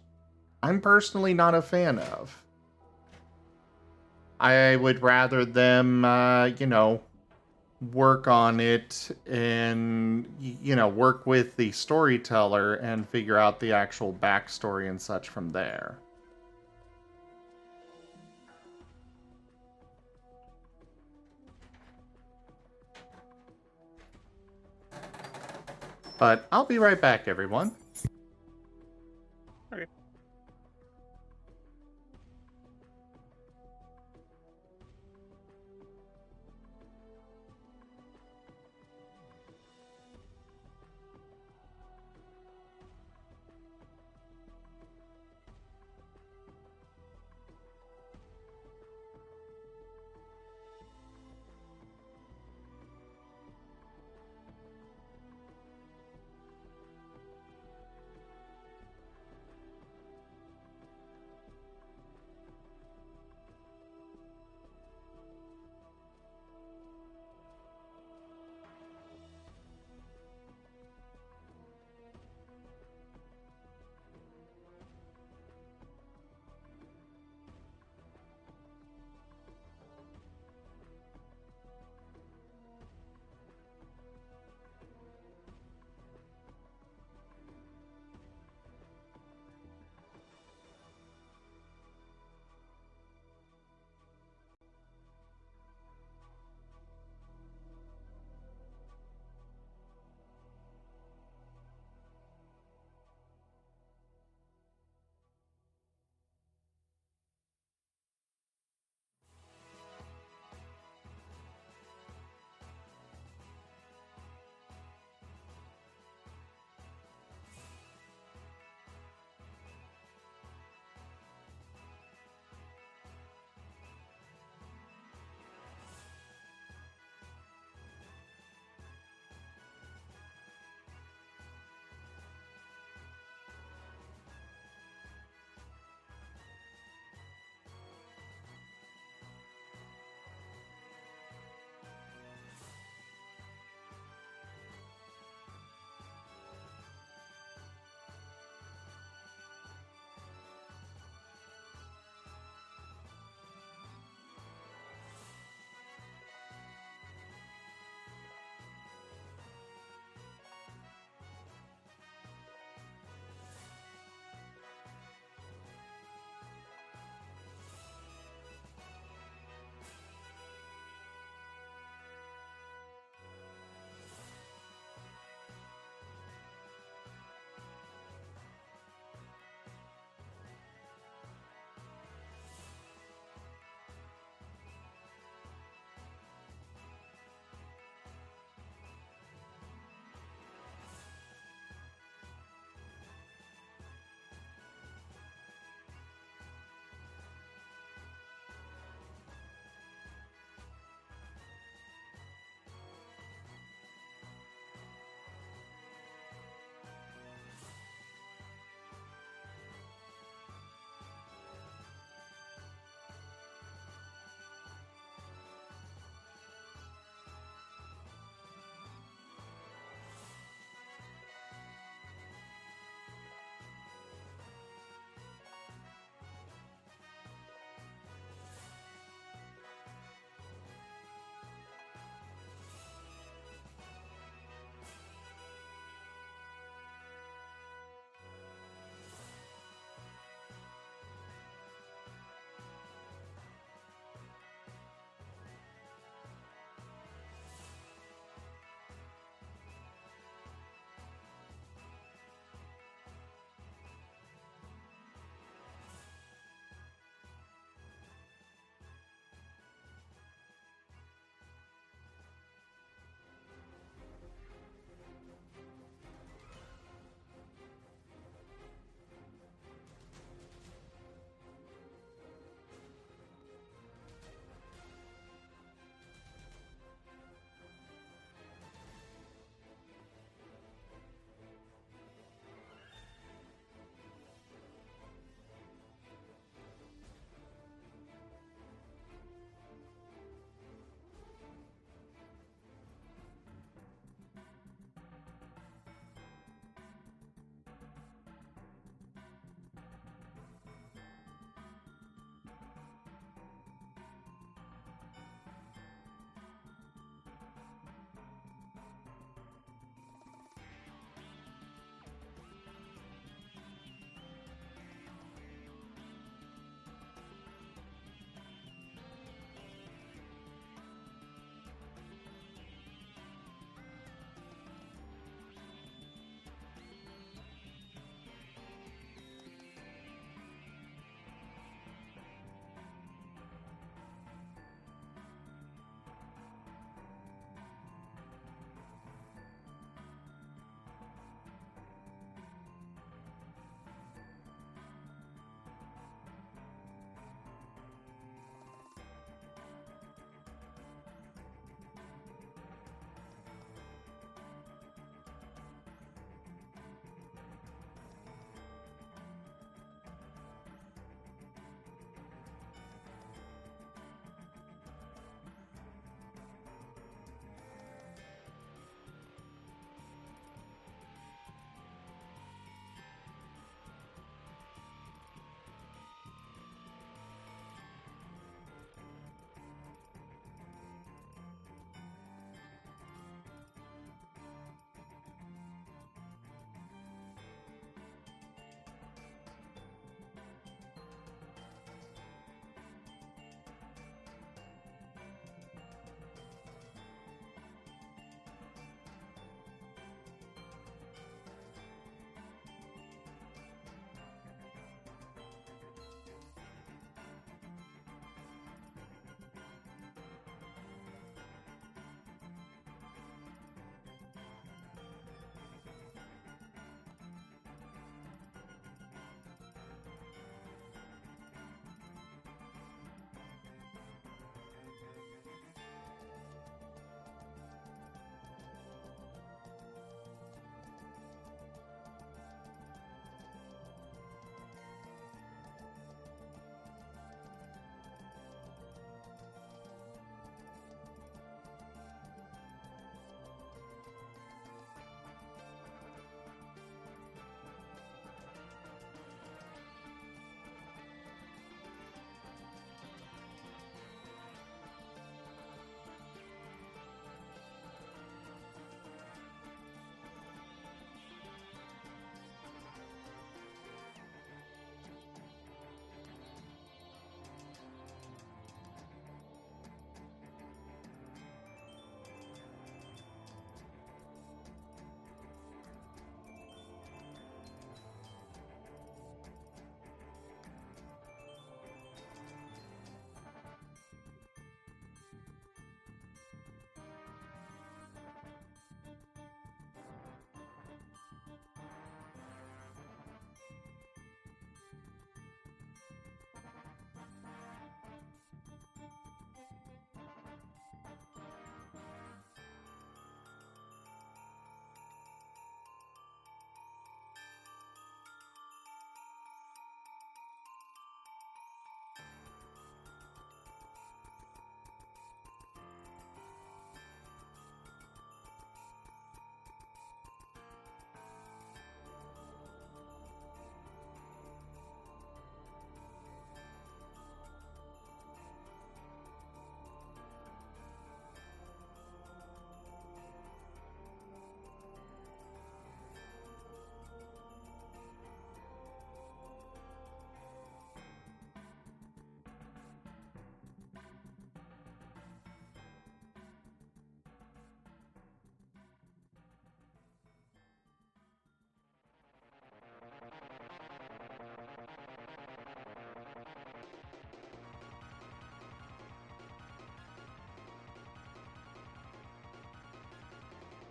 [SPEAKER 1] I'm personally not a fan of. I would rather them, work on it and, work with the storyteller and figure out the actual backstory and such from there. But I'll be right back, everyone.
[SPEAKER 16] Okay.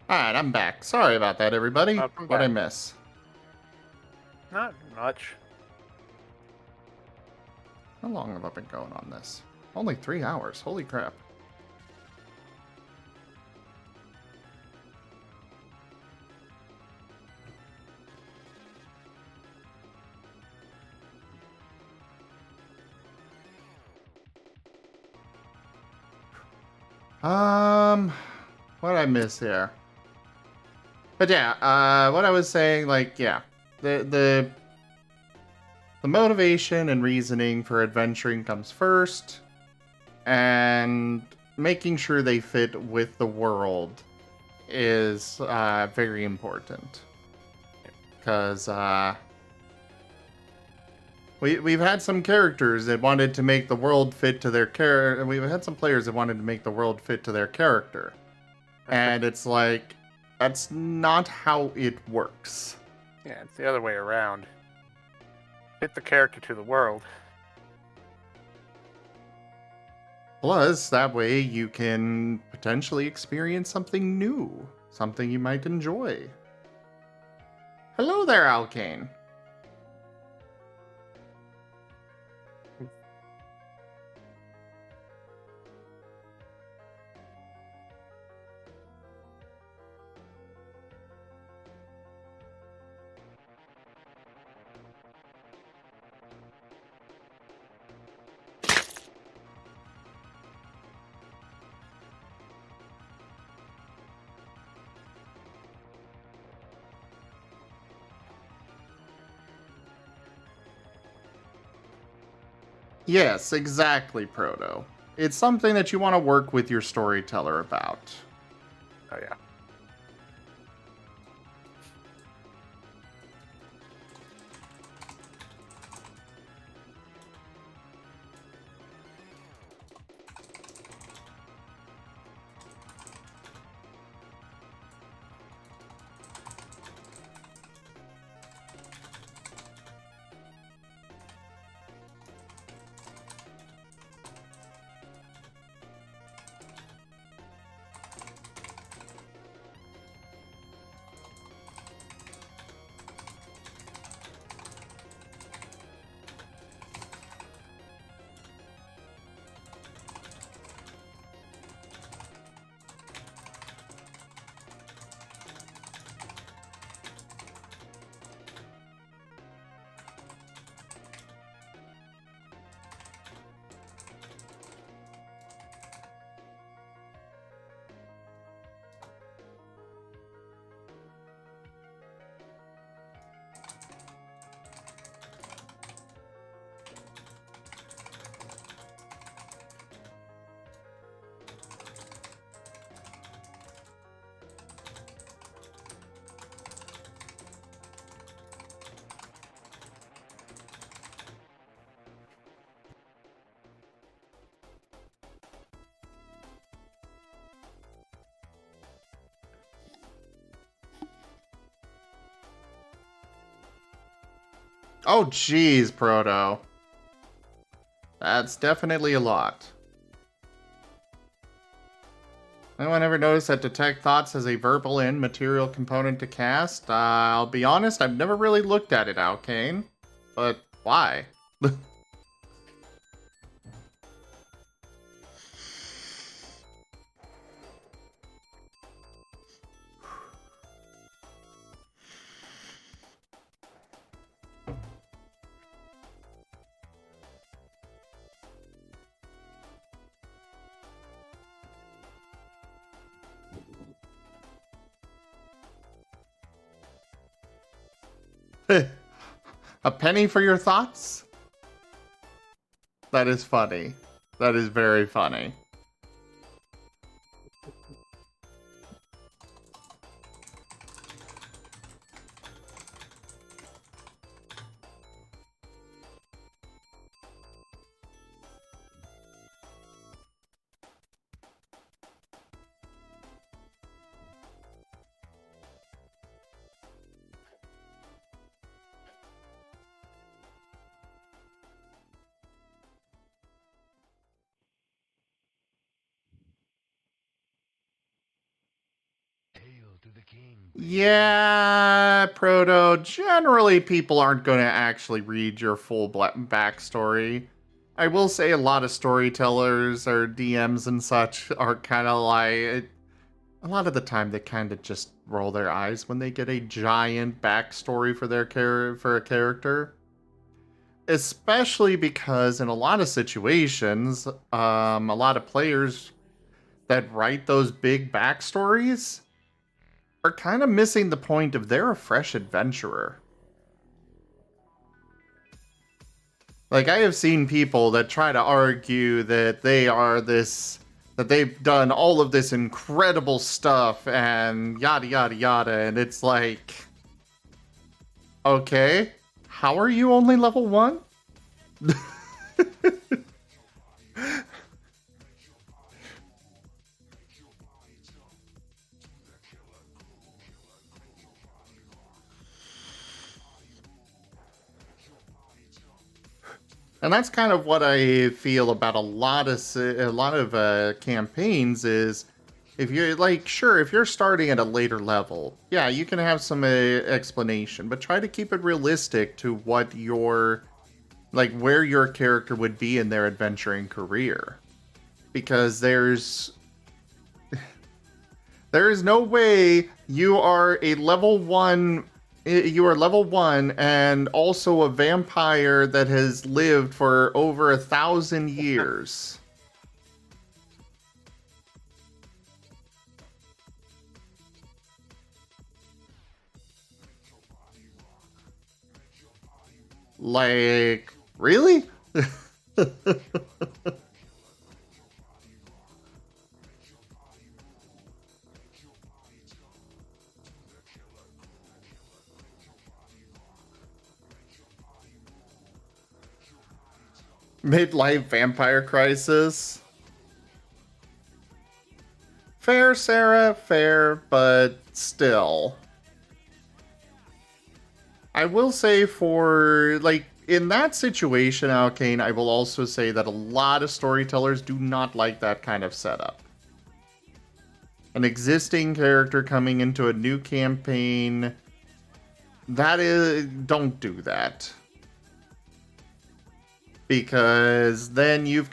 [SPEAKER 1] Alright, I'm back. Sorry about that, everybody.
[SPEAKER 16] Welcome
[SPEAKER 1] What'd I
[SPEAKER 16] back.
[SPEAKER 1] miss?
[SPEAKER 16] Not much.
[SPEAKER 1] How long have I been going on this? Only 3 hours. Holy crap. What did I miss here? But yeah, what I was saying, like, yeah, the motivation and reasoning for adventuring comes first, and making sure they fit with the world is very important. Because we've had some characters that wanted to make the world fit to their character, and we've had some players that wanted to make the world fit to their character. And it's like, that's not how it works.
[SPEAKER 16] Yeah, it's the other way around. Fit the character to the world.
[SPEAKER 1] Plus, that way you can potentially experience something new, something you might enjoy. Hello there, Alkane. Yes, exactly, Proto. It's something that you want to work with your storyteller about.
[SPEAKER 16] Oh yeah.
[SPEAKER 1] Oh, jeez, Proto. That's definitely a lot. Anyone ever noticed that Detect Thoughts has a verbal and material component to cast? I'll be honest, I've never really looked at it, Alkane. But why? A penny for your thoughts? That is funny. That is very funny. Yeah, Proto, generally people aren't going to actually read your full backstory. I will say a lot of storytellers or DMs and such are kind of like, a lot of the time they kind of just roll their eyes when they get a giant backstory for their for a character. Especially because in a lot of situations, a lot of players that write those big backstories are kind of missing the point of they're a fresh adventurer. Like, I have seen people that try to argue that they are this, that they've done all of this incredible stuff and yada yada yada, and it's like, okay, how are you only level 1? And that's kind of what I feel about a lot of campaigns is, if you're like, sure, if you're starting at a later level, yeah, you can have some explanation, but try to keep it realistic to what your, like, where your character would be in their adventuring career. Because there is no way you are a level 1, you are level 1 and also a vampire that has lived for over 1,000 years. Like, really? Midlife vampire crisis. Fair, Sarah, fair, but still. I will say for, like, in that situation, Alkane, I will also say that a lot of storytellers do not like that kind of setup. An existing character coming into a new campaign, that is, don't do that. Because then you're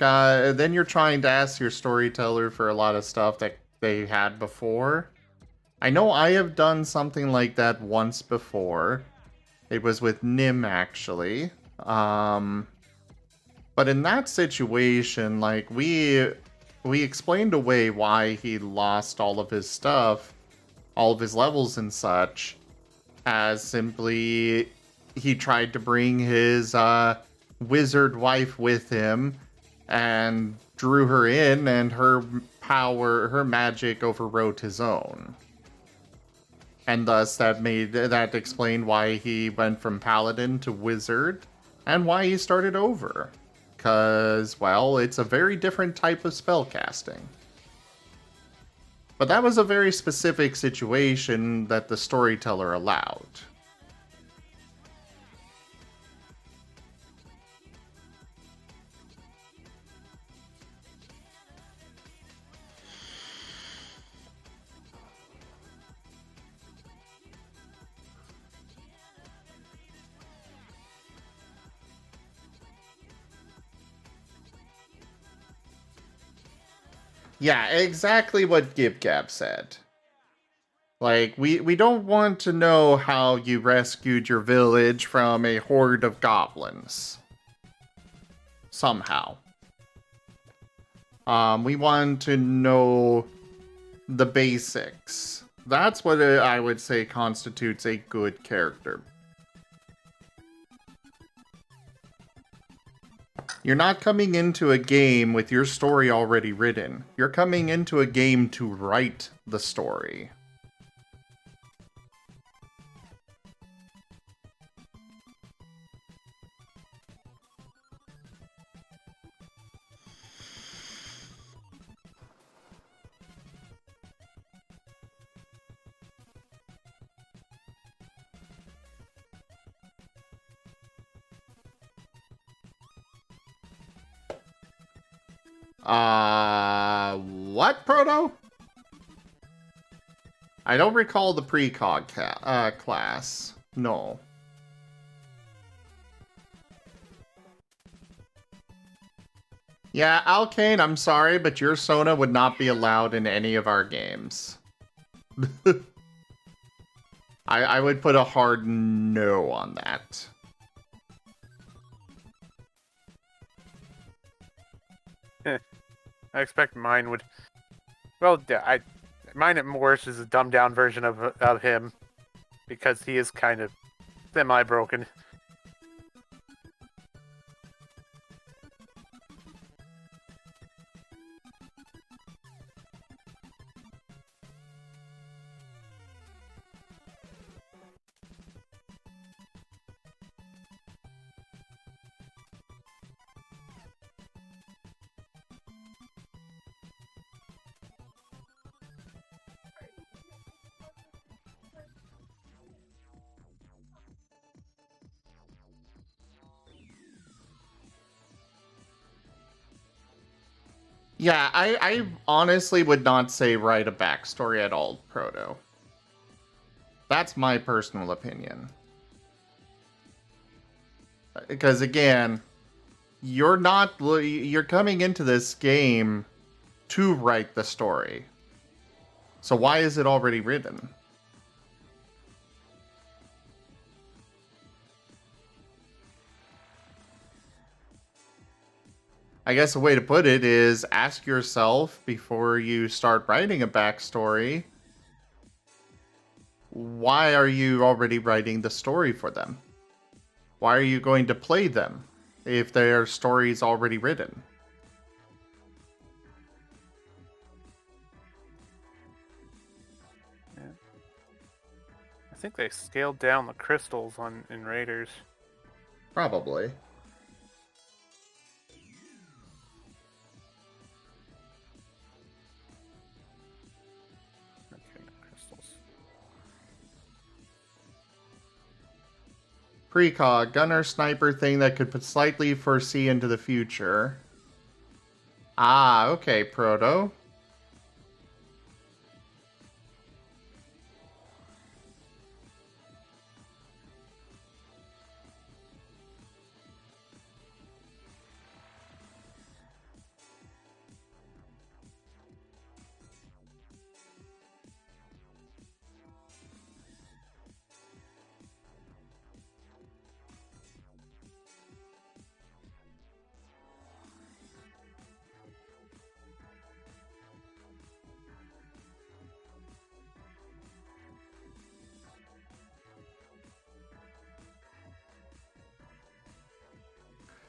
[SPEAKER 1] trying to ask your storyteller for a lot of stuff that they had before. I know I have done something like that once before. It was with Nim, actually. But in that situation, like, we explained away why he lost all of his stuff, all of his levels and such, as simply he tried to bring his wizard wife with him and drew her in, and her magic overrode his own. And thus that explained why he went from paladin to wizard and why he started over. Because, well, it's a very different type of spellcasting. But that was a very specific situation that the storyteller allowed. Yeah, exactly what GibGab said. Like, we don't want to know how you rescued your village from a horde of goblins. Somehow. We want to know the basics. That's what I would say constitutes a good character. You're not coming into a game with your story already written. You're coming into a game to write the story. What, Proto? I don't recall the precog class. No. Yeah, Alkane, I'm sorry, but your Sona would not be allowed in any of our games. I would put a hard no on that.
[SPEAKER 16] I expect mine would. Well, mine at worst is a dumbed down version of him, because he is kind of semi-broken.
[SPEAKER 1] Yeah, I honestly would not say write a backstory at all, Proto. That's my personal opinion. Because again, you're coming into this game to write the story. So why is it already written? I guess a way to put it is ask yourself before you start writing a backstory, why are you already writing the story for them? Why are you going to play them if their story's already written?
[SPEAKER 16] Yeah. I think they scaled down the crystals in Raiders.
[SPEAKER 1] Probably.
[SPEAKER 16] Okay, crystals.
[SPEAKER 1] Precog, gunner sniper thing that could slightly foresee into the future. Ah, okay, Proto.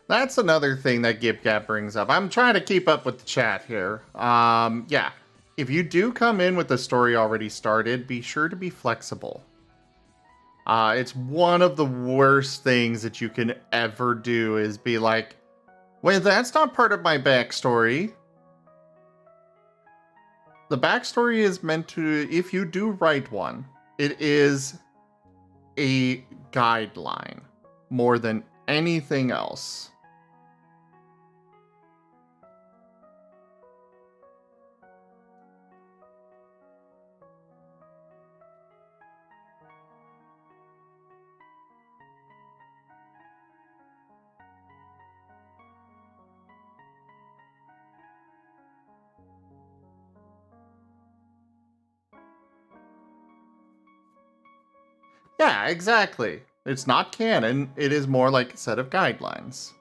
[SPEAKER 1] That's another thing that GibGab brings up. I'm trying to keep up with the chat here. Yeah. If you do come in with the story already started, be sure to be flexible. It's one of the worst things that you can ever do is be like, wait, that's not part of my backstory. The backstory is meant to, if you do write one, it is a guideline more than anything else. Yeah, exactly. It's not canon, it is more like a set of guidelines.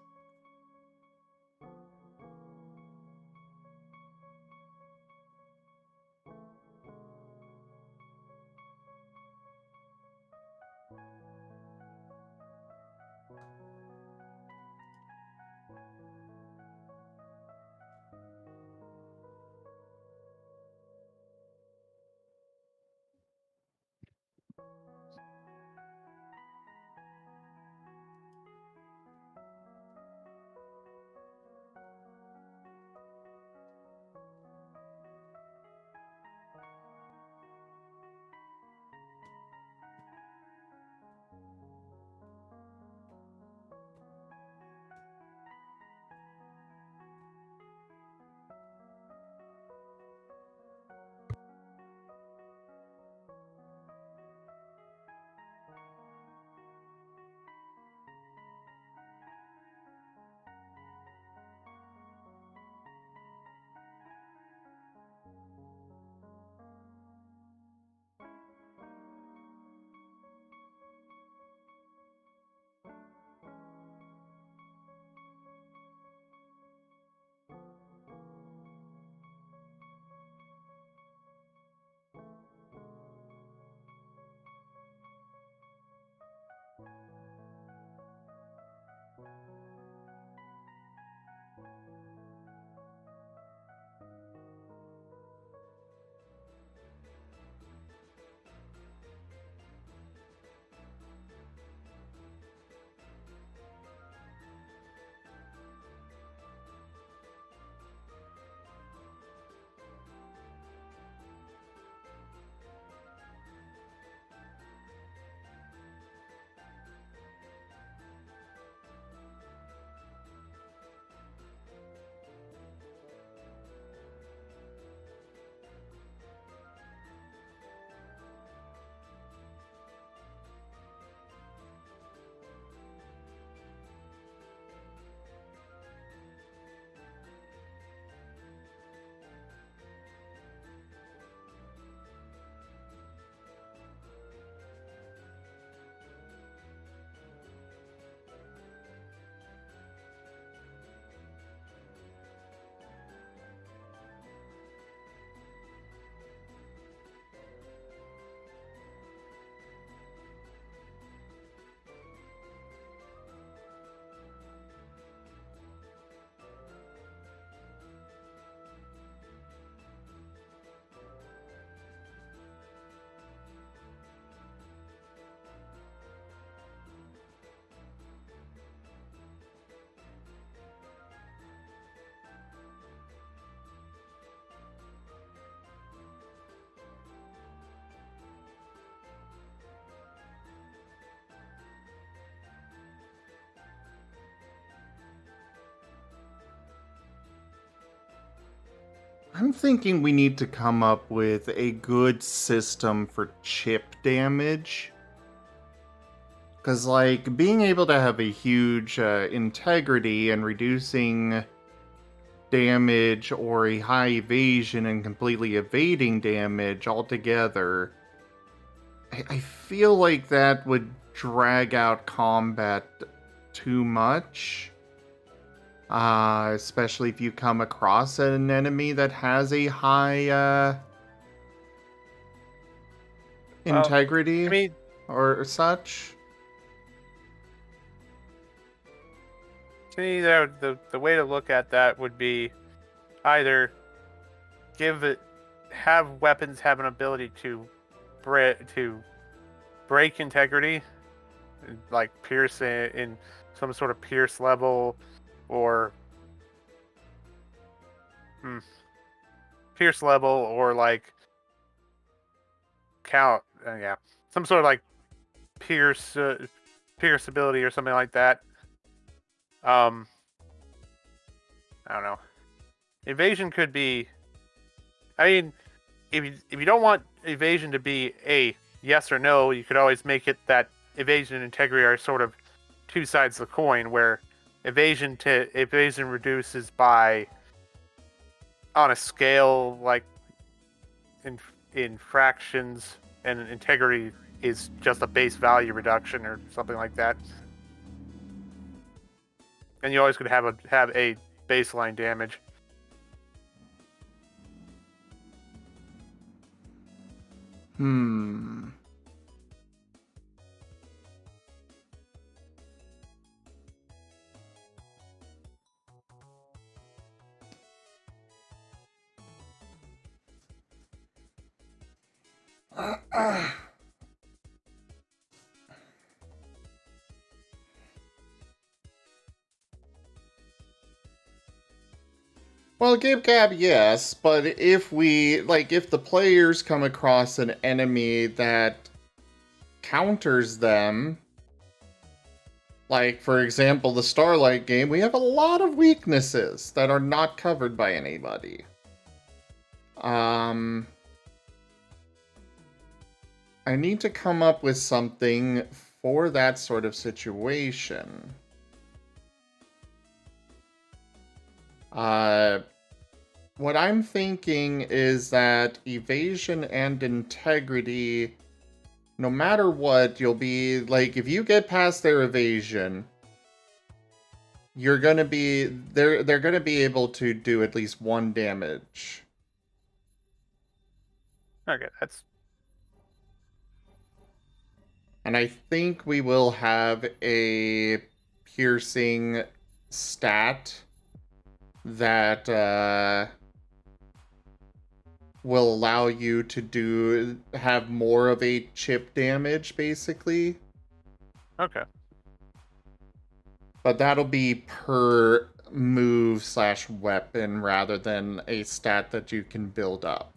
[SPEAKER 1] I'm thinking we need to come up with a good system for chip damage. Because, like, being able to have a huge integrity and reducing damage or a high evasion and completely evading damage altogether, I feel like that would drag out combat too much. Especially if you come across an enemy that has a high integrity
[SPEAKER 16] I mean,
[SPEAKER 1] or such.
[SPEAKER 16] to me, the way to look at that would be either have weapons have an ability to break integrity, like pierce in some sort of pierce level, or pierce level, or like count, yeah, some sort of like pierce ability or something like that. I don't know. Evasion could be. I mean, if you don't want evasion to be a yes or no, you could always make it that evasion and integrity are sort of two sides of the coin, where evasion reduces by on a scale like in fractions, and integrity is just a base value reduction or something like that. And you always could have a baseline damage.
[SPEAKER 1] Well, Gib Gab, yes, but if if the players come across an enemy that counters them, like, for example, the Starlight game, we have a lot of weaknesses that are not covered by anybody. I need to come up with something for that sort of situation. What I'm thinking is that evasion and integrity, no matter what, you'll be, like, if you get past their evasion, you're gonna be, they're gonna be able to do at least 1 damage.
[SPEAKER 16] Okay, that's...
[SPEAKER 1] And I think we will have a piercing stat that will allow you to have more of a chip damage, basically.
[SPEAKER 16] Okay.
[SPEAKER 1] But that'll be per move/weapon rather than a stat that you can build up.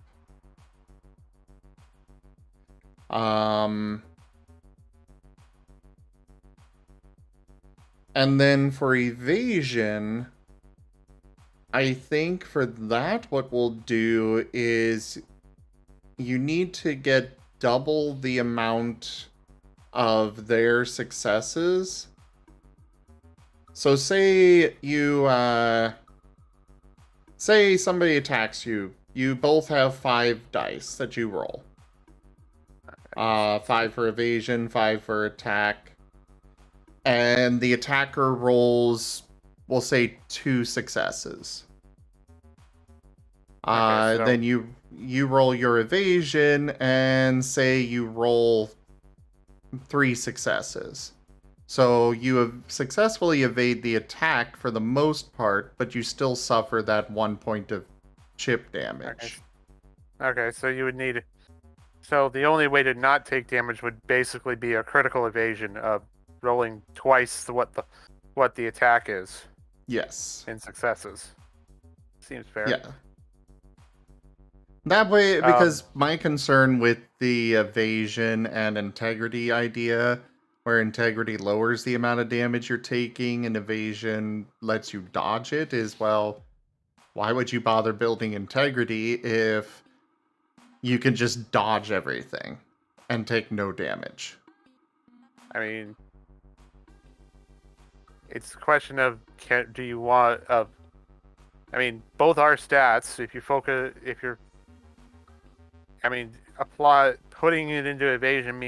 [SPEAKER 1] And then for evasion, I think for that what we'll do is you need to get double the amount of their successes. So say you, say somebody attacks you. You both have 5 dice that you roll. 5 for evasion, 5 for attack. And the attacker rolls, we'll say, 2 successes.
[SPEAKER 16] Okay, so...
[SPEAKER 1] Then you roll your evasion, and say you roll 3 successes. So you have successfully evade the attack for the most part, but you still suffer that 1 point of chip damage.
[SPEAKER 16] Okay, so you would need... So the only way to not take damage would basically be a critical evasion of rolling twice what the attack is.
[SPEAKER 1] Yes.
[SPEAKER 16] In successes. Seems fair.
[SPEAKER 1] Yeah. That way, because my concern with the evasion and integrity idea, where integrity lowers the amount of damage you're taking and evasion lets you dodge it, is, well, Why would you bother building integrity if you can just dodge everything and take no damage?
[SPEAKER 16] I mean, it's a question of do you want I mean, both are stats. If you're, I mean, putting it into evasion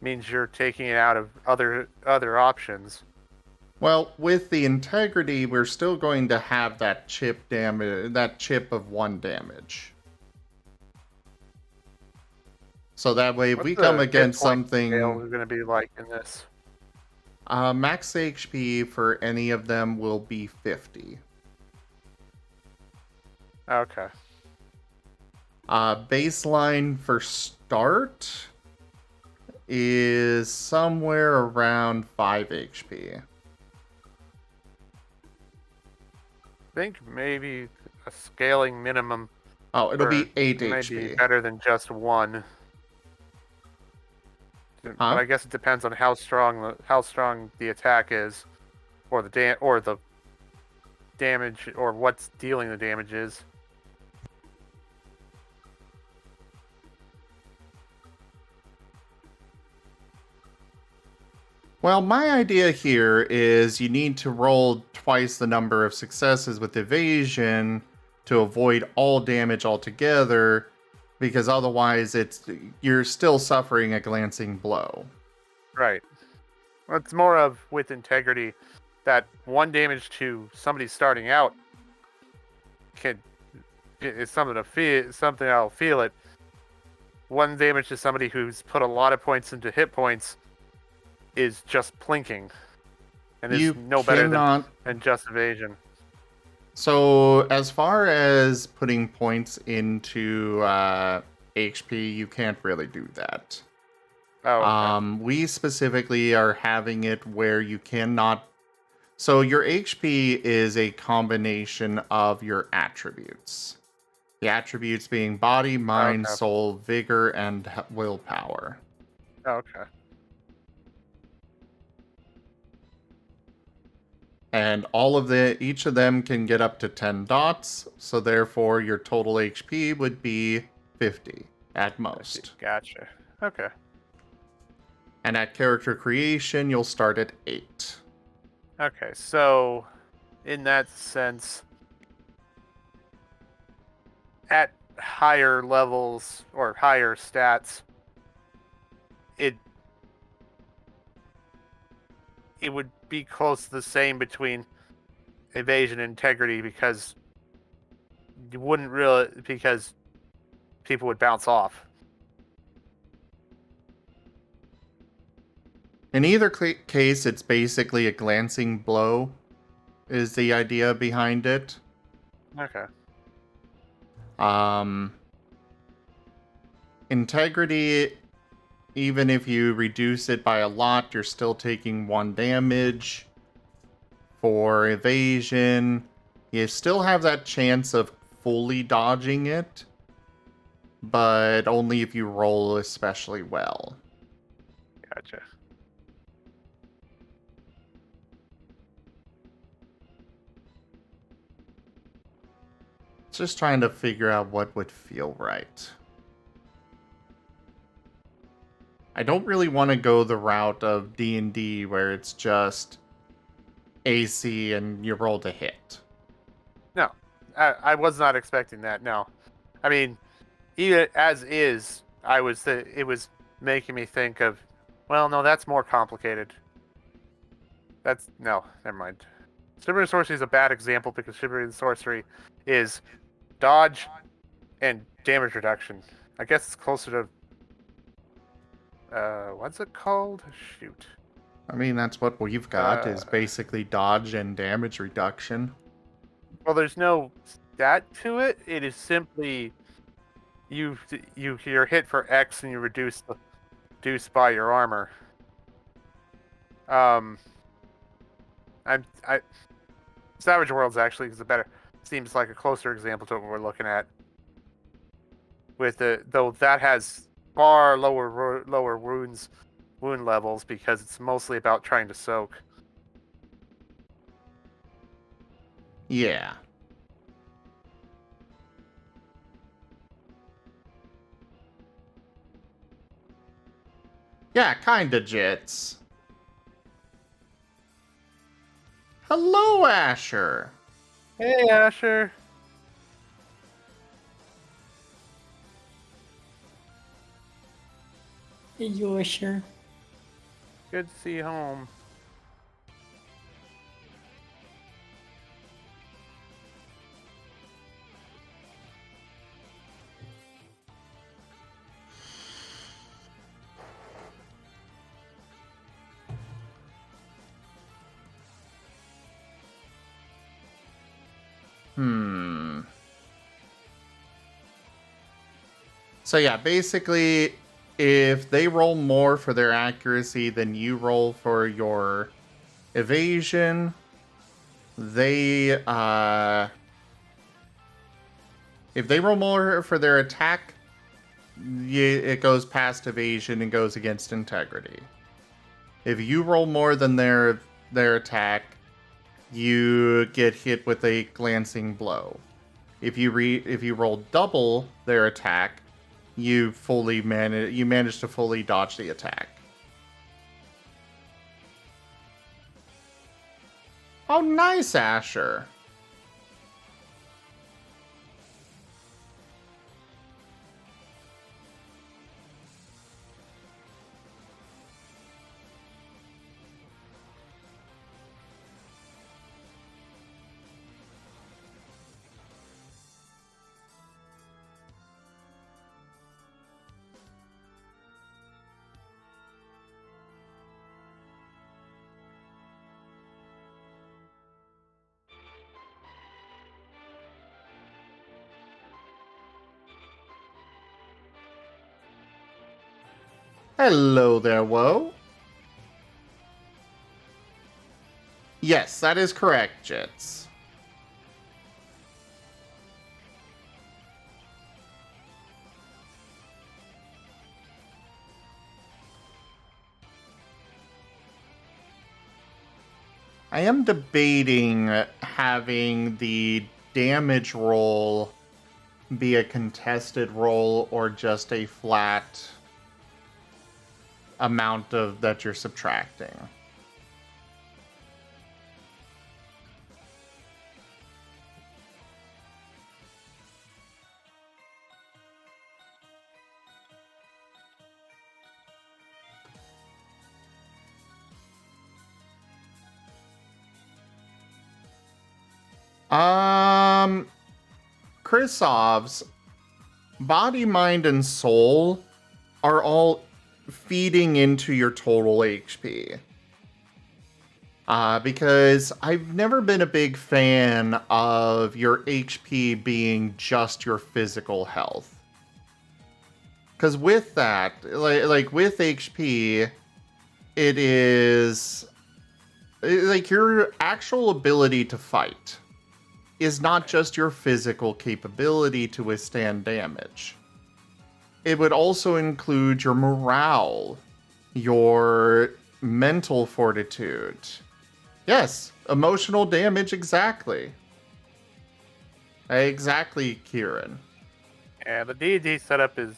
[SPEAKER 16] means you're taking it out of other options.
[SPEAKER 1] Well, with the integrity, we're still going to have that chip damage, that chip of 1 damage. So that way, if
[SPEAKER 16] What's
[SPEAKER 1] we
[SPEAKER 16] the
[SPEAKER 1] come
[SPEAKER 16] hit
[SPEAKER 1] against
[SPEAKER 16] point scale
[SPEAKER 1] something,
[SPEAKER 16] going to be like in this?
[SPEAKER 1] max HP for any of them will be 50.
[SPEAKER 16] Okay.
[SPEAKER 1] Baseline for start is somewhere around 5 HP.
[SPEAKER 16] I think maybe a scaling minimum.
[SPEAKER 1] Oh, it'll be 8
[SPEAKER 16] might be
[SPEAKER 1] HP.
[SPEAKER 16] better than just 1. But
[SPEAKER 1] Huh?
[SPEAKER 16] I guess it depends on how strong the attack is, or the damage, or what's dealing the damage is.
[SPEAKER 1] Well, my idea here is you need to roll twice the number of successes with evasion to avoid all damage altogether, because otherwise you're still suffering a glancing blow.
[SPEAKER 16] Right. Well, it's more of with integrity that 1 damage to somebody starting out is something to feel. Something I'll feel it. 1 damage to somebody who's put a lot of points into hit points is just plinking, and is no better than just evasion.
[SPEAKER 1] So, as far as putting points into HP, you can't really do that.
[SPEAKER 16] Oh, okay.
[SPEAKER 1] We specifically are having it where you cannot. So, your HP is a combination of your attributes. The attributes being body, mind,
[SPEAKER 16] Okay.
[SPEAKER 1] soul, vigor, and willpower.
[SPEAKER 16] Okay.
[SPEAKER 1] And each of them can get up to 10 dots, so therefore your total HP would be 50 at most.
[SPEAKER 16] Gotcha. Okay.
[SPEAKER 1] And at character creation, you'll start at 8.
[SPEAKER 16] Okay, so in that sense, at higher levels or higher stats, it would be close to the same between evasion and integrity, because people would bounce off.
[SPEAKER 1] In either case, it's basically a glancing blow, is the idea behind it.
[SPEAKER 16] Okay.
[SPEAKER 1] Integrity, even if you reduce it by a lot, you're still taking 1 damage. For evasion, you still have that chance of fully dodging it, but only if you roll especially well.
[SPEAKER 16] Gotcha.
[SPEAKER 1] Just trying to figure out what would feel right. I don't really want to go the route of D&D where it's just AC and you roll to hit.
[SPEAKER 16] No, I was not expecting that. No, I mean, even as is, it was making me think of, well, no, that's more complicated. No, never mind. Shivering Sorcery is a bad example because Shivering Sorcery is dodge and damage reduction. I guess it's closer to what's it called? Shoot.
[SPEAKER 1] I mean, that's what we've got, is basically dodge and damage reduction.
[SPEAKER 16] Well, there's no stat to it. It is simply you're hit for X and you reduce by your armor. Savage Worlds actually seems like a closer example to what we're looking at. Though that has far lower wound levels, because it's mostly about trying to soak.
[SPEAKER 1] Yeah. Yeah, kinda, Jits. Hello, Asher.
[SPEAKER 16] Hey, Asher.
[SPEAKER 4] Hey, Yosher.
[SPEAKER 16] Good to see you home.
[SPEAKER 1] So yeah, basically, if they roll more for their accuracy than you roll for your evasion, they, if they roll more for their attack, it goes past evasion and goes against integrity. If you roll more than their attack, you get hit with a glancing blow. If you roll double their attack, you manage to fully dodge the attack. Oh, nice, Asher. Hello there, Woe. Yes, that is correct, Jits. I am debating having the damage roll be a contested roll or just a flat amount of that you're subtracting. Krisov's body, mind, and soul are all feeding into your total HP. Because I've never been a big fan of your HP being just your physical health. Because with that, like with HP, it is like your actual ability to fight is not just your physical capability to withstand damage. It would also include your morale, your mental fortitude. Yes, emotional damage, exactly. Exactly, Kieran.
[SPEAKER 16] Yeah, the D&D setup is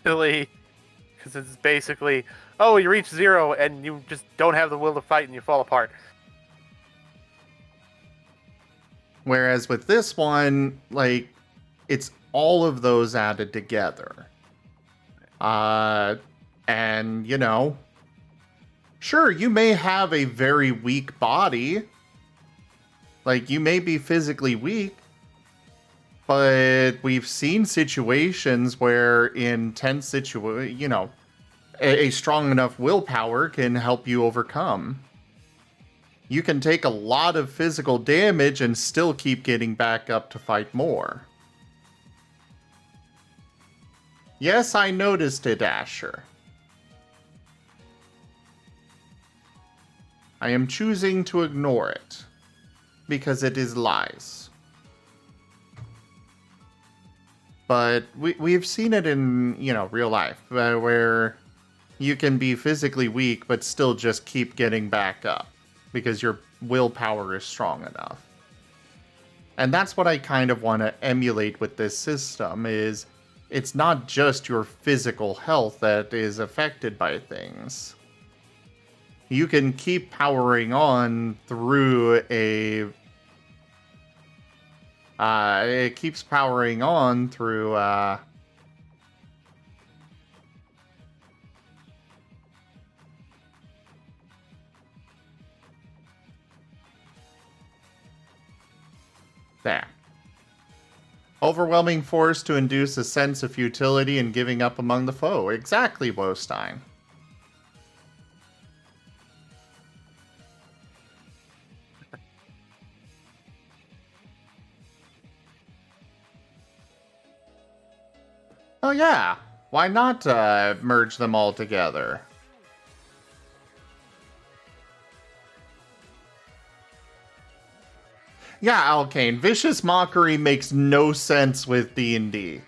[SPEAKER 16] silly, because it's basically, oh, you reach 0 and you just don't have the will to fight and you fall apart.
[SPEAKER 1] Whereas with this one, like, it's all of those added together. And, you know, sure, you may have a very weak body. Like, you may be physically weak, but we've seen situations where in tense situations, you know, a strong enough willpower can help you overcome. You can take a lot of physical damage and still keep getting back up to fight more. Yes, I noticed it, Asher. I am choosing to ignore it, because it is lies. But we've seen it in, you know, real life, where you can be physically weak, but still just keep getting back up, because your willpower is strong enough. And that's what I kind of want to emulate with this system, is it's not just your physical health that is affected by things. You can keep powering on through a... it keeps powering on through, there. Overwhelming force to induce a sense of futility and giving up among the foe. Exactly, Wostein. Oh yeah, why not merge them all together? Yeah, Alkane, Vicious Mockery makes no sense with D&D.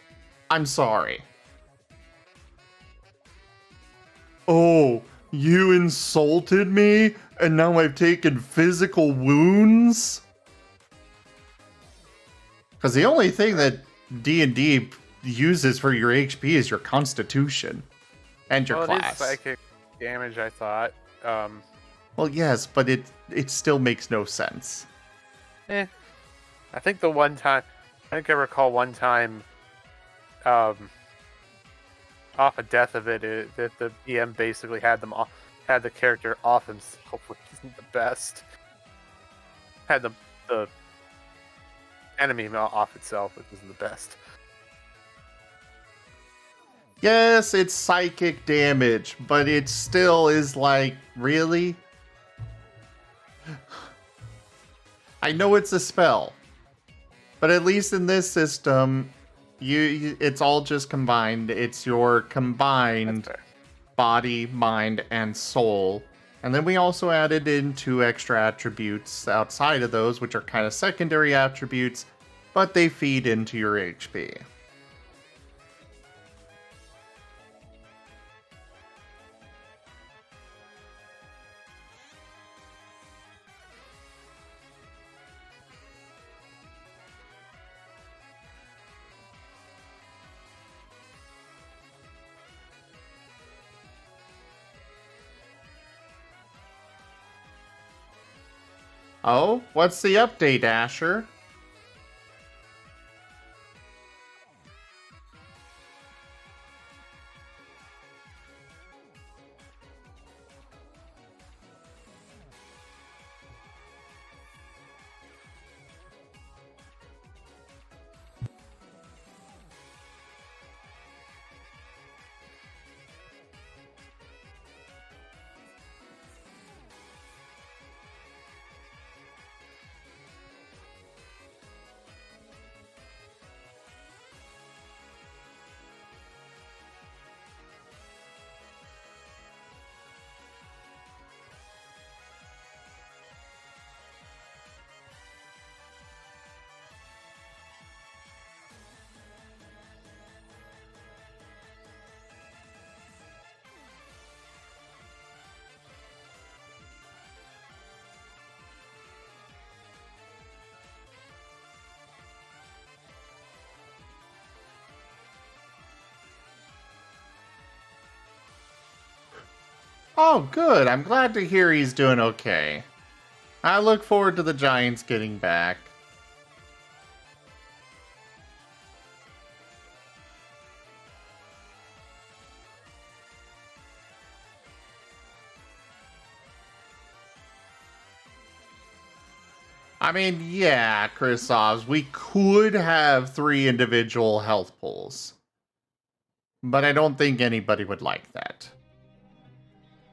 [SPEAKER 1] I'm sorry. Oh, you insulted me, and now I've taken physical wounds? Because the only thing that D&D uses for your HP is your constitution. And your class.
[SPEAKER 16] It is psychic damage, I thought.
[SPEAKER 1] Well, yes, but it still makes no sense.
[SPEAKER 16] I think the one time... I think I recall one time... off a death of it, that the DM basically had the character off himself, which isn't the best. Had the enemy off itself, which isn't the best.
[SPEAKER 1] Yes, it's psychic damage, but it still is like, really? I know it's a spell, but at least in this system, it's all just combined. It's your combined body, mind, and soul. And then we also added in 2 extra attributes outside of those, which are kind of secondary attributes, but they feed into your HP. Oh, what's the update, Asher? Oh, good. I'm glad to hear he's doing okay. I look forward to the Giants getting back. I mean, yeah, Chrysos, we could have 3 individual health pools. But I don't think anybody would like that.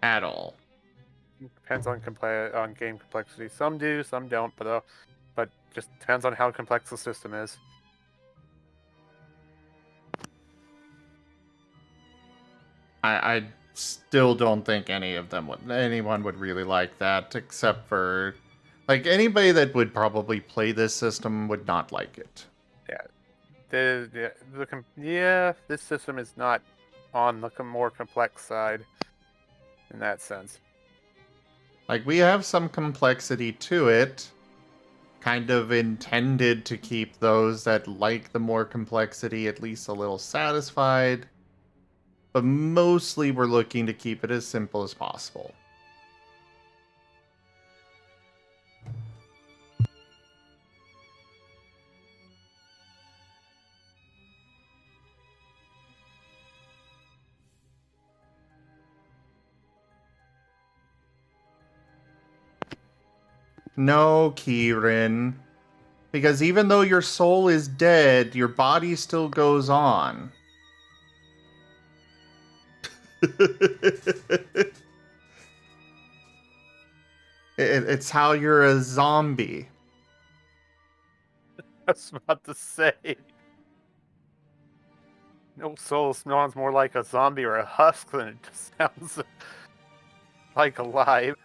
[SPEAKER 1] At all.
[SPEAKER 16] Depends on game complexity. Some do, some don't, but just depends on how complex the system is.
[SPEAKER 1] I still don't think anyone would really like that, except for like anybody that would probably play this system would not like it.
[SPEAKER 16] Yeah, this system is not on the more complex side in that sense.
[SPEAKER 1] Like, we have some complexity to it, kind of intended to keep those that like the more complexity at least a little satisfied. But mostly we're looking to keep it as simple as possible. No, Kieran. Because even though your soul is dead, your body still goes on. It's how you're a zombie.
[SPEAKER 16] I was about to say. No soul sounds more like a zombie or a husk than it just sounds like alive.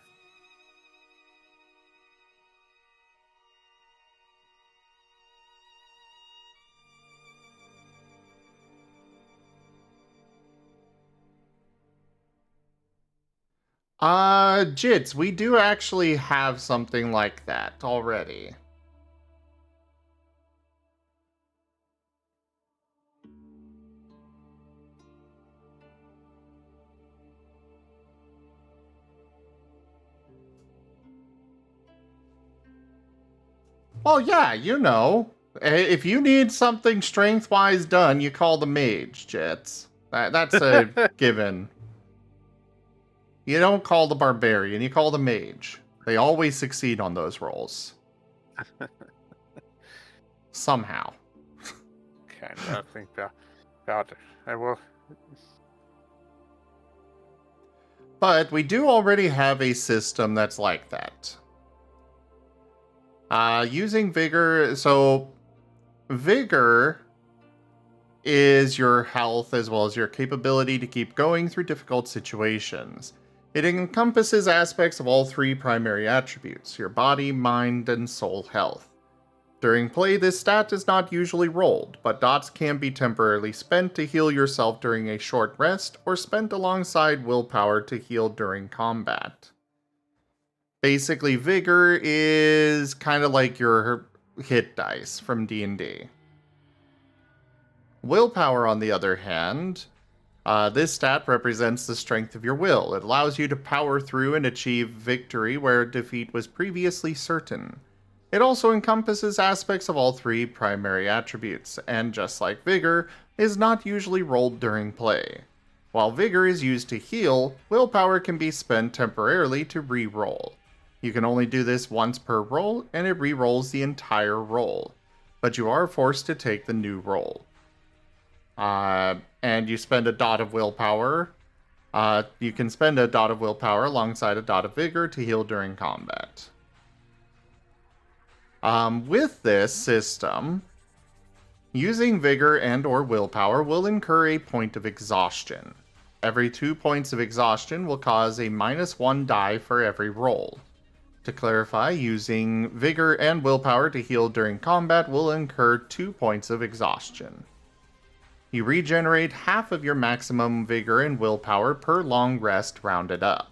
[SPEAKER 1] Jits, we do actually have something like that already. Well, yeah, you know. If you need something strength-wise done, you call the mage, Jits. That's a given. You don't call the barbarian, you call the mage. They always succeed on those rolls. Somehow.
[SPEAKER 16] Kind of think about it. I will.
[SPEAKER 1] But we do already have a system that's like that. Using Vigor, so Vigor is your health as well as your capability to keep going through difficult situations. It encompasses aspects of all three primary attributes, your body, mind, and soul health. During play, this stat is not usually rolled, but dots can be temporarily spent to heal yourself during a short rest, or spent alongside willpower to heal during combat. Basically, Vigor is kind of like your hit dice from D&D. Willpower, on the other hand, this stat represents the strength of your will. It allows you to power through and achieve victory where defeat was previously certain. It also encompasses aspects of all three primary attributes, and just like Vigor, is not usually rolled during play. While Vigor is used to heal, willpower can be spent temporarily to re-roll. You can only do this once per roll, and it re-rolls the entire roll, but you are forced to take the new roll. And you spend a dot of willpower. You can spend a dot of willpower alongside a dot of vigor to heal during combat. With this system, using vigor and or willpower will incur a point of exhaustion. Every 2 points of exhaustion will cause a -1 die for every roll. To clarify, using vigor and willpower to heal during combat will incur 2 points of exhaustion. You regenerate half of your maximum vigor and willpower per long rest rounded up.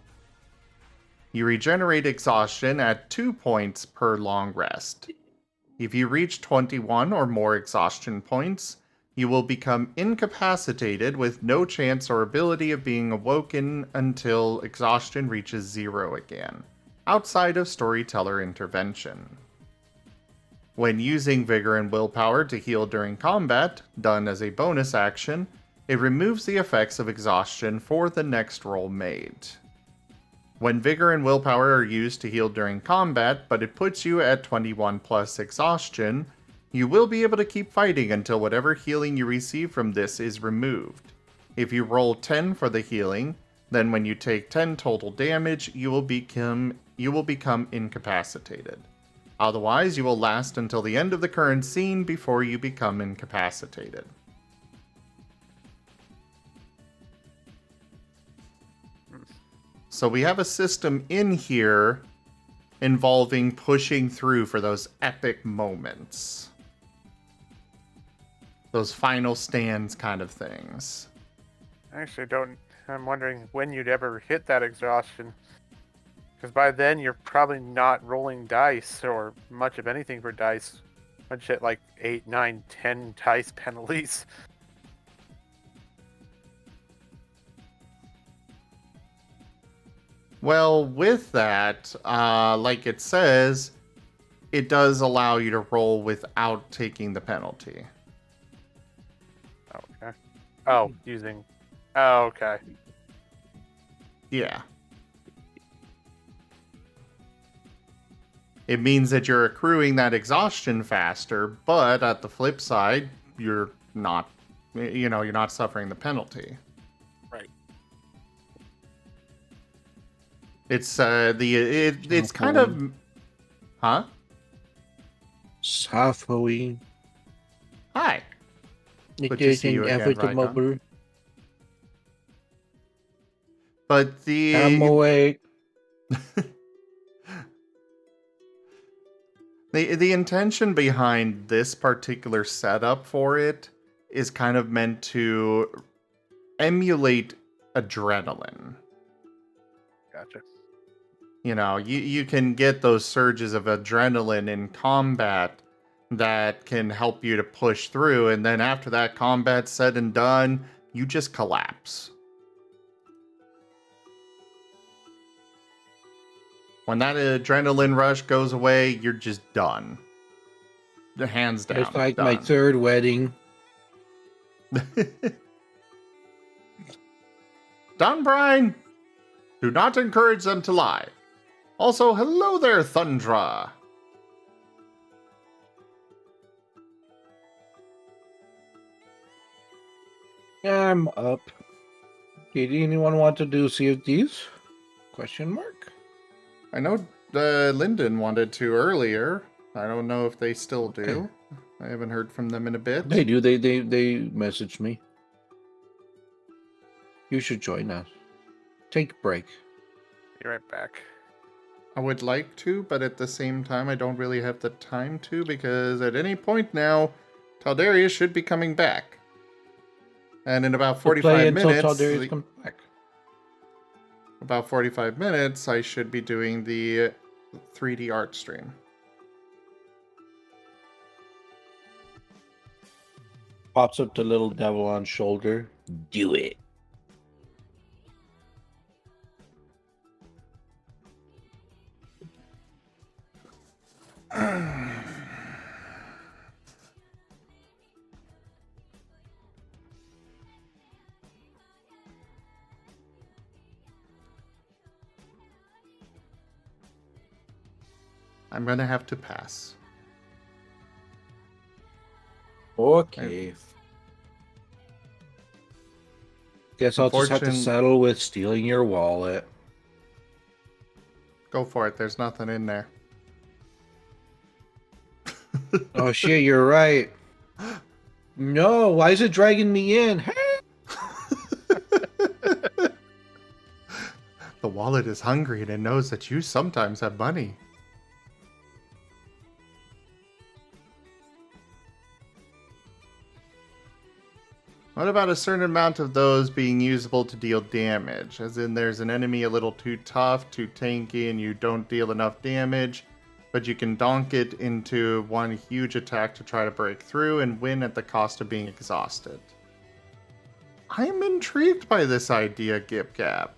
[SPEAKER 1] You regenerate exhaustion at 2 points per long rest. If you reach 21 or more exhaustion points, you will become incapacitated with no chance or ability of being awoken until exhaustion reaches 0 again, outside of storyteller intervention. When using Vigor and Willpower to heal during combat, done as a bonus action, it removes the effects of exhaustion for the next roll made. When Vigor and Willpower are used to heal during combat, but it puts you at 21 plus exhaustion, you will be able to keep fighting until whatever healing you receive from this is removed. If you roll 10 for the healing, then when you take 10 total damage, you will become incapacitated. Otherwise, you will last until the end of the current scene before you become incapacitated. So we have a system in here involving pushing through for those epic moments. Those final stands kind of things.
[SPEAKER 16] I actually don't. I'm wondering when you'd ever hit that exhaustion. Because by then you're probably not rolling dice or much of anything for dice. Much at like 8, 9, 10 dice penalties.
[SPEAKER 1] Well, with that, like it says, it does allow you to roll without taking the penalty.
[SPEAKER 16] Okay. Oh, using. Oh, okay.
[SPEAKER 1] Yeah. It means that you're accruing that exhaustion faster, but at the flip side, you're not, you're not suffering the penalty.
[SPEAKER 16] Right.
[SPEAKER 1] It's it's kind of, huh?
[SPEAKER 10] Safoi.
[SPEAKER 1] Hi.
[SPEAKER 10] It
[SPEAKER 1] Good to see you
[SPEAKER 10] isn't
[SPEAKER 1] again, Rykon.
[SPEAKER 10] inevitable.
[SPEAKER 1] But
[SPEAKER 10] I'm awake.
[SPEAKER 1] The intention behind this particular setup for it is kind of meant to emulate adrenaline.
[SPEAKER 16] Gotcha.
[SPEAKER 1] You can get those surges of adrenaline in combat that can help you to push through, and then after that combat's said and done, you just collapse. When that adrenaline rush goes away, you're just done. Hands down.
[SPEAKER 10] It's like
[SPEAKER 1] done.
[SPEAKER 10] my third wedding.
[SPEAKER 1] Done, Brian. Do not encourage them to lie. Also, hello there, Thundra.
[SPEAKER 10] I'm up. Did anyone want to do CFDs? Question mark.
[SPEAKER 1] I know Lyndon wanted to earlier. I don't know if they still do. I haven't heard from them in a bit.
[SPEAKER 10] They do. They messaged me. You should join us. Take a break.
[SPEAKER 16] Be right back.
[SPEAKER 1] I would like to, but at the same time, I don't really have the time to, because at any point now, Taldarius should be coming back. And in about 45 minutes...
[SPEAKER 10] Taldarius comes back.
[SPEAKER 1] About 45 minutes, I should be doing the 3D art stream.
[SPEAKER 10] Pops up the little devil on shoulder. Do it.
[SPEAKER 1] I'm gonna have to pass.
[SPEAKER 10] Okay. Guess I'll just have to settle with stealing your wallet.
[SPEAKER 1] Go for it. There's nothing in there.
[SPEAKER 10] Oh shit, you're right. No, why is it dragging me in?
[SPEAKER 1] The wallet is hungry and it knows that you sometimes have money. What about a certain amount of those being usable to deal damage? As in, there's an enemy a little too tough, too tanky, and you don't deal enough damage, but you can donk it into one huge attack to try to break through and win at the cost of being exhausted. I'm intrigued by this idea, Gip Gap.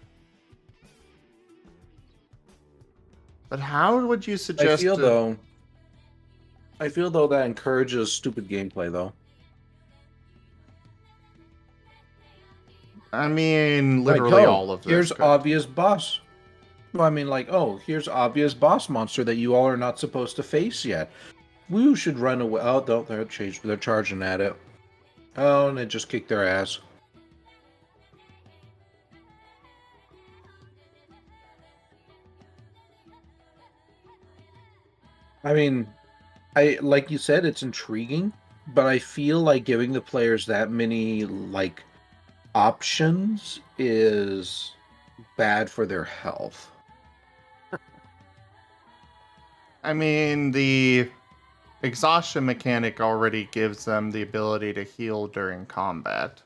[SPEAKER 1] But how would you suggest...
[SPEAKER 10] I feel though that encourages stupid gameplay though.
[SPEAKER 1] I mean, literally all of this.
[SPEAKER 10] Here's obvious boss. Well, I mean, like, oh, here's obvious boss monster that you all are not supposed to face yet. We should run away. Oh, they're charging at it. Oh, and it just kicked their ass. I mean, like you said, it's intriguing, but I feel like giving the players that many, like, options is bad for their health.
[SPEAKER 1] I mean, the exhaustion mechanic already gives them the ability to heal during combat.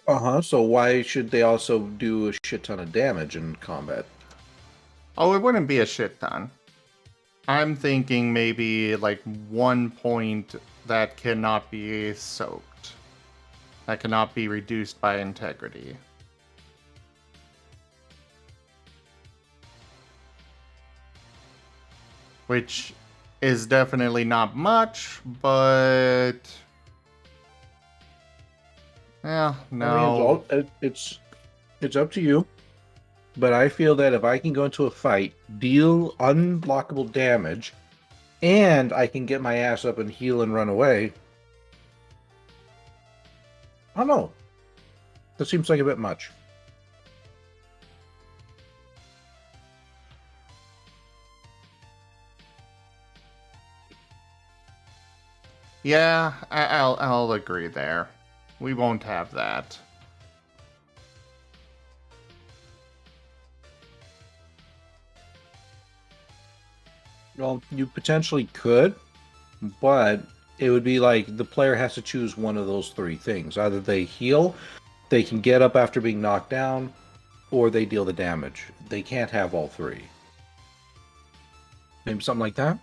[SPEAKER 10] So why should they also do a shit ton of damage in combat?
[SPEAKER 1] Oh, it wouldn't be a shit ton. I'm thinking maybe like 1 point that cannot be soaked. That cannot be reduced by integrity. Which is definitely not much, but... Yeah, no.
[SPEAKER 10] I mean, it's up to you. But I feel that if I can go into a fight, deal unblockable damage, and I can get my ass up and heal and run away, I don't know. That seems like a bit much.
[SPEAKER 1] Yeah, I'll agree there. We won't have that.
[SPEAKER 10] Well, you potentially could, but it would be like the player has to choose one of those three things. Either they heal, they can get up after being knocked down, or they deal the damage. They can't have all three. Maybe something like that?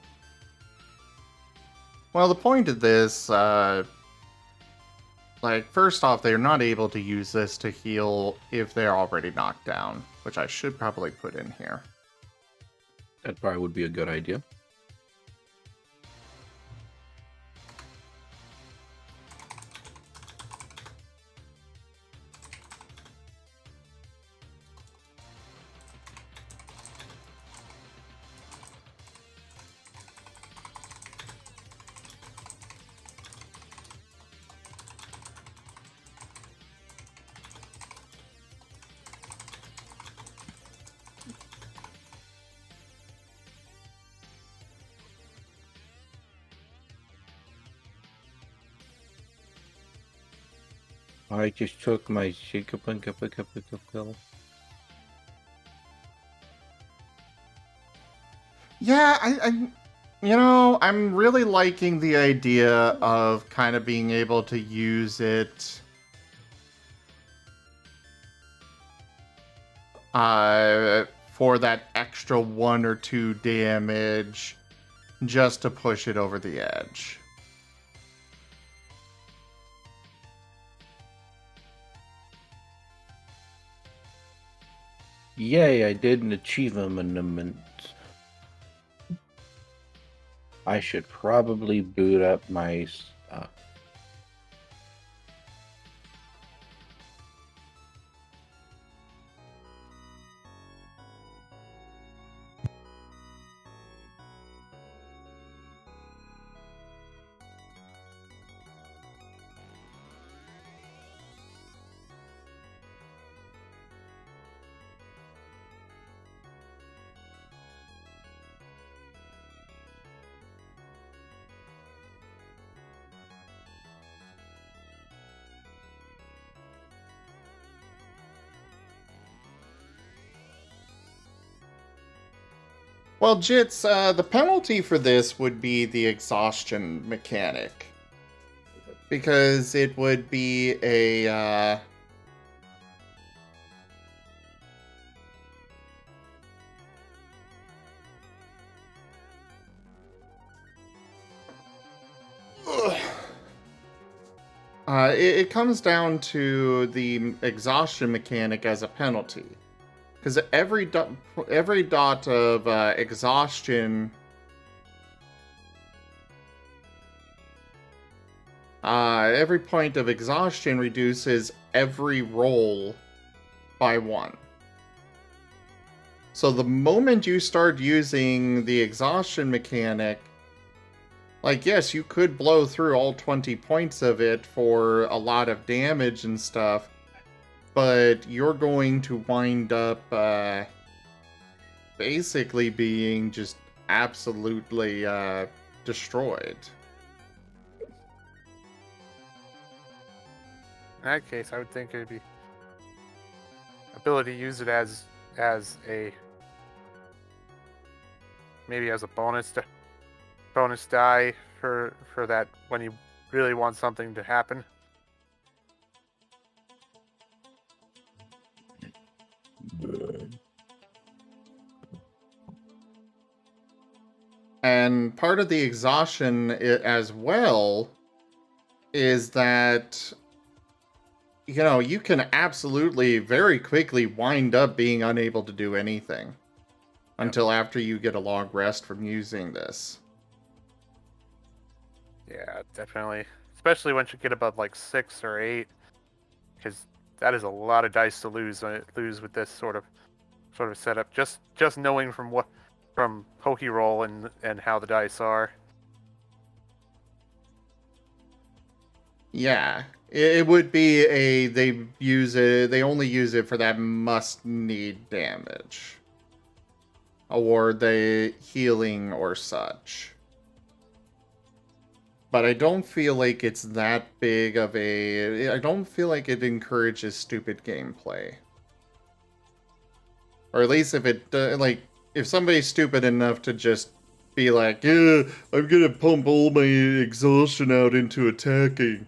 [SPEAKER 1] Well, the point of this, like, first off, they're not able to use this to heal if they're already knocked down, which I should probably put in here.
[SPEAKER 10] That probably would be a good idea. I just took my pill.
[SPEAKER 1] Yeah, I'm really liking the idea of kind of being able to use it for that extra 1 or 2 damage just to push it over the edge.
[SPEAKER 10] Yay, I did an achievement. I should probably boot up my...
[SPEAKER 1] Well, Jits, the penalty for this would be the exhaustion mechanic. Because it would be a, it comes down to the exhaustion mechanic as a penalty. Because every dot of exhaustion... every point of exhaustion reduces every roll by 1. So the moment you start using the exhaustion mechanic, like, yes, you could blow through all 20 points of it for a lot of damage and stuff, but you're going to wind up basically being just absolutely destroyed.
[SPEAKER 16] In that case, I would think it'd be ability to use it as a maybe as a bonus die for that when you really want something to happen.
[SPEAKER 1] And part of the exhaustion as well is that, you can absolutely very quickly wind up being unable to do anything until after you get a long rest from using this.
[SPEAKER 16] Yeah, definitely. Especially once you get above like 6 or 8, because that is a lot of dice to lose with this sort of setup. Just knowing from Poke Roll and how the dice are.
[SPEAKER 1] Yeah, it would be they only use it for that must need damage. Or the healing or such. But I don't feel like it's that big of I don't feel like it encourages stupid gameplay. Or at least if if somebody's stupid enough to just be like, yeah, I'm gonna pump all my exhaustion out into attacking.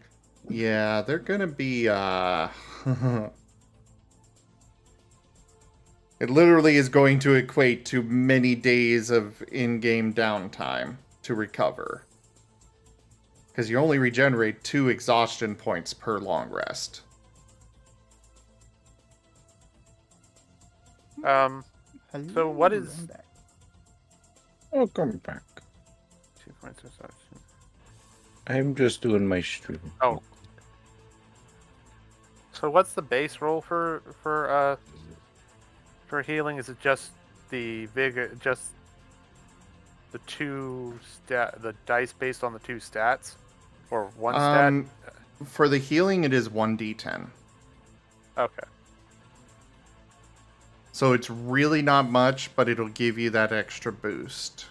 [SPEAKER 1] Yeah, they're gonna be, It literally is going to equate to many days of in-game downtime to recover. Because you only regenerate 2 exhaustion points per long rest.
[SPEAKER 16] So what is...
[SPEAKER 11] I'm back.
[SPEAKER 10] Welcome back.
[SPEAKER 16] 2 points of exhaustion.
[SPEAKER 10] I'm just doing my stream.
[SPEAKER 16] Oh. So what's the base roll for healing? Is it just the the dice based on the 2 stats, or 1 stat?
[SPEAKER 1] For the healing, it is 1d10.
[SPEAKER 16] Okay.
[SPEAKER 1] So it's really not much, but it'll give you that extra boost.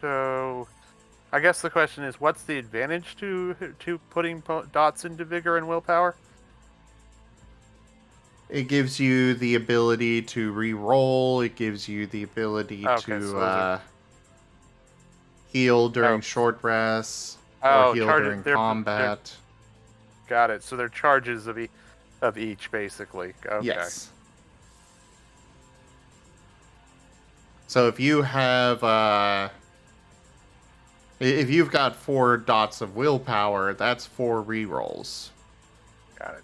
[SPEAKER 16] So I guess the question is, what's the advantage to putting dots into vigor and willpower?
[SPEAKER 1] It gives you the ability to re-roll. It gives you the ability to heal during short rests, or heal during combat.
[SPEAKER 16] Got it. So they're charges of each, basically. Okay.
[SPEAKER 1] Yes. So if you have, if you've got 4 dots of willpower, that's 4 re-rolls.
[SPEAKER 16] Got it.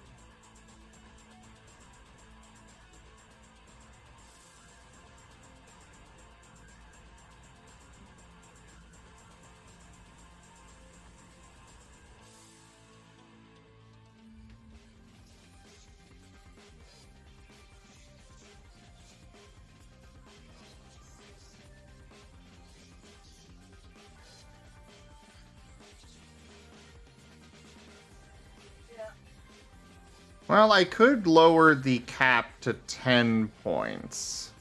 [SPEAKER 1] Well, I could lower the cap to 10 points.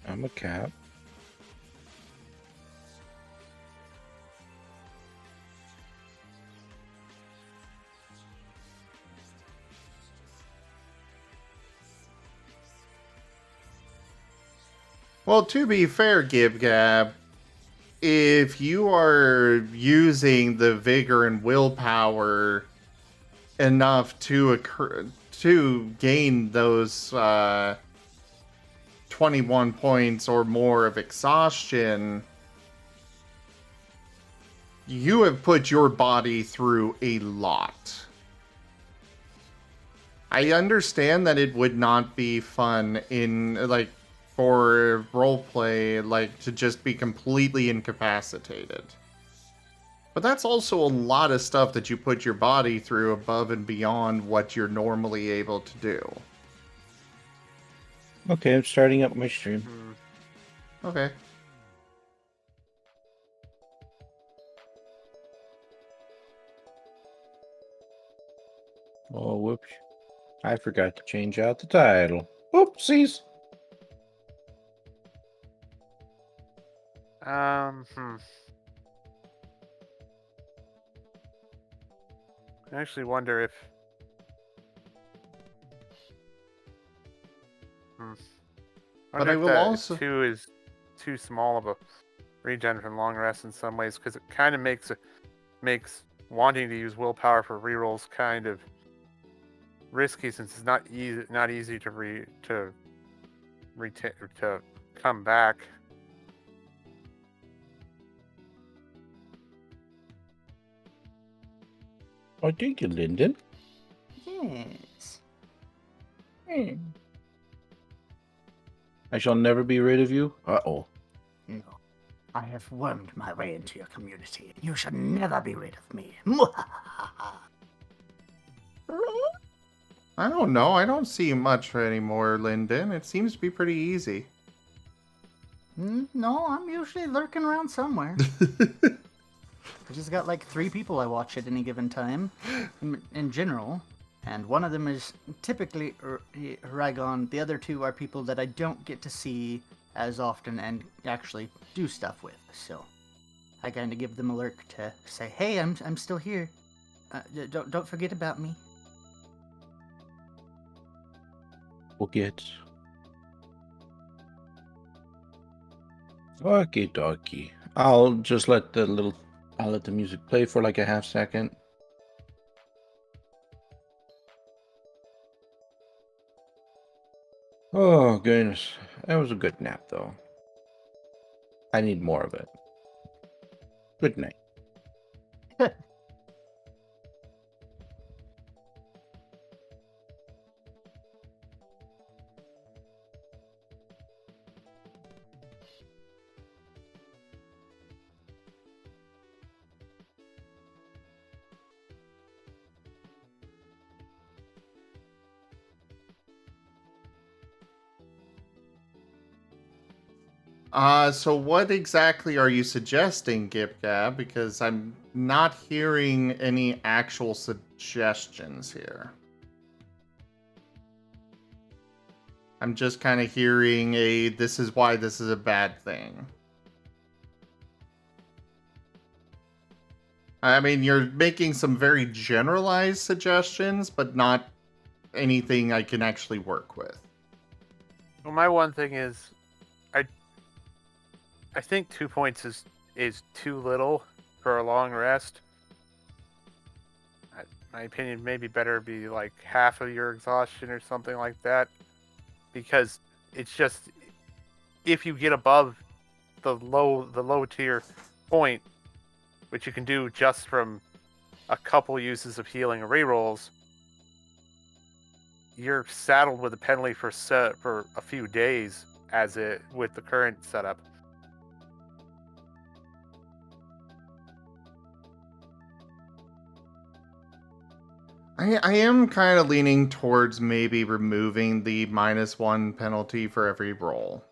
[SPEAKER 10] I'm a cap.
[SPEAKER 1] Well, to be fair, Gibgab, if you are using the vigor and willpower enough to gain those 21 points or more of exhaustion, you have put your body through a lot. I understand that it would not be fun for roleplay, to just be completely incapacitated. But that's also a lot of stuff that you put your body through above and beyond what you're normally able to do.
[SPEAKER 10] Okay, I'm starting up my stream.
[SPEAKER 1] Okay.
[SPEAKER 10] Oh, whoops. I forgot to change out the title. Oopsies.
[SPEAKER 16] I actually wonder if...
[SPEAKER 1] But I will also...
[SPEAKER 16] 2 is too small of a regen from long rest in some ways, because it kind of makes wanting to use willpower for rerolls kind of risky since it's not easy to come back.
[SPEAKER 10] I thank you, Lyndon.
[SPEAKER 11] Yes.
[SPEAKER 10] I shall never be rid of you. Uh-oh.
[SPEAKER 11] No. I have wormed my way into your community. You shall never be rid of me.
[SPEAKER 1] I don't know. I don't see much anymore, Lyndon. It seems to be pretty easy.
[SPEAKER 11] No, I'm usually lurking around somewhere. I just got like 3 people I watch at any given time, in general, and one of them is typically Ragon. The other 2 are people that I don't get to see as often and actually do stuff with. So I kind of give them a lurk to say, "Hey, I'm still here. Don't forget about me."
[SPEAKER 10] Forget. Okie dokie. I'll let the music play for like a half second. Oh goodness. That was a good nap though. I need more of it. Good night.
[SPEAKER 1] So what exactly are you suggesting, GipGab? Because I'm not hearing any actual suggestions here. I'm just kind of hearing this is why this is a bad thing. I mean, you're making some very generalized suggestions, but not anything I can actually work with.
[SPEAKER 16] Well, my one thing is, I think 2 points is too little for a long rest. My opinion, maybe better be like half of your exhaustion or something like that, because it's just if you get above the low tier point, which you can do just from a couple uses of healing and rerolls, you're saddled with a penalty for a few days with the current setup.
[SPEAKER 1] I am kind of leaning towards maybe removing the -1 penalty for every roll.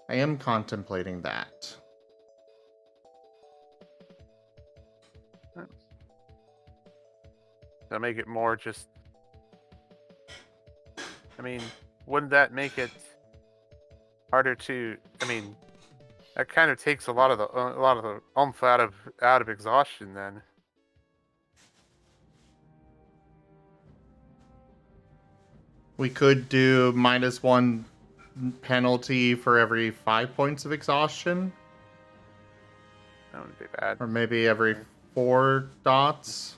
[SPEAKER 1] I am contemplating that.
[SPEAKER 16] To make it more just, I mean, wouldn't that make it harder to? I mean, that kind of takes a lot of the oomph out of exhaustion then.
[SPEAKER 1] We could do -1 penalty for every 5 points of exhaustion.
[SPEAKER 16] That wouldn't be bad.
[SPEAKER 1] Or maybe every 4 dots.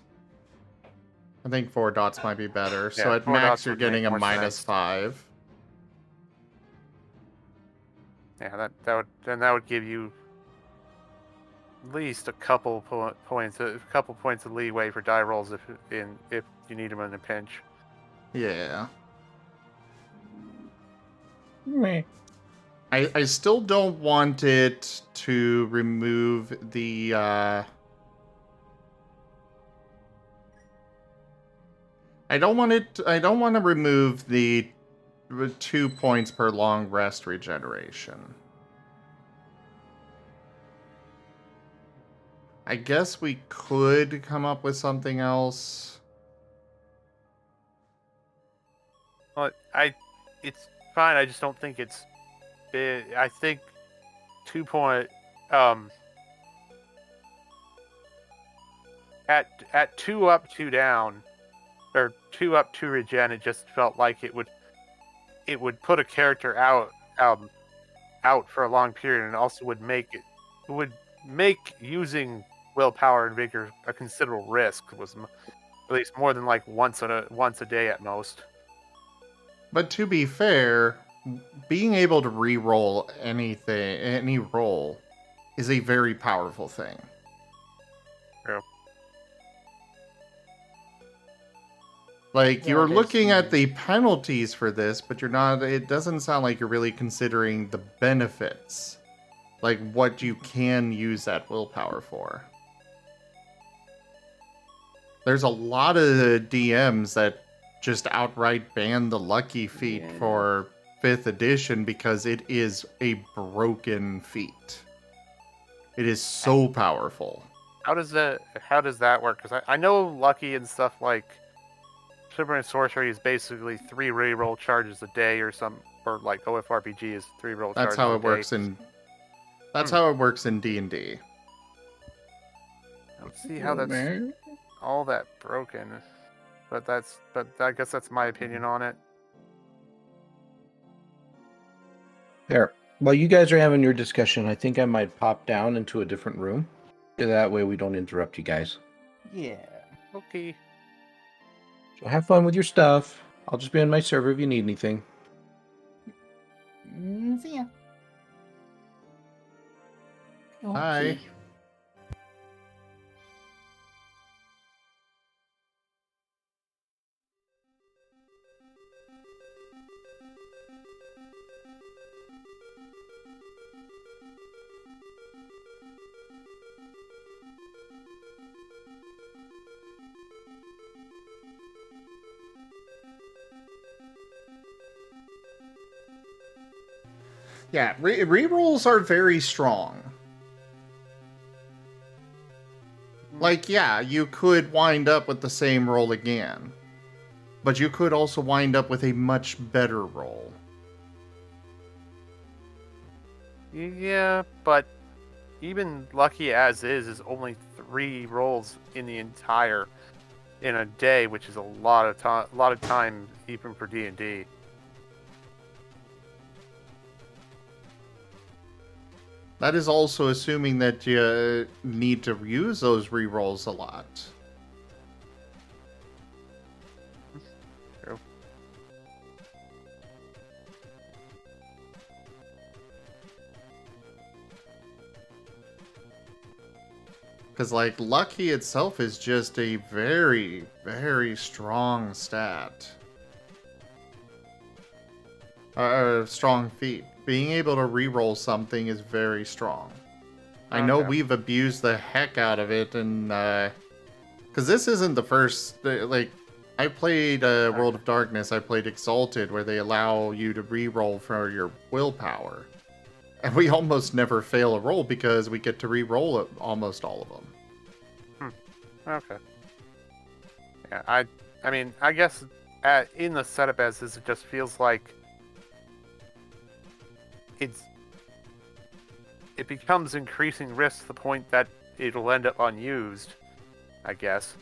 [SPEAKER 1] I think 4 dots might be better. So
[SPEAKER 16] Yeah,
[SPEAKER 1] at
[SPEAKER 16] 4
[SPEAKER 1] max,
[SPEAKER 16] dots
[SPEAKER 1] you're
[SPEAKER 16] would make
[SPEAKER 1] getting a
[SPEAKER 16] more sense.
[SPEAKER 1] -5.
[SPEAKER 16] Yeah, that would give you at least a couple points of leeway for die rolls if you need them in a pinch.
[SPEAKER 1] Yeah.
[SPEAKER 10] Meh.
[SPEAKER 1] I still don't want it to remove the I don't want to remove the 2 points per long rest regeneration. I guess we could come up with something else.
[SPEAKER 16] Well, it's fine. I just don't think it's big. I think 2 point at 2 up, 2 down, or 2 up, 2 regen. It just felt like it would put a character out for a long period, and also would make using willpower and vigor a considerable risk. Was at least more than like once a day at most.
[SPEAKER 1] But to be fair, being able to re-roll any roll, is a very powerful thing.
[SPEAKER 16] True.
[SPEAKER 1] Like,
[SPEAKER 11] Yeah,
[SPEAKER 1] you're
[SPEAKER 11] it is.
[SPEAKER 1] looking at the penalties for this, but you're not, it doesn't sound like you're really considering the benefits. Like, what you can use that willpower for. There's a lot of DMs that just outright ban the lucky feat for 5th edition because it is a broken feat. It is so powerful.
[SPEAKER 16] How does that work? Because I know lucky and stuff like Super and Sorcery is basically 3 reroll charges a day or like OFRPG is 3 roll charges
[SPEAKER 1] That's how
[SPEAKER 16] a
[SPEAKER 1] it
[SPEAKER 16] day.
[SPEAKER 1] works in. That's how it works in D&D.
[SPEAKER 16] I don't see how that's all that broken, but I guess that's my opinion on it.
[SPEAKER 10] There. While you guys are having your discussion, I think I might pop down into a different room. That way we don't interrupt you guys.
[SPEAKER 11] Yeah.
[SPEAKER 16] Okay.
[SPEAKER 10] So have fun with your stuff. I'll just be on my server if you need anything.
[SPEAKER 11] See ya.
[SPEAKER 1] Hi. Yeah, rerolls are very strong. Like, yeah, you could wind up with the same roll again. But you could also wind up with a much better roll.
[SPEAKER 16] Yeah, but even lucky as is only 3 rolls in a day, which is a lot of time even for D&D.
[SPEAKER 1] That is also assuming that you need to use those rerolls a lot.
[SPEAKER 16] True.
[SPEAKER 1] Because, like, lucky itself is just a very, very strong stat. Strong feat. Being able to reroll something is very strong. I know we've abused the heck out of it, and because this isn't the first. Like, I played World of Darkness. I played Exalted, where they allow you to reroll for your willpower, and we almost never fail a roll because we get to reroll almost all of them.
[SPEAKER 16] Okay. Yeah, I mean, I guess in the setup as is, it just feels like it becomes increasing risk to the point that it'll end up unused, I guess.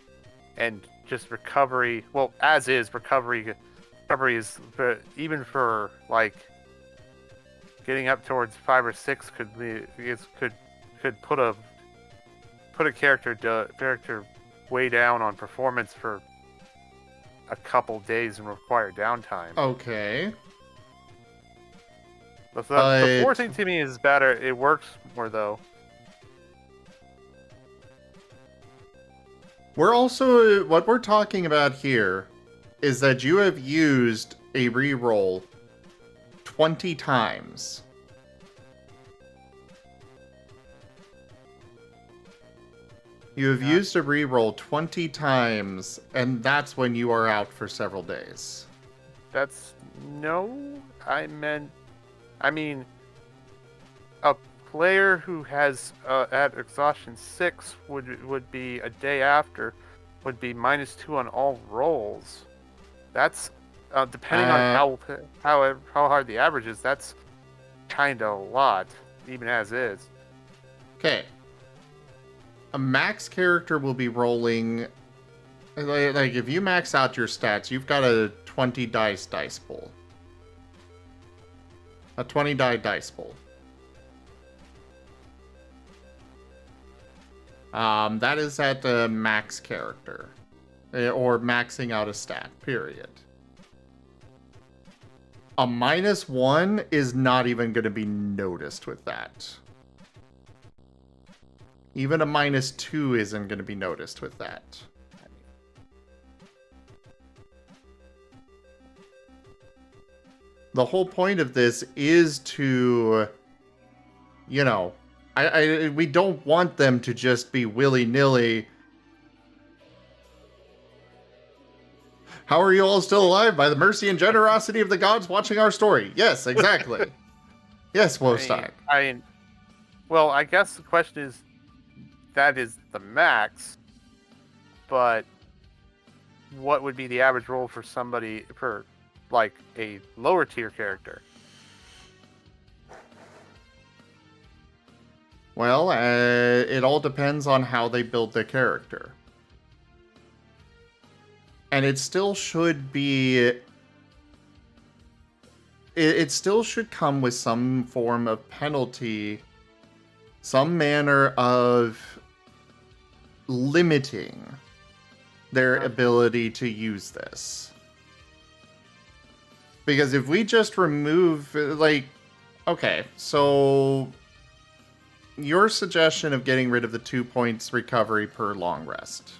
[SPEAKER 16] And just recovery, well, as is recovery is even for like getting up towards 5 or 6 could put a character way down on performance for a couple days and require downtime.
[SPEAKER 1] Okay.
[SPEAKER 16] The forcing to me is better. It works more though.
[SPEAKER 1] We're also, what we're talking about here is that you have used a reroll 20 times. You have used a reroll 20 times, and that's when you are out for several days.
[SPEAKER 16] I mean, a player who has at exhaustion 6 would be a day after, would be -2 on all rolls. That's depending on how hard the average is. That's kind of a lot, even as is.
[SPEAKER 1] Okay. A max character will be rolling. Like, if you max out your stats, you've got a 20 dice pool. A 20 die dice pool. That is at the max character. Or maxing out a stat, period. A -1 is not even going to be noticed with that. Even a -2 isn't going to be noticed with that. The whole point of this is to, you know, we don't want them to just be willy-nilly. How are you all still alive? By the mercy and generosity of the gods watching our story. Yes, exactly. Yes, Wostein.
[SPEAKER 16] Well, I guess the question is, that is the max, but what would be the average roll for somebody, for like a lower tier character?
[SPEAKER 1] Well, it all depends on how they build their character. And it still should be... It still should come with some form of penalty, some manner of limiting their ability to use this. Because if we just remove, like... Okay, so... Your suggestion of getting rid of the 2 points recovery per long rest.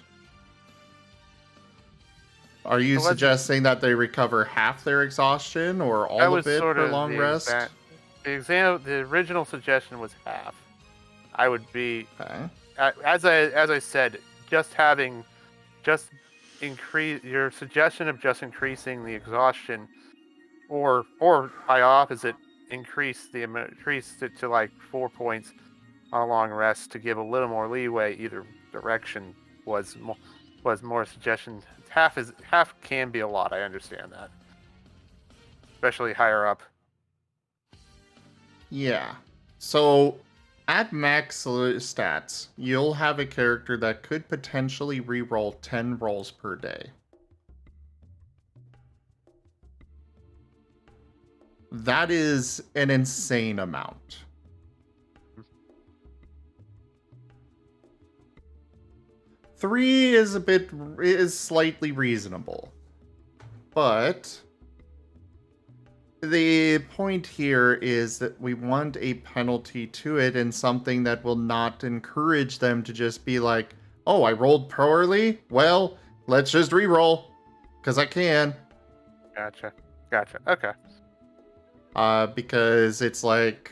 [SPEAKER 1] Are you suggesting that they recover half their exhaustion or all of it per long rest?
[SPEAKER 16] The original suggestion was half. I would be, as I said, increase your suggestion of just increasing the exhaustion, or by opposite, increase it to like 4 points on a long rest to give a little more leeway. Either direction was more suggestion. Half can be a lot. I understand that, especially higher up.
[SPEAKER 1] Yeah. So at max stats, you'll have a character that could potentially reroll 10 rolls per day. That is an insane amount. Three is slightly reasonable. But the point here is that we want a penalty to it, and something that will not encourage them to just be like, oh, I rolled poorly? Well, let's just re-roll, because I can.
[SPEAKER 16] Gotcha. Okay.
[SPEAKER 1] Because it's like,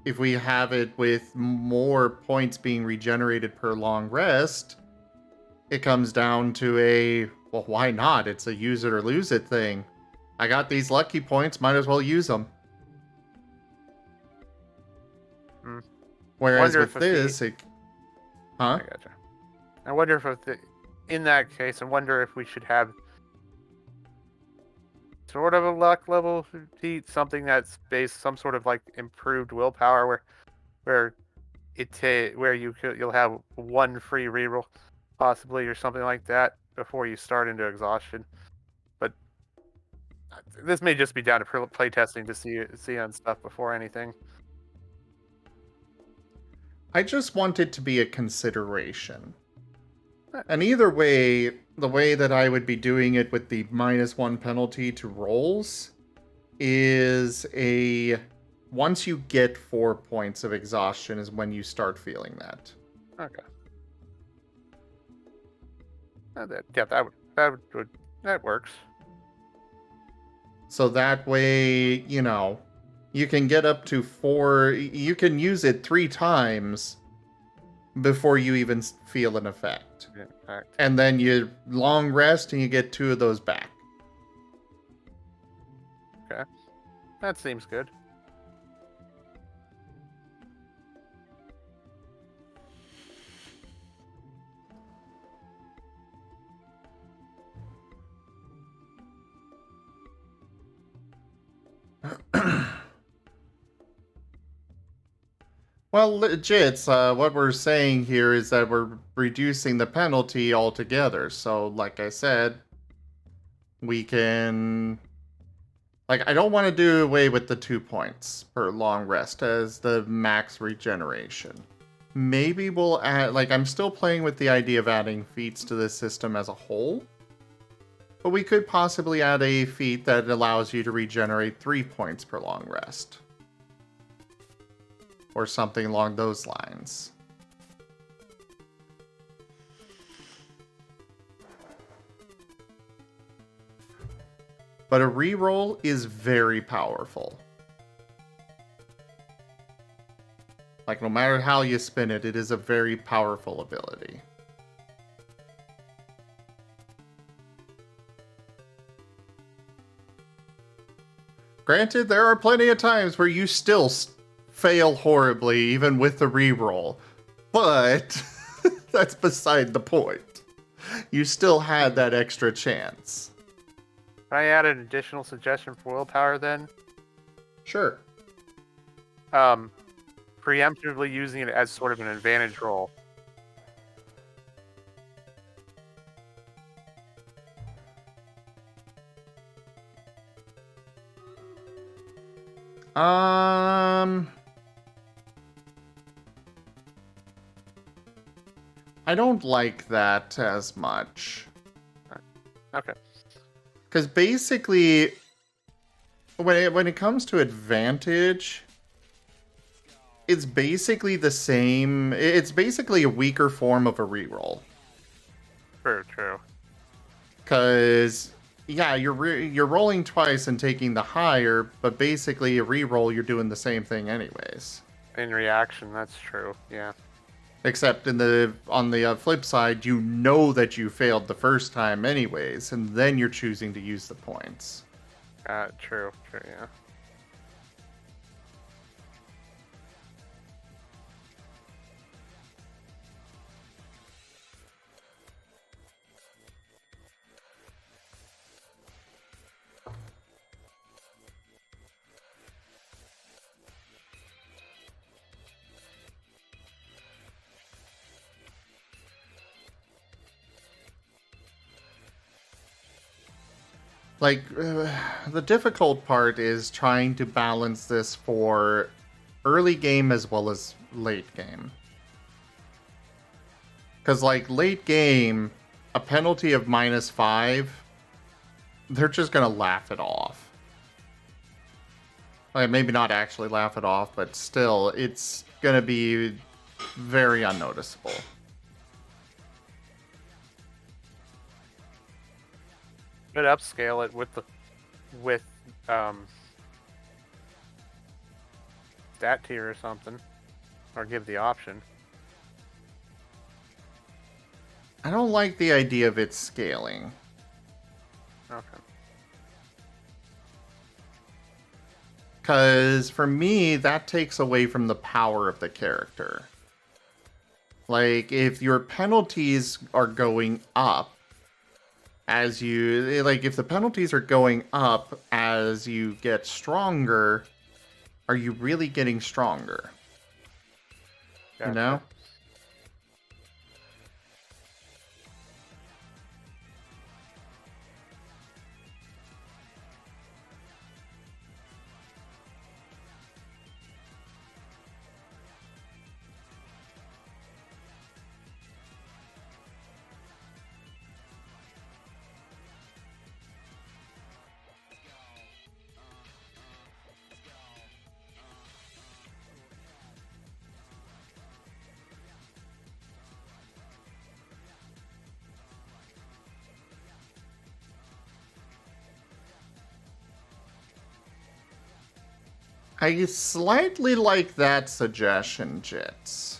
[SPEAKER 1] if we have it with more points being regenerated per long rest, it comes down to a, well, why not? It's a use it or lose it thing. I got these lucky points, might as well use them. Whereas with this,
[SPEAKER 16] I gotcha. I wonder if in that case, I wonder if we should have sort of a luck level feat, something that's based some sort of like improved willpower, where you'll have one free reroll, possibly, or something like that before you start into exhaustion. But this may just be down to playtesting to see on stuff before anything.
[SPEAKER 1] I just want it to be a consideration. And either way, the way that I would be doing it with the -1 penalty to rolls is once you get 4 points of exhaustion is when you start feeling that.
[SPEAKER 16] Okay. That works.
[SPEAKER 1] So that way, you can get up to 4, you can use it 3 times before you even feel an effect. And then you long rest and you get 2 of those back.
[SPEAKER 16] Okay. That seems good.
[SPEAKER 1] Well, legit, what we're saying here is that we're reducing the penalty altogether. So, like I said, we can... Like, I don't want to do away with the 2 points per long rest as the max regeneration. maybe we'll add, like, I'm still playing with the idea of adding feats to this system as a whole. But we could possibly add a feat that allows you to regenerate 3 points per long rest. Or something along those lines. But a reroll is very powerful. Like, no matter how you spin it, it is a very powerful ability. Granted, there are plenty of times where you still fail horribly, even with the reroll. But that's beside the point. You still had that extra chance.
[SPEAKER 16] Can I add an additional suggestion for willpower then?
[SPEAKER 1] Sure.
[SPEAKER 16] Preemptively using it as sort of an advantage roll.
[SPEAKER 1] I don't like that as much.
[SPEAKER 16] Okay.
[SPEAKER 1] Because basically, when it comes to advantage, it's basically the same. It's basically a weaker form of a reroll.
[SPEAKER 16] True.
[SPEAKER 1] Because, yeah, you're rolling twice and taking the higher, but basically a reroll, you're doing the same thing anyways.
[SPEAKER 16] In reaction, that's true. Yeah.
[SPEAKER 1] Except on the flip side, you know that you failed the first time anyways, and then you're choosing to use the points.
[SPEAKER 16] True, yeah.
[SPEAKER 1] Like, the difficult part is trying to balance this for early game as well as late game. Because, like, late game, a penalty of -5, they're just going to laugh it off. Like, maybe not actually laugh it off, but still, it's going to be very unnoticeable.
[SPEAKER 16] Could upscale it with stat tier or something, or give the option.
[SPEAKER 1] I don't like the idea of it scaling.
[SPEAKER 16] Okay.
[SPEAKER 1] Because for me, that takes away from the power of the character. Like, if your penalties are going up as you, like, if the penalties are going up as you get stronger, are you really getting stronger?
[SPEAKER 16] Gotcha.
[SPEAKER 1] You know? I slightly like that suggestion, Jits.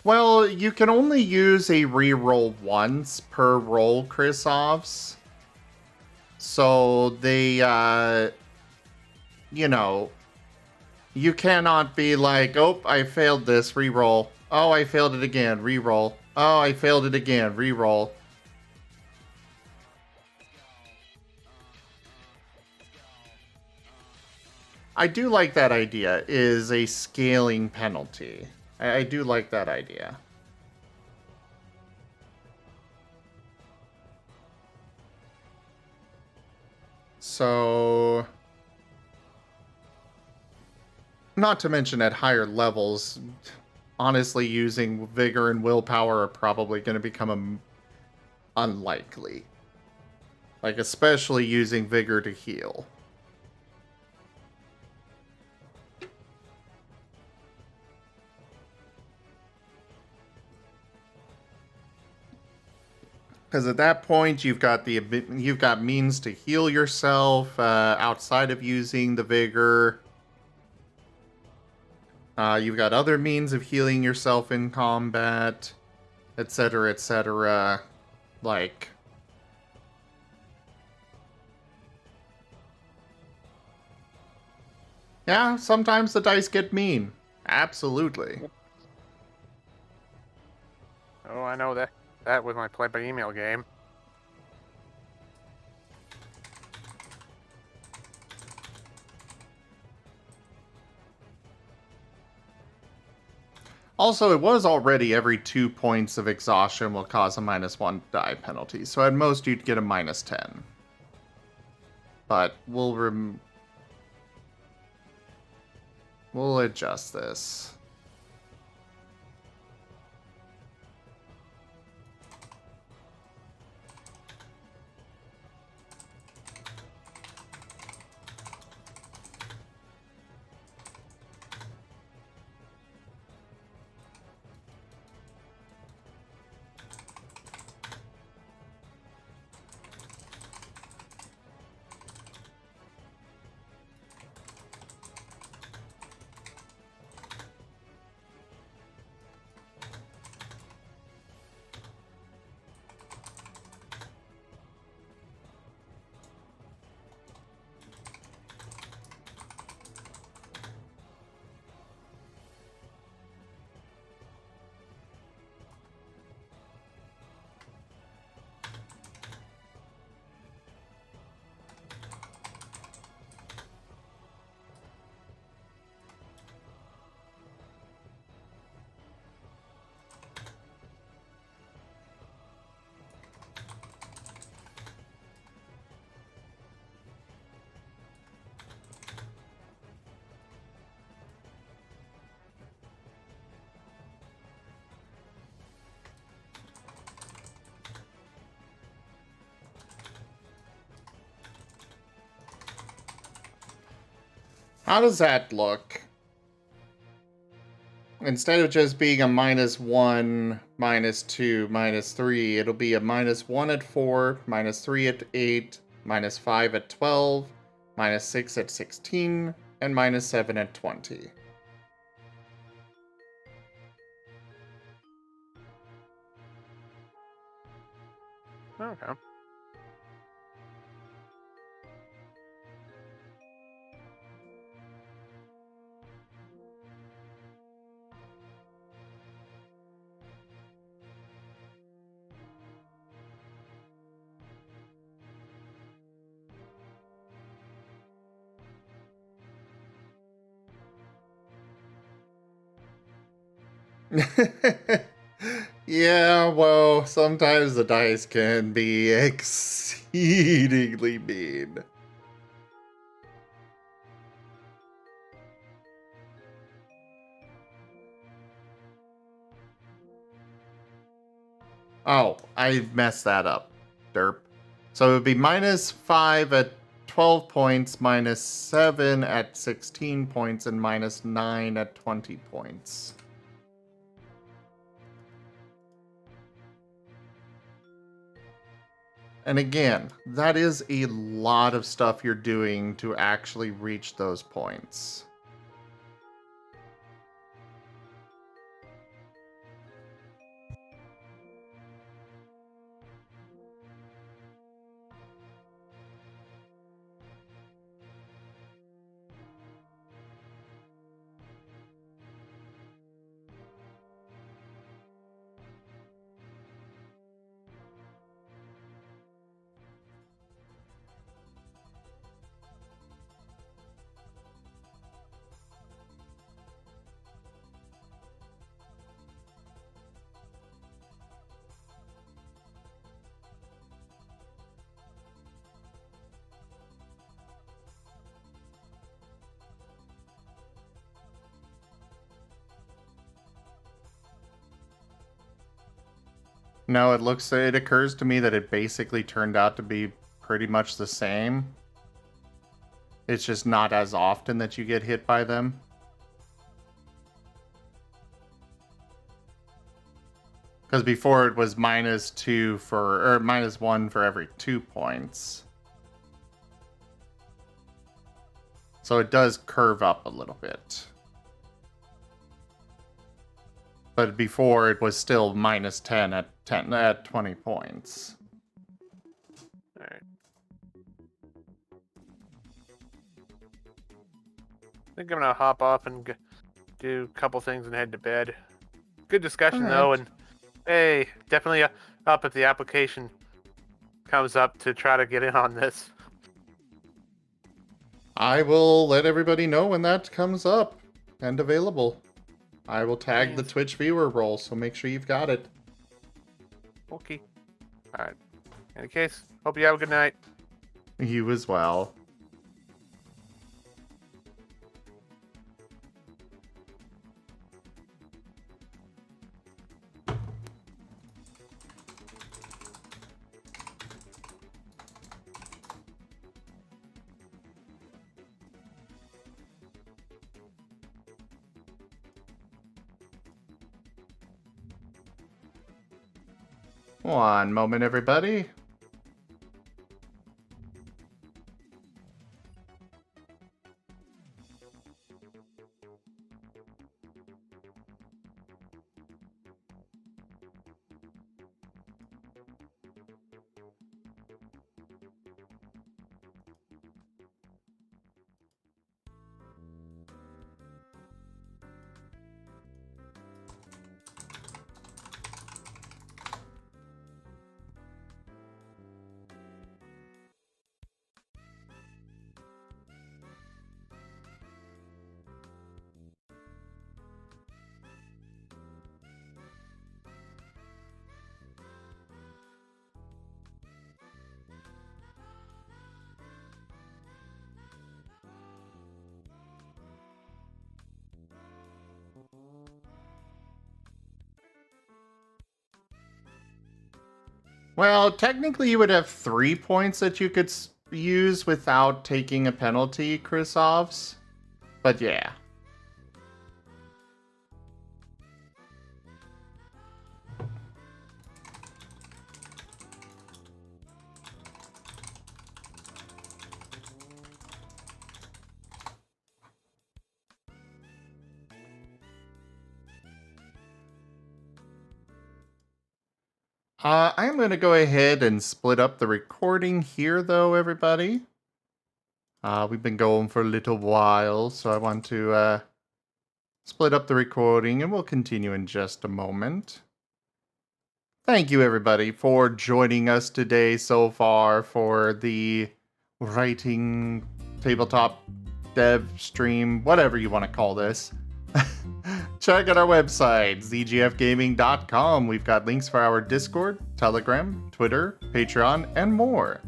[SPEAKER 1] Well, you can only use a reroll once per roll, Krisovs. So they, you know, you cannot be like, oh, I failed this, reroll. Oh, I failed it again. Reroll. Oh, I failed it again. Reroll. I do like that idea, is a scaling penalty. I do like that idea. So... Not to mention at higher levels, honestly, using vigor and willpower are probably going to become unlikely. Like, especially using vigor to heal. Because at that point, you've got means to heal yourself outside of using the vigor. You've got other means of healing yourself in combat, etc., etc. Like, yeah, sometimes the dice get mean. Absolutely.
[SPEAKER 16] Oh, I know that with my play by email game.
[SPEAKER 1] Also, it was already every 2 points of exhaustion will cause a -1 die penalty, so at most you'd get a -10. But we'll adjust this. How does that look? Instead of just being a -1, -2, -3, it'll be a -1 at 4, -3 at 8, -5 at 12, -6 at 16, and -7 at 20.
[SPEAKER 16] Okay.
[SPEAKER 1] Yeah, well, sometimes the dice can be exceedingly mean. Oh, I messed that up. Derp. So it would be -5 at 12 points, -7 at 16 points, and -9 at 20 points. And again, that is a lot of stuff you're doing to actually reach those points. No, it occurs to me that it basically turned out to be pretty much the same. It's just not as often that you get hit by them. Because before it was -2 for, or -1 for every 2 points. So it does curve up a little bit. But before it was still -10 at 20 points.
[SPEAKER 16] Alright. I think I'm gonna hop off and do a couple things and head to bed. Good discussion though, and hey, definitely up if the application comes up to try to get in on this.
[SPEAKER 1] I will let everybody know when that comes up and available. I will tag the Twitch viewer role, so make sure you've got it.
[SPEAKER 16] Okay. Alright. In any case, hope you have a good night.
[SPEAKER 1] You as well. One moment, everybody. Well, technically you would have 3 points that you could use without taking a penalty, Krisovs. But yeah. I'm going to go ahead and split up the recording here, though, everybody. We've been going for a little while, so I want to split up the recording, and we'll continue in just a moment. Thank you, everybody, for joining us today so far for the writing tabletop dev stream, whatever you want to call this. Check out our website, zgfgaming.com. We've got links for our Discord, Telegram, Twitter, Patreon, and more.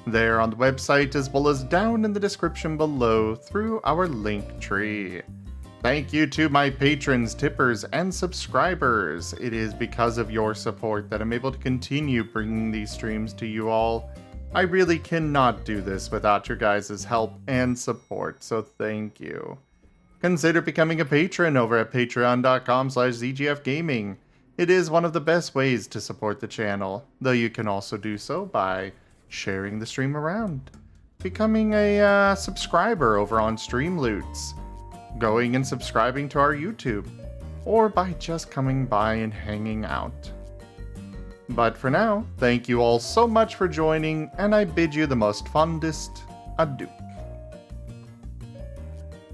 [SPEAKER 1] There on the website, as well as down in the description below through our link tree. Thank you to my patrons, tippers, and subscribers. It is because of your support that I'm able to continue bringing these streams to you all. I really cannot do this without your guys' help and support, so thank you. Consider becoming a patron over at patreon.com/zgfgaming. It is one of the best ways to support the channel, though you can also do so by sharing the stream around, becoming a subscriber over on Streamloots, going and subscribing to our YouTube, or by just coming by and hanging out. But for now, thank you all so much for joining, and I bid you the most fondest adieu.